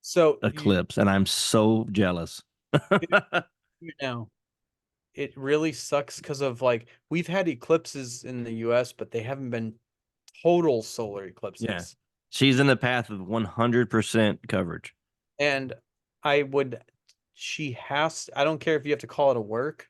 So you eclipse, and I'm so jealous. now it really sucks because of like we've had eclipses in the US, but they haven't been total solar Yeah. eclipses. She's in the path of 100% coverage. And I would, she has, I don't care if you have to call it a work,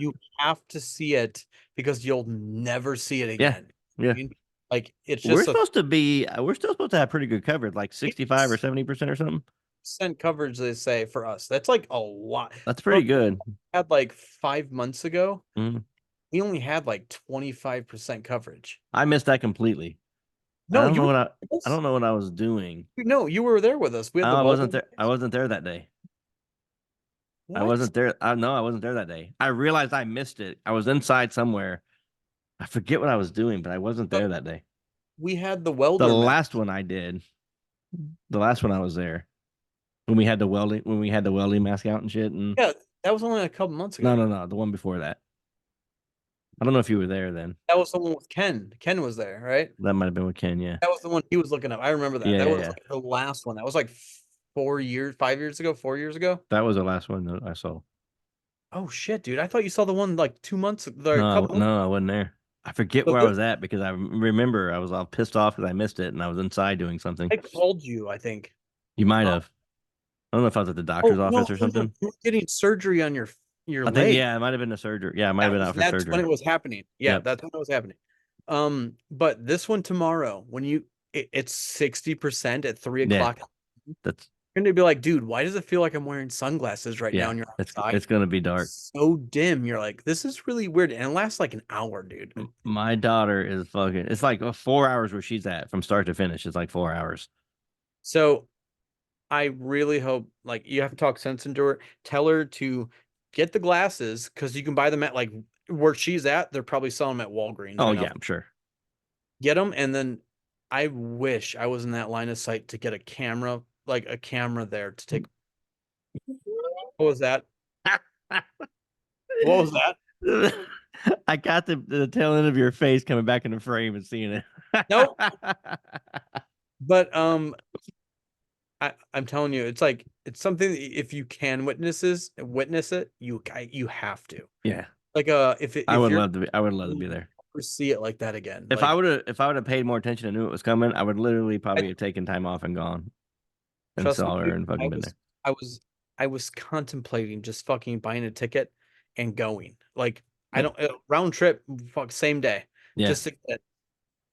you have to see it because you'll never see it Yeah. again. I Yeah. mean, like it's We're just a supposed to be, we're still supposed to have pretty good coverage, like 65 or 70% or something. percent coverage they say for us. That's like a lot. That's For pretty good. had like 5 months ago, Mhm. we only had like 25% coverage. I missed that completely. I No, don't you know were what with I us. don't know what I was doing. No, you were there with us. We had the I wasn't welding. there. I wasn't there that day. I What? wasn't there. No, I wasn't there that day. I realized I missed it. I was inside somewhere. I forget what I was doing, but I wasn't there that day. We had the The welder match. last one I did, the last one I was there when we had the welding mask out and shit. And Yeah, that was only a couple months ago. no, the one before that. I don't know if you were there then. That was the one with Ken. Ken was there, right? That might have been with Ken. Yeah, That was the one he was looking up. I remember that. yeah, That yeah, was yeah. like the last one. That was like 4 years, 5 years ago, 4 years ago. That was the last one that I saw. Oh shit, dude! I thought you saw the one like 2 months, or a No, couple. no, I wasn't there. I forget So where I this, was at because I remember I was all pissed off because I missed it and I was inside doing something. I called you, I think. You might Uh, have. I don't know if I was at the doctor's oh no, office or no, no, something. you were getting surgery on your I think, leg. yeah, it might have been a surgery. Yeah, it might have been out for That's when surgery. it was happening. Yeah, Yep. that's when it was happening. But this one tomorrow, when it's 60% at 3 Yeah. o'clock. That's, You're gonna be like, dude, why does it feel like I'm wearing sunglasses right now? yeah, And you're it's outside, going to be dark. so dim. You're like, this is really weird, and it lasts like an hour, dude. My daughter is fucking, it's like 4 hours where she's at from start to finish. It's like 4 hours. So I really hope, like, you have to talk sense into her. Tell her to get the glasses because you can buy them at like where she's at. They're probably selling them at Walgreens Oh, right yeah, now. I'm sure. Get them, and then I wish I was in that line of sight to get a camera, like a camera there to take. What was that? What was that? I got the tail end of your face coming back in the frame and seeing it. Nope. But I'm telling you, it's like it's something that if you can witness it, you have to. Yeah. Like if I would you're love to be. I would love to be there. never see it like that again. If Like I would have paid more attention and knew it was coming, I would literally probably I, have taken time off and gone and trust me, saw her dude, and fucking been there. I was I was contemplating just fucking buying a ticket and going. Like I Yeah. don't round trip, fuck same day, Yeah. just to get.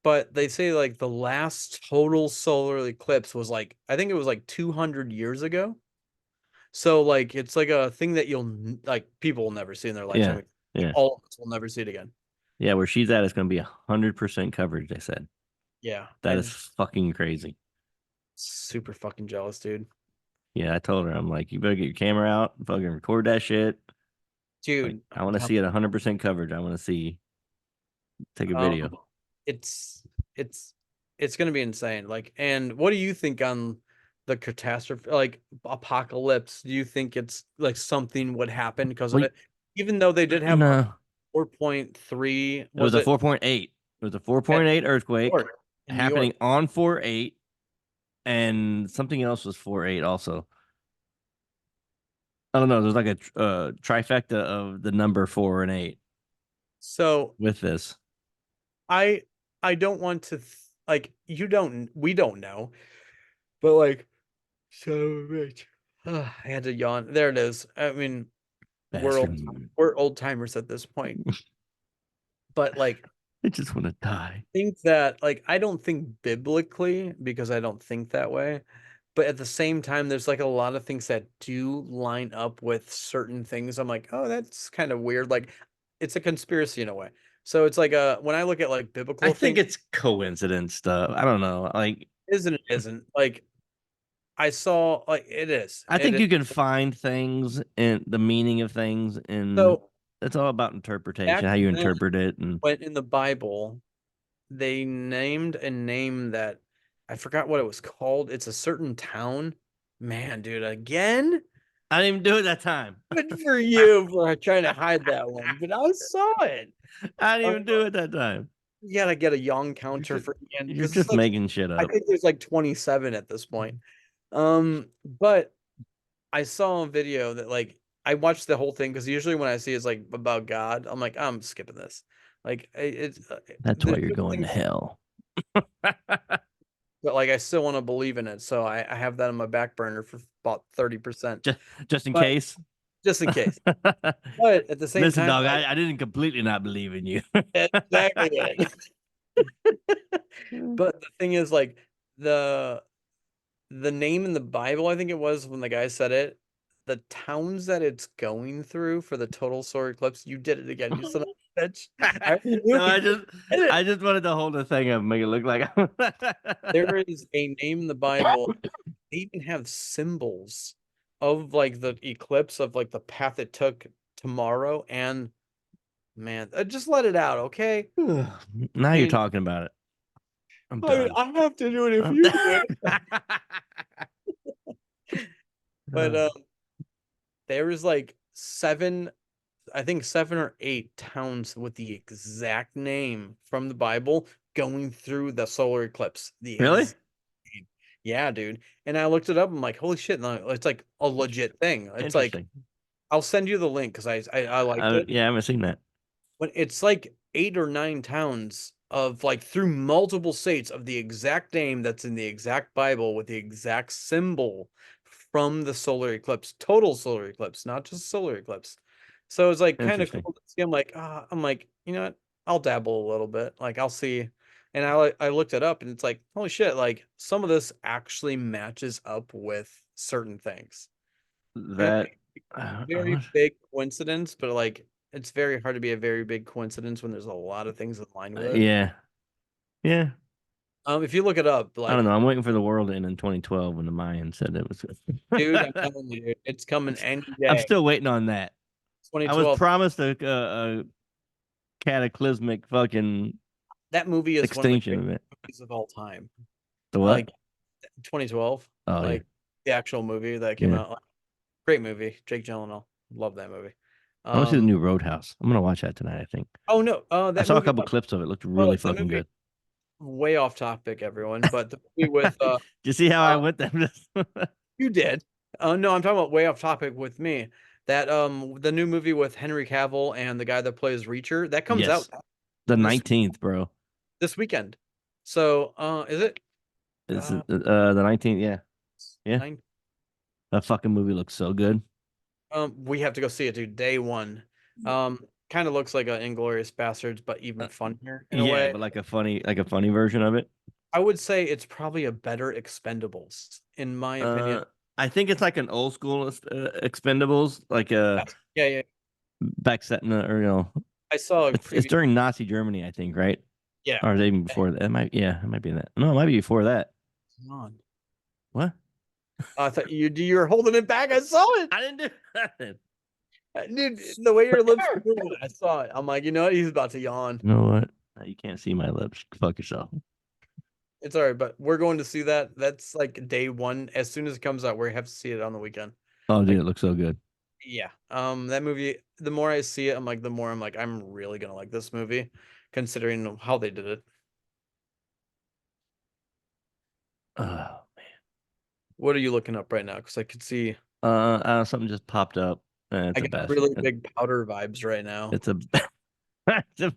But they say like the last total solar eclipse was like I think it was like 200 years ago. So like it's like a thing that like people will never see in their Yeah. lifetime. Yeah. All of us will never see it again. Yeah. Where she's at is going to be 100% coverage. They said Yeah, that is fucking crazy. super fucking jealous, dude. Yeah. I told her, I'm like, you better get your camera out, and fucking record that shit. Dude, Like, I want to see it 100% coverage. I want to see, take a video. it's it's it's gonna be insane. Like, and what do you think on the catastrophe, like apocalypse? Do you think it's like something would happen because of Wait, it? Even though they did have no, 4.3, it was was a it 4.8. It was a at 4.8 New earthquake York? In New happening York. on 4.8, and something else was 4.8 also. I don't know. There's like a trifecta of the number 4 and 8 So with this. I I don't want to like we don't know, but like so rich. I had to yawn. There it is. I mean, Bastard. we're old timers at this point. But like I just want to die. think that like I don't think biblically because I don't think that way. But at the same time, there's like a lot of things that do line up with certain things. I'm like, oh, that's kind of weird. Like it's a conspiracy in a way. So it's like when I look at like I biblical think things, it's coincidence stuff. I don't know. Like, isn't it isn't like I saw like it is. I It think is. you can find things and the meaning of things, and So it's all about interpretation, back how you then, interpret it. And when in the Bible, they named a name that I forgot what it was called. It's a certain town. Man, dude, again? I didn't even do it that time. Good for you for trying to hide that one, but I saw it. I didn't Uh, even do it that time. You gotta get a young counter for Ian You're because it's just like making shit I up. think there's like 27 at this point. But I saw a video that like I watched the whole thing because usually when I see it's like about God, I'm like, I'm skipping this. Like it's That's why there's you're good going to things, hell. but like I still want to believe in it, so I have that on my back burner for about 30%, just in but case. just in case. But at the same Listen, time, dog, like I didn't completely not believe in you. exactly it. But the thing is, like the the name in the Bible, I think it was when the guy said it, the towns that it's going through for the total solar eclipse, you did it again, you son of a bitch. I already knew No, you did it. I just wanted to hold the thing up and make it look like There is a name in the Bible. They even have symbols of like the eclipse of like the path it took tomorrow. And man, just let it out, okay? Now I you're mean, talking about it. I'm done. I have to do it if you do it. But there is like seven, I think 7 or 8 towns with the exact name from the Bible going through the solar eclipse. Really? Yeah, dude. And I looked it up. I'm like, holy shit! No, it's like a legit thing. It's like Interesting. I'll send you the link because I liked it. Yeah, I haven't seen that. But it's like 8 or 9 towns of like through multiple states of the exact name that's in the exact Bible with the exact symbol from the solar eclipse, total solar eclipse, not just solar eclipse. So it's like kind of Interesting. cool to see. I'm like, you know what? I'll dabble a little bit. Like I'll see. And I looked it up and it's like, holy shit, like some of this actually matches up with certain things. And it's That like very what? big coincidence, but like it's very hard to be a very big coincidence when there's a lot of things in line with it. Yeah. Yeah. If you look it up, I don't like, know. I'm waiting for the world to end in 2012 when the Mayans said it was. dude, I'm telling you, dude, it's coming any I'm day. still waiting on that. I was 2012. promised a cataclysmic fucking That movie is one of the extinction greatest event. movies of all time. The what? Like 2012, Oh yeah, like the actual movie that came yeah. out. Like, great movie. Jake Gyllenhaal. Love that movie. I want to see the Um, new Roadhouse. I'm gonna watch that tonight. I think oh no, I that saw a movie. couple clips of it. Looked Oh, really that fucking movie. good. Way off topic, everyone. But the movie with Did you see how I uh, went there? you did. No, I'm talking about way off topic with me. That the new movie with Henry Cavill and the guy that plays Reacher, that comes out Yes, the this 19th, bro. this weekend. So, is it It's uh the 19th. Yeah, yeah. 9? That fucking movie looks so good. We have to go see it, dude. Day one. Um, kind of looks like an Inglorious Bastards, but even Uh, funnier in a yeah, way. but like a funny version of it. I would say it's probably a better Expendables, in my opinion. Uh, I think it's like an old school Expendables, like Yes. Yeah, yeah. back set in the, or I saw a it's preview. during Nazi Germany, I think, right? Yeah. Or is it even before that? It might be in that. No, it might be before that. Come on. What? I thought you were holding it back. I saw it. I didn't do nothing. Dude, the way your lips were moving, I saw it. I'm like, you know what? He's about to yawn. You know what? You can't see my lips. Fuck yourself. It's all right, but we're going to see that. That's like day one. As soon as it comes out, we have to see it on the weekend. Oh, dude, Like, it looks so good. yeah. That movie, the more I see it, the more I'm like, I'm really gonna like this movie, considering how they did it. Uh, What are you looking up right now? Because I could see something just popped up. I It's a got bas- really big powder vibes right now. It's a it's a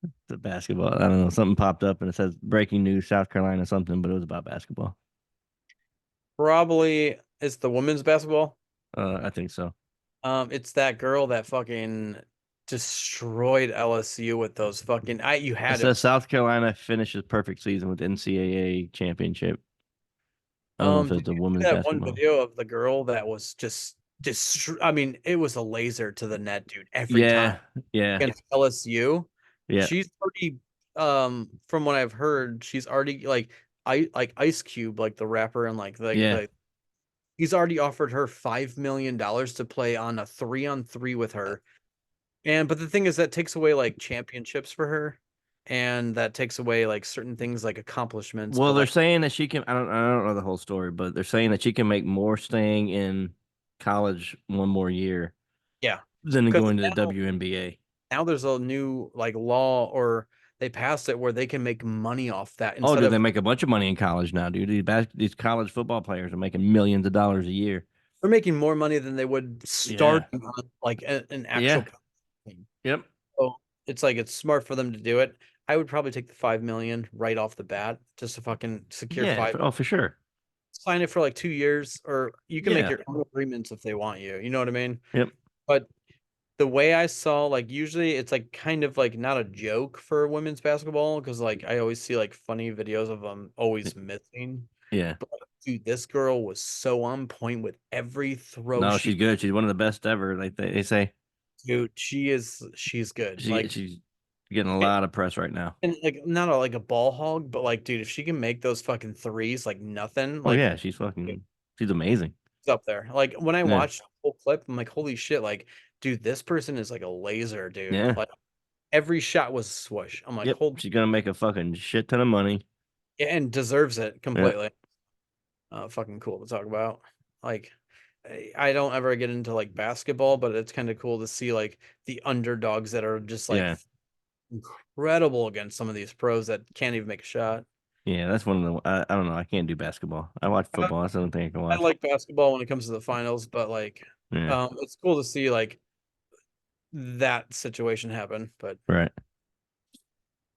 it's a basketball. I don't know. Something popped up and it says breaking news, South Carolina something, but it was about basketball. Probably it's the women's basketball. I think so. It's that girl that fucking destroyed LSU with those fucking you It had it. says South Carolina finishes perfect season with NCAA championship. I don't know if Did it's a you see women's that one basketball. video of the girl that was just I mean, it was a laser to the net, dude, every time Yeah, yeah, against LSU. yeah, She's already, from what I've heard, she's already like Ice Cube, like the rapper, and like yeah. the he's already offered her $5 million to play on a 3-on-3 with her. And but the thing is that takes away like championships for her, and that takes away like certain things like accomplishments. Well, But they're like, saying that she can. I don't know the whole story, but they're saying that she can make more staying in college one more year yeah, than because going to the now WNBA. now there's a new like law, or they passed it where they can make money off that Oh, instead dude, of they make a bunch of money in college now, dude. These college football players are making millions of dollars a year. They're making more money than they would starting on like an actual Yeah. team. Yep. So it's like it's smart for them to do it. I would probably take the 5 million right off the bat just to fucking secure Yeah. five. Oh, for sure. Sign it for like 2 years, or you can make Yeah. your own agreements if they want you. You know what I mean? Yep. But the way I saw, like usually it's like kind of like not a joke for women's basketball because like I always see like funny videos of them always missing. Yeah. But dude, this girl was so on point with every throw No, she, she's good. She's one of the best ever. Like they say, dude, she's good. she's getting a It, lot of press right now. and like not a, like a ball hog, but like dude, if she can make those fucking threes like nothing, Oh like yeah, she's amazing. it's up there. Like when I Yeah. watched the whole clip, I'm like, holy shit, like, dude, this person is like a laser, dude. Yeah. Like every shot was a swoosh. I'm like, Yep. hold She's gonna make a fucking shit ton of money. and deserves it Yeah. completely. Fucking cool to talk about. Like, I don't ever get into like basketball, but it's kind of cool to see like the underdogs that are just like Yeah. incredible against some of these pros that can't even make a shot. Yeah, that's one of the. I don't know. I can't do basketball. I watch I football. That's the only thing I can I watch. like basketball when it comes to the finals, but like, Yeah. it's cool to see like that situation happen. But Right.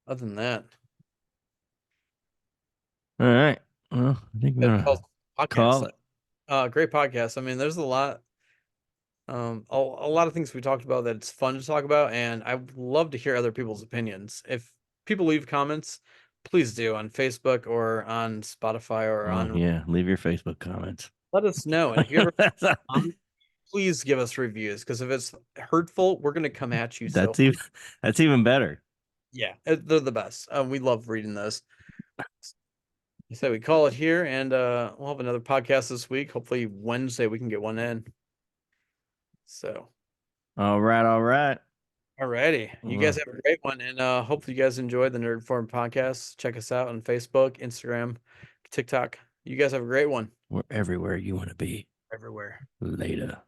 other than that, All right. Well, I think we're good gonna podcast. call it. Great podcast. I mean, there's a lot. A lot of things we talked about that it's fun to talk about, and I would love to hear other people's opinions. If people leave comments, please do on Facebook or on Spotify or Oh on. yeah, leave your Facebook comments. Let us know, and if you ever please give us reviews because if it's hurtful, we're gonna come at you. So That's even that's even better. yeah, they're the best. We love reading those. So we call it here, and we'll have another podcast this week. Hopefully Wednesday we can get one in. So. All right, all right. Alrighty. You guys Well, have a great one. And hopefully you guys enjoyed the Nerd Forum podcast. Check us out on Facebook, Instagram, TikTok. You guys have a great one we're everywhere you want to be. everywhere. Later.